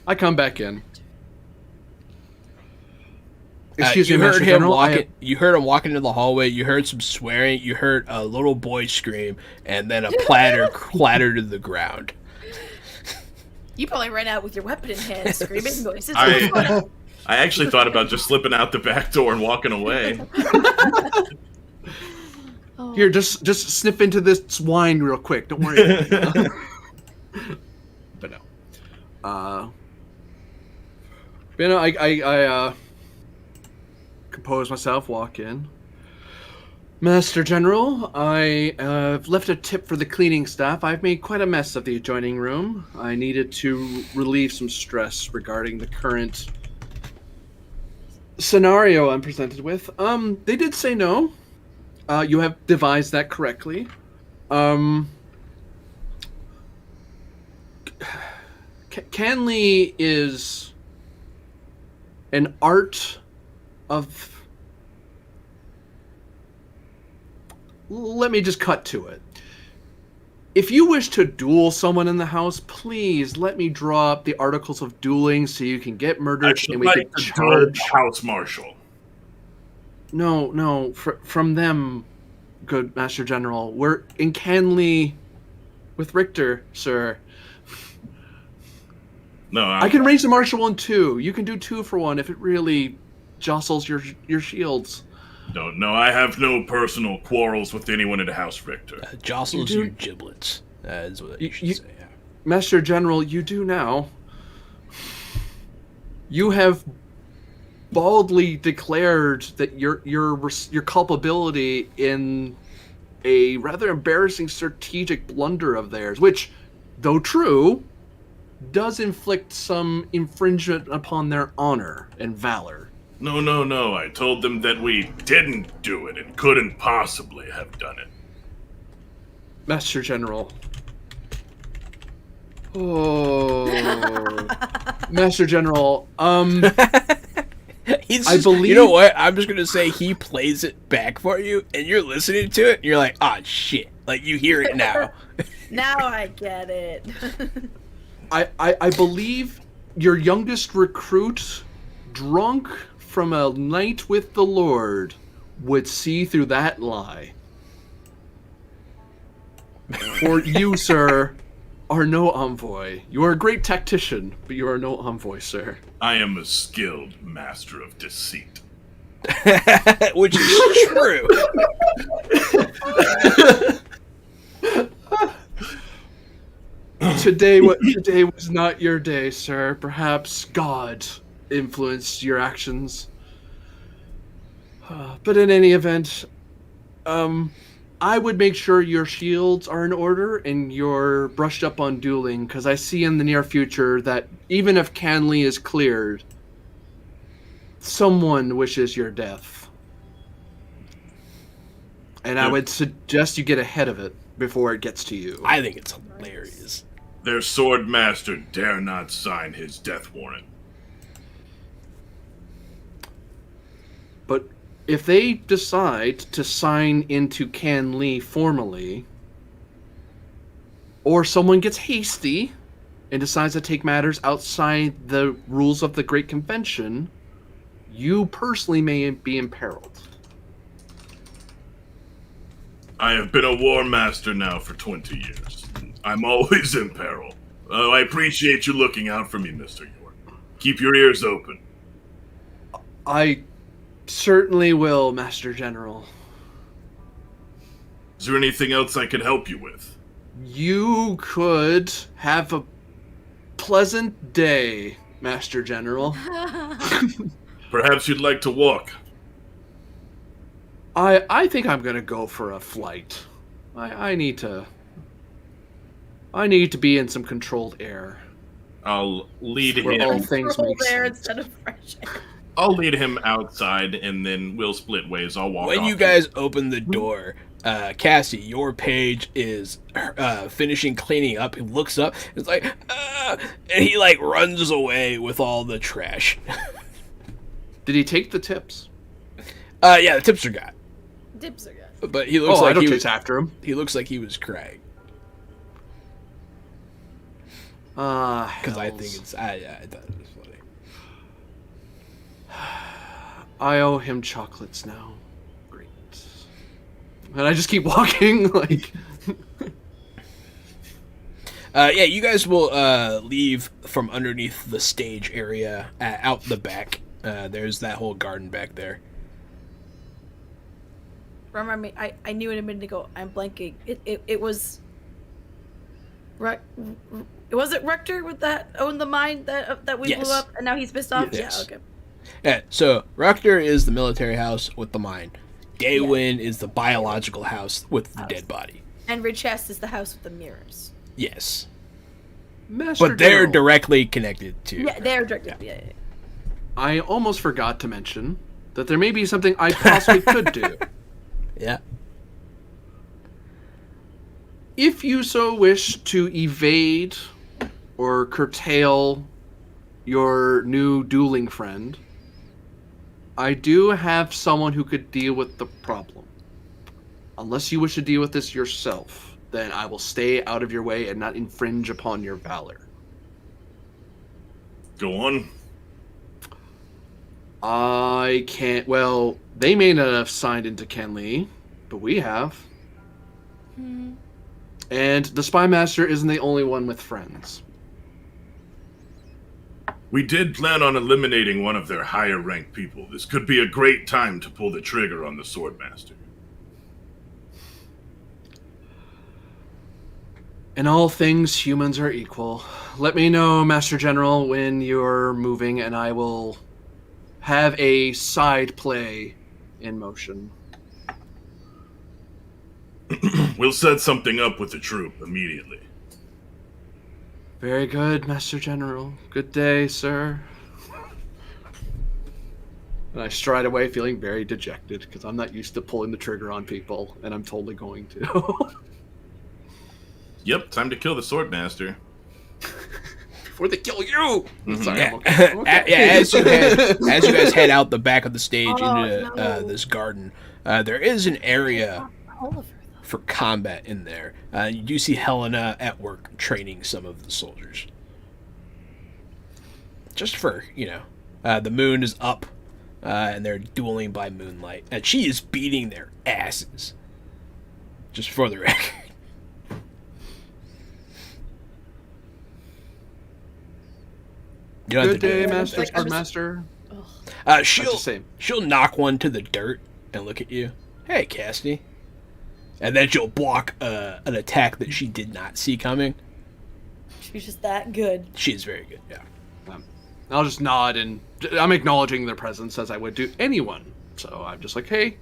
I come back in. Excuse you me, heard Master him General. walking. You heard him walking into the hallway. You heard some swearing. You heard a little boy scream, and then a clatter to the ground. You probably ran out with your weapon in hand, screaming noises. I actually thought about just slipping out the back door and walking away. Oh. Here, just sniff into this wine real quick. Don't worry. But no. I compose myself, walk in. Master General, I have left a tip for the cleaning staff. I've made quite a mess of the adjoining room. I needed to relieve some stress regarding the current scenario I'm presented with. They did say no. You have devised that correctly. Canley is an art of... Let me just cut to it. If you wish to duel someone in the house, please let me draw up the articles of dueling so you can get I murdered should and we like can to duel charge. the House Marshal. No, from them, good Master General. We're in Canley with Richter, sir. No, I can raise the martial one too. You can do 2 for 1 if it really jostles your shields. no, I have no personal quarrels with anyone in the House Richter. Jostles You do- your giblets. Is what you You- should you- say. Yeah. Master General, you do now. You have baldly declared that your culpability in a rather embarrassing strategic blunder of theirs, which, though true, does inflict some infringement upon their honor and valor. No, I told them that we didn't do it and couldn't possibly have done it. Master General. Oh, Master General. He's I just- believe- You know what? I'm just gonna say he plays it back for you, and you're listening to it, and you're like, ah, shit. Like, you hear it now. Now I get it. I believe your youngest recruit, drunk from a night with the Lord, would see through that lie. For you, sir, are no envoy. You are a great tactician, but you are no envoy, sir. I am a skilled master of deceit. Which is true. Today was not your day, sir. Perhaps God influenced your actions. But in any event, I would make sure your shields are in order and you're brushed up on dueling, because I see in the near future that even if Canley is cleared, someone wishes your death. And I would suggest you get ahead of it before it gets to you. I think it's hilarious. Their sword master dare not sign his death warrant. But if they decide to sign into Canley formally, or someone gets hasty and decides to take matters outside the rules of the Great Convention, you personally may be imperiled. I have been a war master now for 20 years. I'm always in peril. I appreciate you looking out for me, Mr. York. Keep your ears open. I certainly will, Master General. Is there anything else I could help you with? You could have a pleasant day, Master General. Perhaps you'd like to walk. I think I'm gonna go for a flight. I need to be in some controlled air. I'll lead Where all him. things Roll make there sense. instead of fresh air. I'll lead him outside, and then we'll split ways. I'll walk. When off. you guys open the door, Cassie, your page is finishing cleaning up. He looks up, it's like, and he like runs away with all the trash. Did he take the tips? Yeah, the tips are gone, Dips are good. but he looks I like don't he chase was. after him. He looks like he was crying Because because I think it's. I thought it was funny. I owe him chocolates now. Great. And I just keep walking, like... Yeah, you guys will leave from underneath the stage area out the back. There's that whole garden back there. Remember me? I knew it a minute ago. I'm blanking. It was. Was it Rector with that owned the mine that we Yes. blew up and now he's pissed off? Yes. Yeah. Okay. Yeah, so Rector is the military house with the mine. Daywin is the biological house with the dead body. And Richest is the house with the mirrors. Yes. Master But they're General, directly connected to. Yeah, they're directed. Yeah. I almost forgot to mention that there may be something I possibly could do. Yeah. If you so wish to evade or curtail your new dueling friend, I do have someone who could deal with the problem. Unless you wish to deal with this yourself, then I will stay out of your way and not infringe upon your valor. Go on. I can't... Well, they may not have signed into Kenley, but we have. And the Spy Master isn't the only one with friends. We did plan on eliminating one of their higher ranked people. This could be a great time to pull the trigger on the Swordmaster. In all things, humans are equal. Let me know, Master General, when you're moving, and I will have a side play in motion. We'll set something up with the troop immediately. Very good, Master General. Good day, sir. And I stride away feeling very dejected, because I'm not used to pulling the trigger on people, and I'm totally going to. Yep, time to kill the Swordmaster. Before they kill you! Sorry, Yeah. I'm okay. I'm okay. Yeah, as you guys head out the back of the stage Oh, into no. this garden, there is an area Oliver. for combat in there. You do see Helena at work training some of the soldiers. Just for, the moon is up, and they're dueling by moonlight. And she is beating their asses. Just for the record. You don't have Good to do day, that. Master, Like, I'm just- Swordmaster. She'll the same. she'll knock one to the dirt and look at you. Hey, Cassidy. And then she'll block an attack that she did not see coming. She's just that good. She's very good. Yeah. I'll just nod, and I'm acknowledging their presence as I would do anyone. So I'm just like, hey.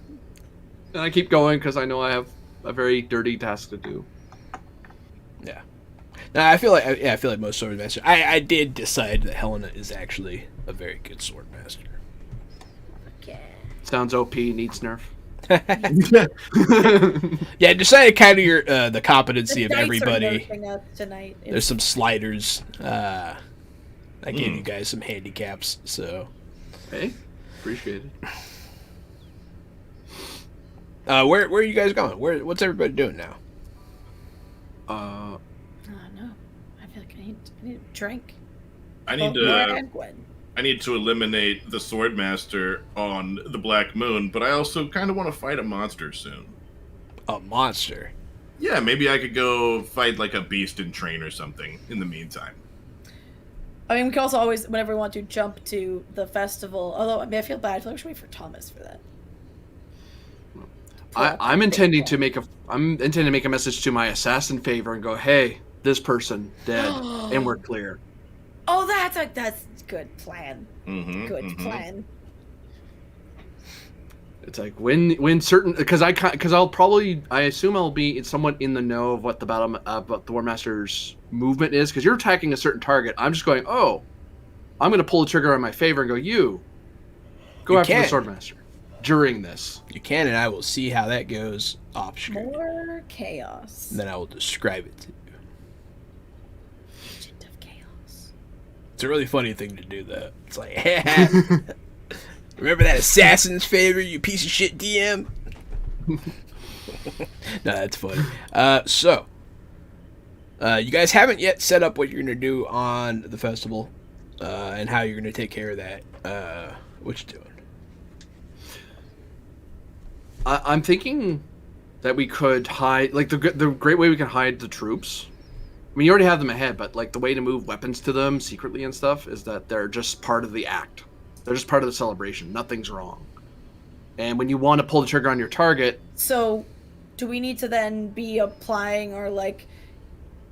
And I keep going because I know I have a very dirty task to do. Yeah. Now I feel like most swordmasters. I did decide that Helena is actually a very good swordmaster. Yeah. Sounds OP, needs nerf. Yeah, I decided kind of your the competency of dice are everybody. nerfing us tonight. There's some sliders. I gave you guys some handicaps, so. Hey, appreciate it. Where are you guys going? What's everybody doing now? Oh no, I feel like I need a drink. I need And Gwen. I need to eliminate the Swordmaster on the Black Moon, but I also kind of want to fight a monster soon. A monster. Yeah, maybe I could go fight like a beast in train or something in the meantime. I mean, we can also always, whenever we want to, jump to the festival. Although, I mean, I feel bad. I feel like we should wait for Thomas for that. I'm intending to make a message to my assassin favor and go, hey, this person dead, and we're clear. Oh, that's good plan. Mm-hmm, Good plan. It's like when certain because I assume I'll be somewhat in the know of what the War Master's movement is because you're attacking a certain target. I'm just going, oh, I'm going to pull the trigger in my favor and go, you go after the Swordmaster during this. You can, and I will see how that goes off screen. More chaos. And then I will describe it to you. Agent of chaos. It's a really funny thing to do, though. It's like, remember that assassin's favor, you piece of shit DM? No, that's funny. So, you guys haven't yet set up what you're going to do on the festival and how you're going to take care of that. What you doing? I'm thinking that we could hide, like the great way we can hide the troops. I mean, you already have them ahead, but like the way to move weapons to them secretly and stuff is that they're just part of the act. They're just part of the celebration. Nothing's wrong. And when you want to pull the trigger on your target, So, do we need to then be applying or like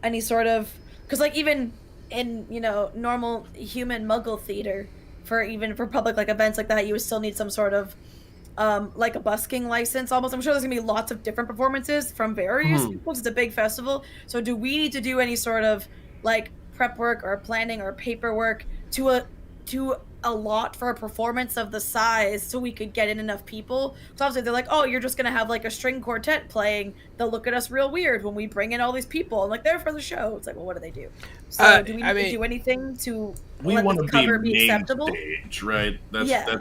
any sort of, because like even in normal human Muggle theater, for public like events like that, you would still need some sort of like a busking license almost. I'm sure there's gonna be lots of different performances from various people. It's a big festival. So do we need to do any sort of like prep work or planning or paperwork to allot for a performance of the size so we could get in enough people? So obviously they're like, oh, you're just gonna have like a string quartet playing. They'll look at us real weird when we bring in all these people and like they're for the show. It's like, well, what do they do? So do we need to do anything to We let want the to cover be be main acceptable? stage, right? Yeah.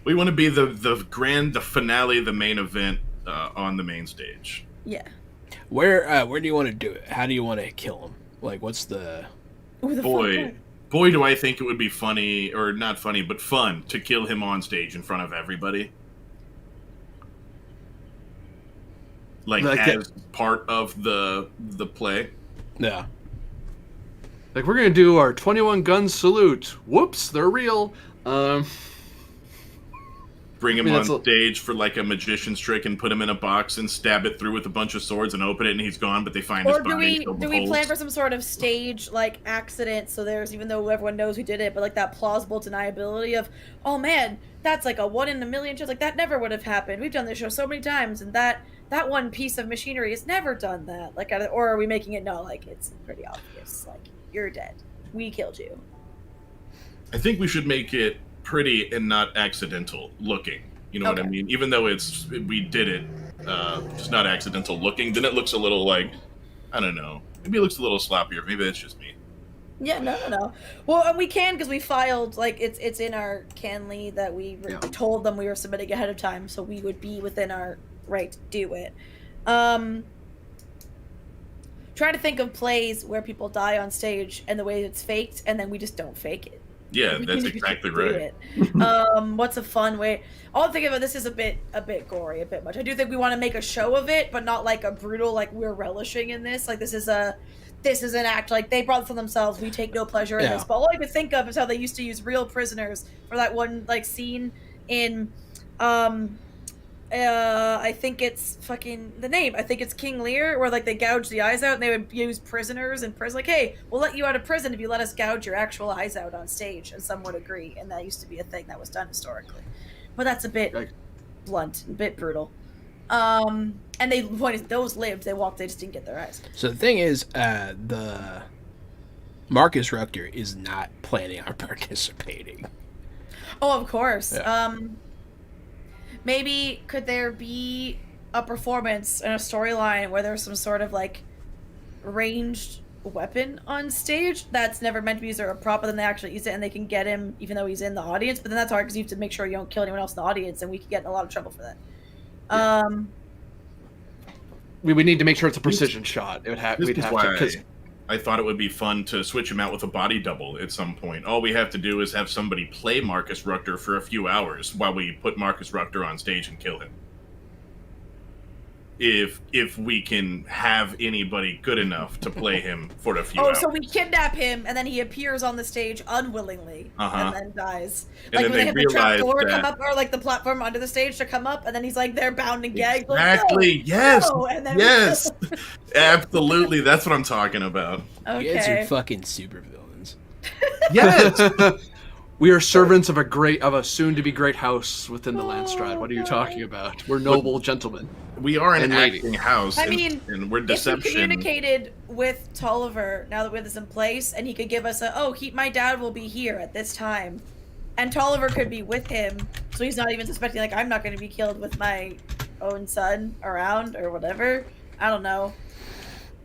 We want to be the finale, the main event on the main stage. Yeah. Where do you want to do it? How do you want to kill him? Like, what's the... Ooh, the Boy, do I think it would be funny, or not funny, but fun to kill him on stage in front of everybody. Like as part of the play. Yeah. like we're gonna do our 21 gun salute. Whoops, they're real. Bring him I mean, on stage for like a magician's trick and put him in a box and stab it through with a bunch of swords and open it and he's gone, but they find his Or body. do we plan for some sort of stage like accident so there's, even though everyone knows who did it, but like that plausible deniability of, oh man, that's like a 1 in a million chance, like that never would have happened. We've done this show so many times and that one piece of machinery has never done that. Like, or are we making it no, like it's pretty obvious, like you're dead, we killed you? I think we should make it pretty and not accidental looking. You know what I mean? Even though we did it, just not accidental looking, then it looks a little like, I don't know. Maybe it looks a little sloppier. Maybe that's just me. Yeah, no. Well, and we can because we filed, like, it's in our Canly that we told them we were submitting ahead of time, so we would be within our right to do it. Trying to think of plays where people die on stage and the way it's faked, and then we just don't fake it. Yeah, that's exactly right. What's a fun way? All I'm thinking about, this is a bit gory, a bit much. I do think we want to make a show of it, but not like a brutal, like we're relishing in this. Like this is this is an act. Like, they brought it for themselves. We take no pleasure in this. But all I could think of is how they used to use real prisoners for that one, like, scene in, I think it's fucking the name. I think it's King Lear, where like they gouge the eyes out, and they would use prisoners in prison. Like, hey, we'll let you out of prison if you let us gouge your actual eyes out on stage, and some would agree. And that used to be a thing that was done historically. But that's a bit blunt, a bit brutal. And they when those lived, they walked, they just didn't get their eyes. So the thing is, the Marcus Rector is not planning on participating. Oh, of course. Yeah. Maybe could there be a performance and a storyline where there's some sort of like ranged weapon on stage that's never meant to be used, or a prop, but then they actually use it and they can get him even though he's in the audience. But then that's hard because you have to make sure you don't kill anyone else in the audience, and we could get in a lot of trouble for that. Yeah. We would need to make sure it's a precision shot. It would have. We'd have to. Cause... I thought it would be fun to switch him out with a body double at some point. All we have to do is have somebody play Marcus Rector for a few hours while we put Marcus Rector on stage and kill him. If we can have anybody good enough to play him for a few hours. So we kidnap him, and then he appears on the stage unwillingly, and then dies. And like then when they they have the trap door realize come up, or like the platform under the stage to come up, and then he's like they're bound and gagged. Exactly. Like, no, yes. no, and then yes. Absolutely. That's what I'm talking about. Okay. You guys are fucking supervillains. Yes. We are servants of a soon-to-be great house within the Landstride. What are you talking about? We're noble gentlemen. We are an And acting house. I mean, and we're if deception. we communicated with Tolliver, now that we have this in place, and he could give us my dad will be here at this time, and Tolliver could be with him, so he's not even suspecting, like, I'm not going to be killed with my own son around, or whatever. I don't know.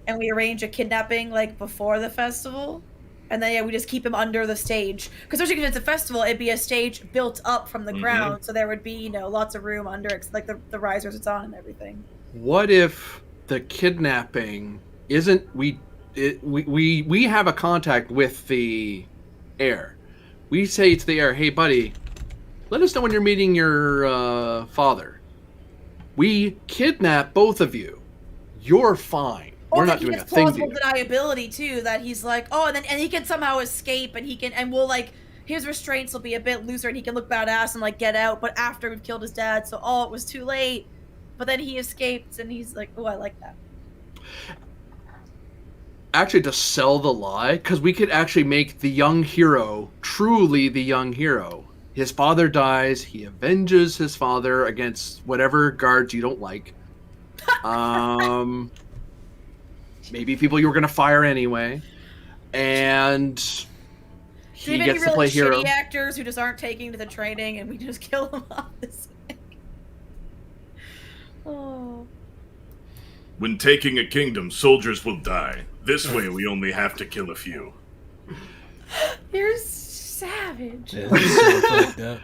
And we arrange a kidnapping, like, before the festival. And then, we just keep him under the stage. Because especially if it's a festival, it'd be a stage built up from the ground. So there would be, lots of room under it, like the risers it's on and everything. What if the kidnapping isn't... We have a contact with the heir. We say to the heir, hey, buddy, let us know when you're meeting your father. We kidnap both of you. You're fine. We're not doing a thing to you. Deniability too, that he's like, and he can somehow escape, and we'll like his restraints will be a bit looser, and he can look badass and like get out. But after we've killed his dad, so it was too late. But then he escaped, and he's like, I like that. Actually, to sell the lie, because we could actually make the young hero truly the young hero. His father dies. He avenges his father against whatever guards you don't like. Maybe people you were going to fire anyway. And he gets to play hero. Shitty actors who just aren't taking to the training, and we just kill them off this way. Oh. When taking a kingdom, soldiers will die. This way, we only have to kill a few. You're savage. Yeah, this is so fucked up.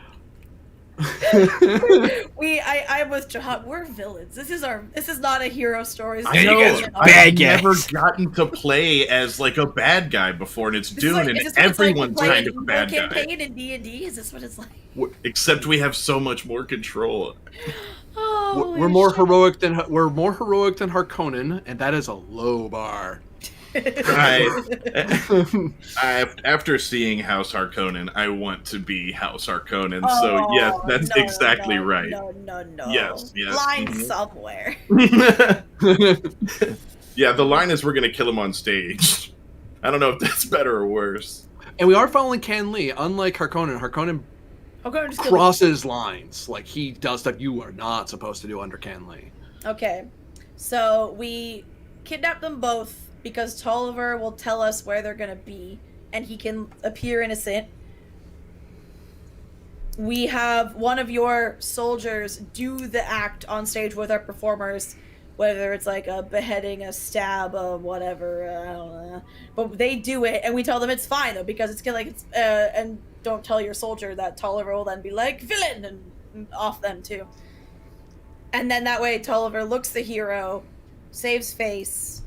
I'm with Jahan. We're villains. This is not a hero story. I know. You guys are I've bad never guys. gotten to play as like a bad guy before, and it's Dune, and everyone's kind of a bad guy. Campaign in D&D? Is this what it's like? Except we have so much more control. We're more heroic than Harkonnen, and that is a low bar. After seeing House Harkonnen, I want to be House Harkonnen. So yes, that's exactly right. No. Yes. Line somewhere. Yeah, the line is we're going to kill him on stage. I don't know if that's better or worse. And we are following Can Lee, unlike Harkonnen. Harkonnen crosses lines. Like, he does stuff you are not supposed to do under Can Lee. Okay. So we kidnap them both because Tolliver will tell us where they're going to be, and he can appear innocent. We have one of your soldiers do the act on stage with our performers, whether it's like a beheading, a stab, a whatever, I don't know. But they do it, and we tell them it's fine though, because it's like it's and don't tell your soldier that Tolliver will then be like villain and off them too. And then that way Tolliver looks the hero, saves face,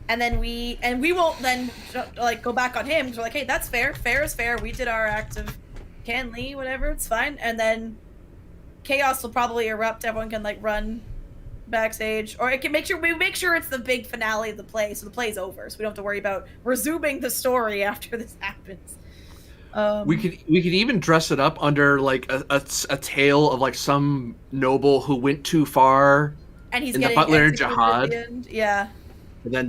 and then we won't then like go back on him because we're like, hey, that's fair. Fair is fair. We did our act of Can Lee, whatever, it's fine. And then chaos will probably erupt. Everyone can like run backstage, or it can make sure it's the big finale of the play, so the play's over, so we don't have to worry about resuming the story after this happens. We could even dress it up under like a tale of like some noble who went too far, and he's in the getting Butler executed at Jihad. the end. Yeah. And then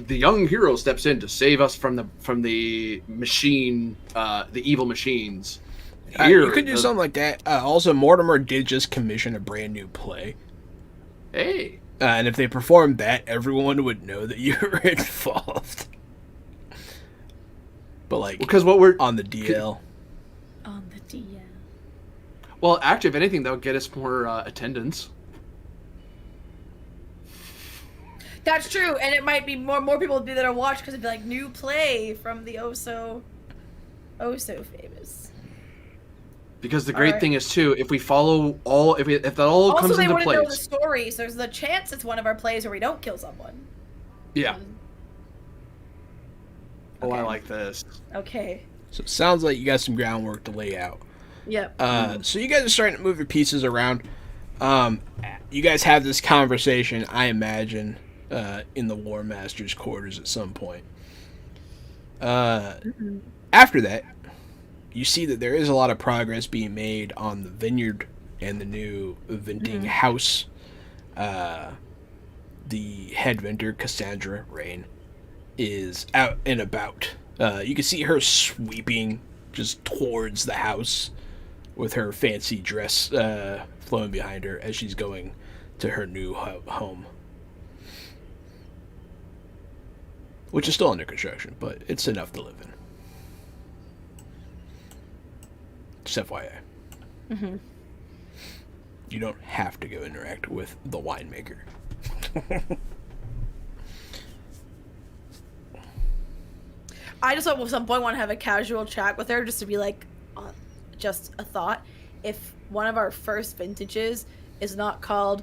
the young hero steps in to save us from the machine, the evil machines. You could do something like that. Also, Mortimer did just commission a brand new play. Hey. And if they performed that, everyone would know that you were involved. But like, because what we're on the DL. On the DL. Well, actually, if anything, that would get us more attendance. That's true, and it might be more people would be there to watch because it'd be like new play from the oh so famous. Because the great thing is too, if we follow all, if that all also, comes they into want to place. know the story, so there's the chance it's one of our plays where we don't kill someone. Yeah. Oh, I Okay. like this. Okay. So it sounds like you got some groundwork to lay out. Yep. So you guys are starting to move your pieces around. You guys have this conversation, I imagine, in the War Master's quarters at some point. After that, you see that there is a lot of progress being made on the vineyard and the new venting house. The head venter, Cassandra Rain, is out and about. You can see her sweeping just towards the house with her fancy dress flowing behind her as she's going to her new home. Which is still under construction, but it's enough to live in. Just FYI. Mm-hmm. You don't have to go interact with the winemaker. I just at some point want to have a casual chat with her just to be like, just a thought. If one of our first vintages is not called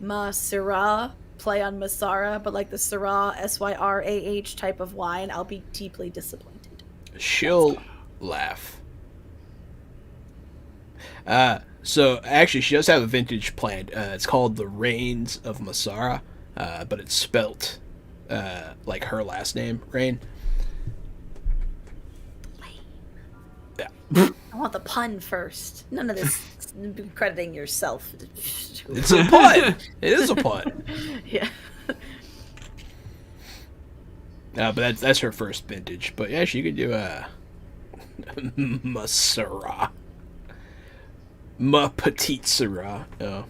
Masarrah, play on Masarrah, but like the Syrah, Syrah type of wine, I'll be deeply disappointed. She'll laugh. So actually, she does have a vintage planned. It's called the Rains of Masarrah, but it's spelt like her last name, Rain. Yeah. I want the pun first. None of this crediting yourself. It's a pun. It is a pun. Yeah. But that's her first vintage. But yeah, she could do a Masarrah. Ma Petite Syrah. Oh.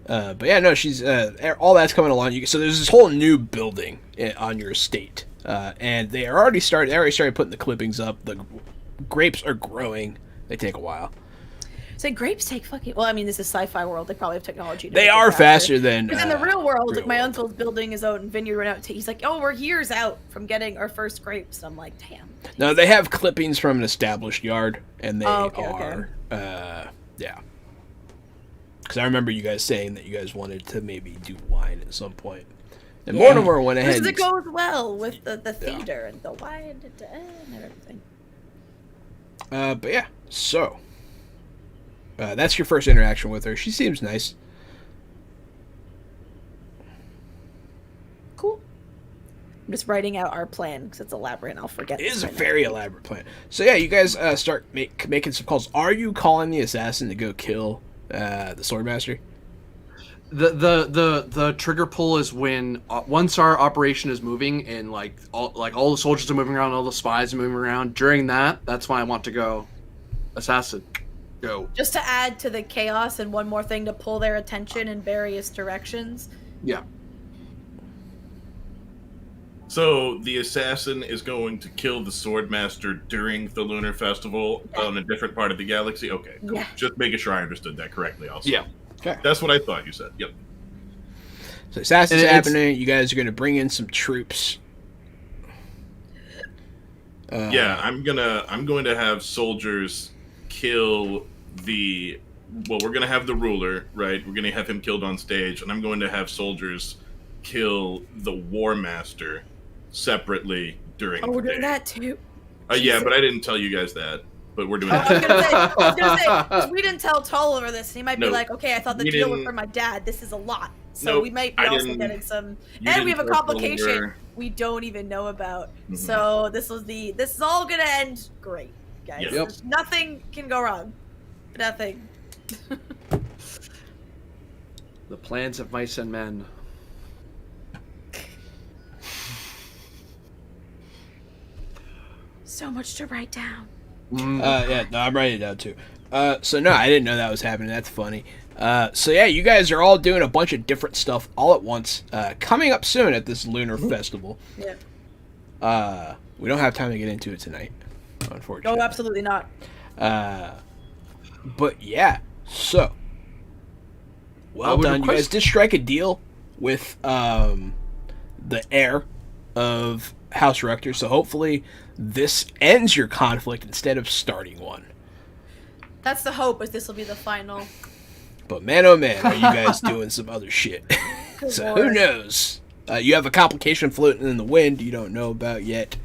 But yeah, no, she's all that's coming along. So there's this whole new building on your estate, and they already started putting the clippings up. The grapes are growing. They take a while. So grapes take fucking. Well, I mean, this is sci-fi world. They probably have technology. To They make it are faster than. Because in the real world, real my world. uncle's building his own vineyard right now. He's like, "Oh, we're years out from getting our first grapes." And I'm like, "Damn." No, they have clippings from an established yard, and they okay. yeah. Because I remember you guys saying that you guys wanted to maybe do wine at some point. And Mortimer went ahead. Because it goes well with the theater and the wine and everything. But yeah, so that's your first interaction with her. She seems nice. Cool. I'm just writing out our plan because it's elaborate and I'll forget. It is a right now. very elaborate plan. So yeah, you guys start making some calls. Are you calling the assassin to go kill the Swordmaster? The trigger pull is when once our operation is moving and like all the soldiers are moving around, all the spies are moving around. During that's why I want to go assassin. Go. Just to add to the chaos and one more thing to pull their attention in various directions. Yeah. So the assassin is going to kill the Swordmaster during the Lunar Festival on a different part of the galaxy? Okay, cool. Yeah. Just making sure I understood that correctly also. Yeah. Okay. That's what I thought you said. Yep. So assassin's And it's- happening. You guys are going to bring in some troops. Yeah, I'm going to have soldiers kill we're going to have the ruler, right? We're going to have him killed on stage, and I'm going to have soldiers kill the War Master separately during Oh, the we're day. doing that too. Yeah, but I didn't tell you guys that. but we're doing I was it. gonna say, 'cause we didn't tell Tolliver this, and he might be No, like, "Okay, I thought the we deal was didn't- for my dad. This is a lot." So Nope, we might be I also didn't- getting some, you and we didn't have a tell complication Tolliver. we don't even know about. Mhm. So this is all gonna end great, guys. Yep. There's nothing can go wrong. Nothing. The plans of mice and men. So much to write down. Yeah, no, I'm writing it down too. So no, I didn't know that was happening. That's funny. So yeah, you guys are all doing a bunch of different stuff all at once. Coming up soon at this Lunar Festival. Yeah. We don't have time to get into it tonight, unfortunately. No, absolutely not. But yeah, so well would done. You guys request- did strike a deal with the heir of House Rector, so hopefully this ends your conflict instead of starting one. That's the hope, is this will be the final. But man, oh man, are you guys doing some other shit? Good So lord. who knows? You have a complication floating in the wind you don't know about yet,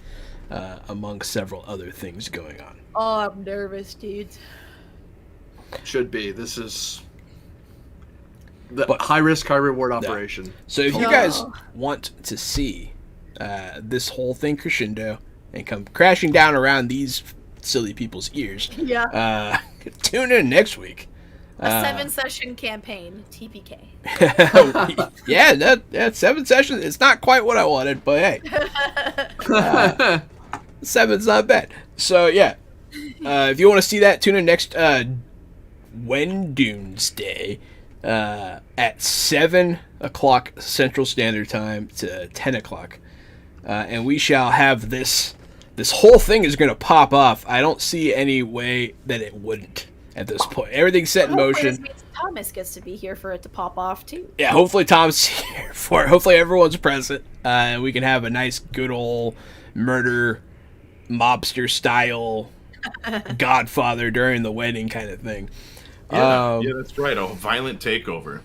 among several other things going on. Oh, I'm nervous, dudes. Should be. This is the But- high risk, high reward operation. So if you No. guys want to see this whole thing crescendo and come crashing down around these silly people's ears, Yeah. tune in next week. A 7-session campaign, TPK. Yeah, that 7 sessions. It's not quite what I wanted, but hey, 7's not bad. So yeah, if you want to see that, tune in next Wednesday at 7 o'clock Central Standard Time to 10 o'clock, and we shall have this. This whole thing is going to pop off. I don't see any way that it wouldn't at this point. Everything's set in Hopefully motion. this means Thomas gets to be here for it to pop off, too. Yeah, hopefully Tom's here for it. Hopefully everyone's present, and we can have a nice, good old murder, mobster style Godfather during the wedding kind of thing. Yeah, that's right. A violent takeover.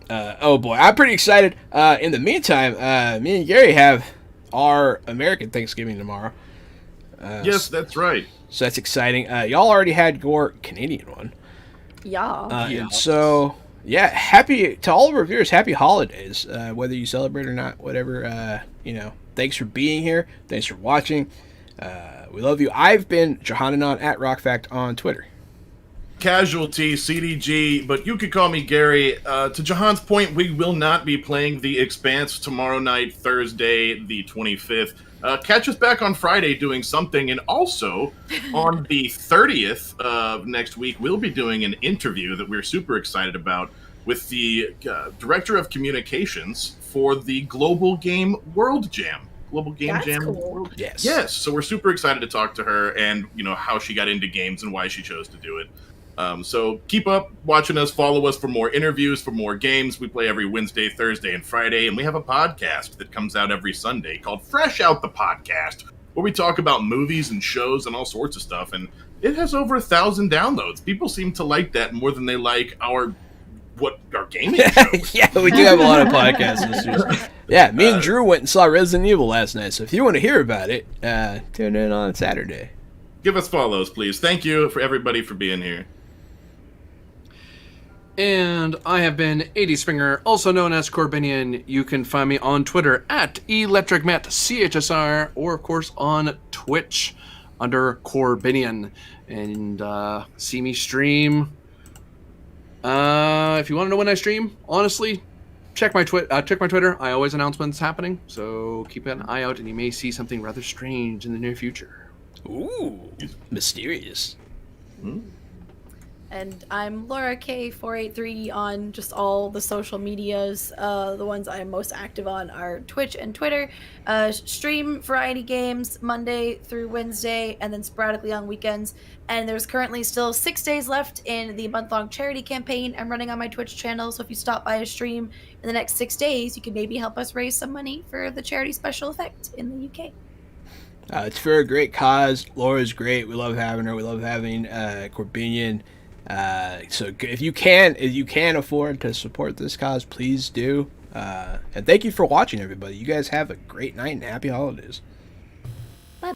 Oh boy, I'm pretty excited. In the meantime, me and Gary have our American Thanksgiving tomorrow. Yes, that's right. So that's exciting. Y'all already had your Canadian one. Yeah. And so, yeah, happy to all of our viewers, happy holidays, whether you celebrate or not, whatever, thanks for being here. Thanks for watching. We love you. I've been Johananon at RockFact on Twitter. Casualty, CDG, but you could call me Gary. To Jahan's point, we will not be playing The Expanse tomorrow night, Thursday, the 25th. Catch us back on Friday doing something, and also on the 30th of next week, we'll be doing an interview that we're super excited about with the Director of Communications for the Global Game World Jam. Global Game That's Jam. cool. World- Yes. Yes, so we're super excited to talk to her and, how she got into games and why she chose to do it. So keep up watching us, follow us for more interviews, for more games. We play every Wednesday, Thursday, and Friday, and we have a podcast that comes out every Sunday called Fresh Out the Podcast, where we talk about movies and shows and all sorts of stuff, and it has over 1,000 downloads. People seem to like that more than they like our gaming show. Yeah, we do have a lot of podcast listeners. Yeah, me and Drew went and saw Resident Evil last night, so if you want to hear about it, tune in on Saturday. Give us follows, please. Thank you for everybody for being here. And I have been 80 Springer, also known as Corbinian. You can find me on Twitter at ElectricMattCHSR, or of course on Twitch under Corbinian. And see me stream. If you want to know when I stream, honestly, check my Twitter. I always announce when it's happening, so keep an eye out, and you may see something rather strange in the near future. Ooh, mysterious. And I'm Laura K483 on just all the social medias. The ones I am most active on are Twitch and Twitter. Stream variety games Monday through Wednesday, and then sporadically on weekends. And there's currently still 6 days left in the month-long charity campaign I'm running on my Twitch channel. So if you stop by a stream in the next 6 days, you can maybe help us raise some money for the charity special effect in the UK. It's for a great cause. Laura's great. We love having her. We love having Corbinian. So if you can afford to support this cause, please do. And thank you for watching, everybody. You guys have a great night and happy holidays. Bye.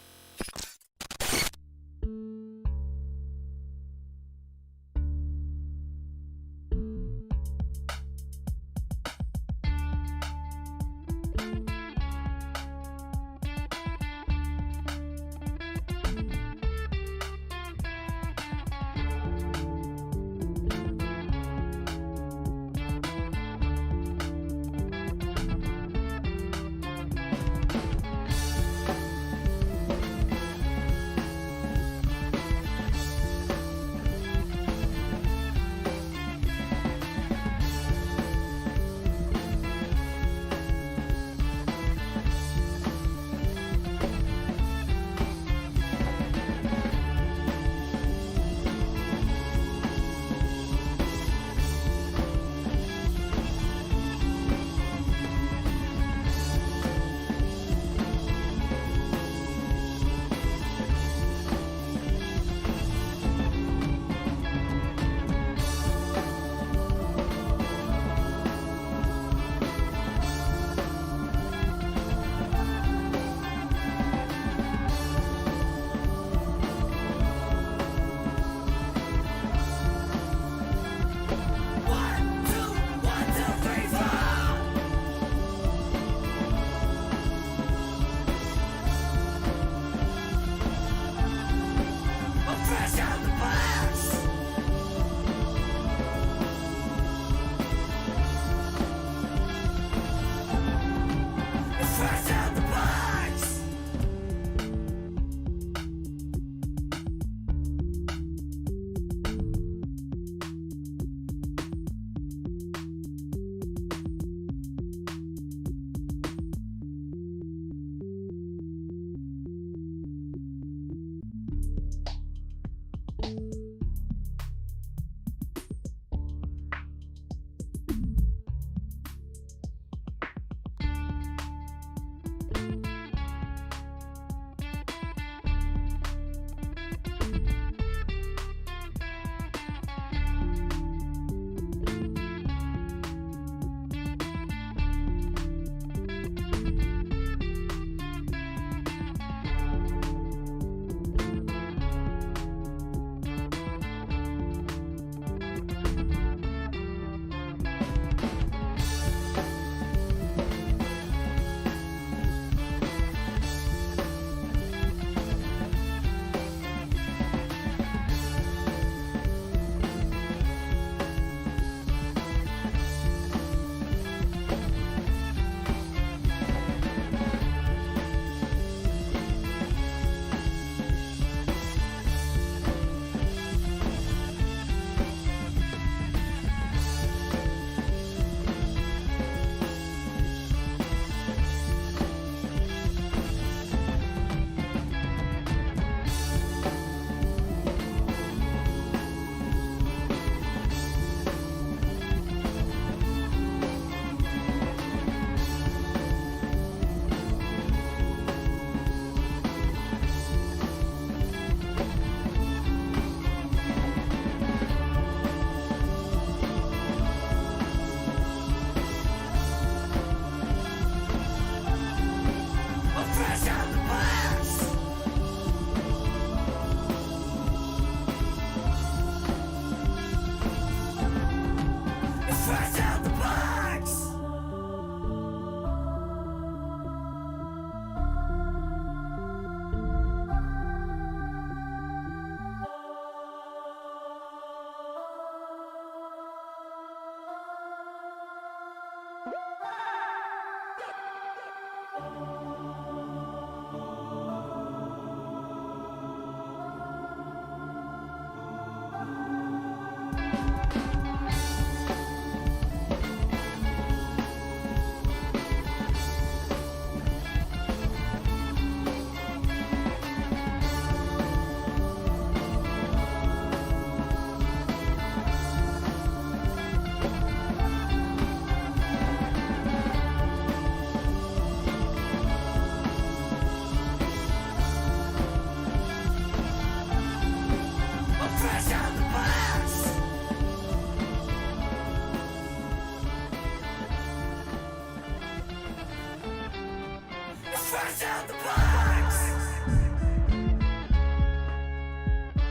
fresh out the box.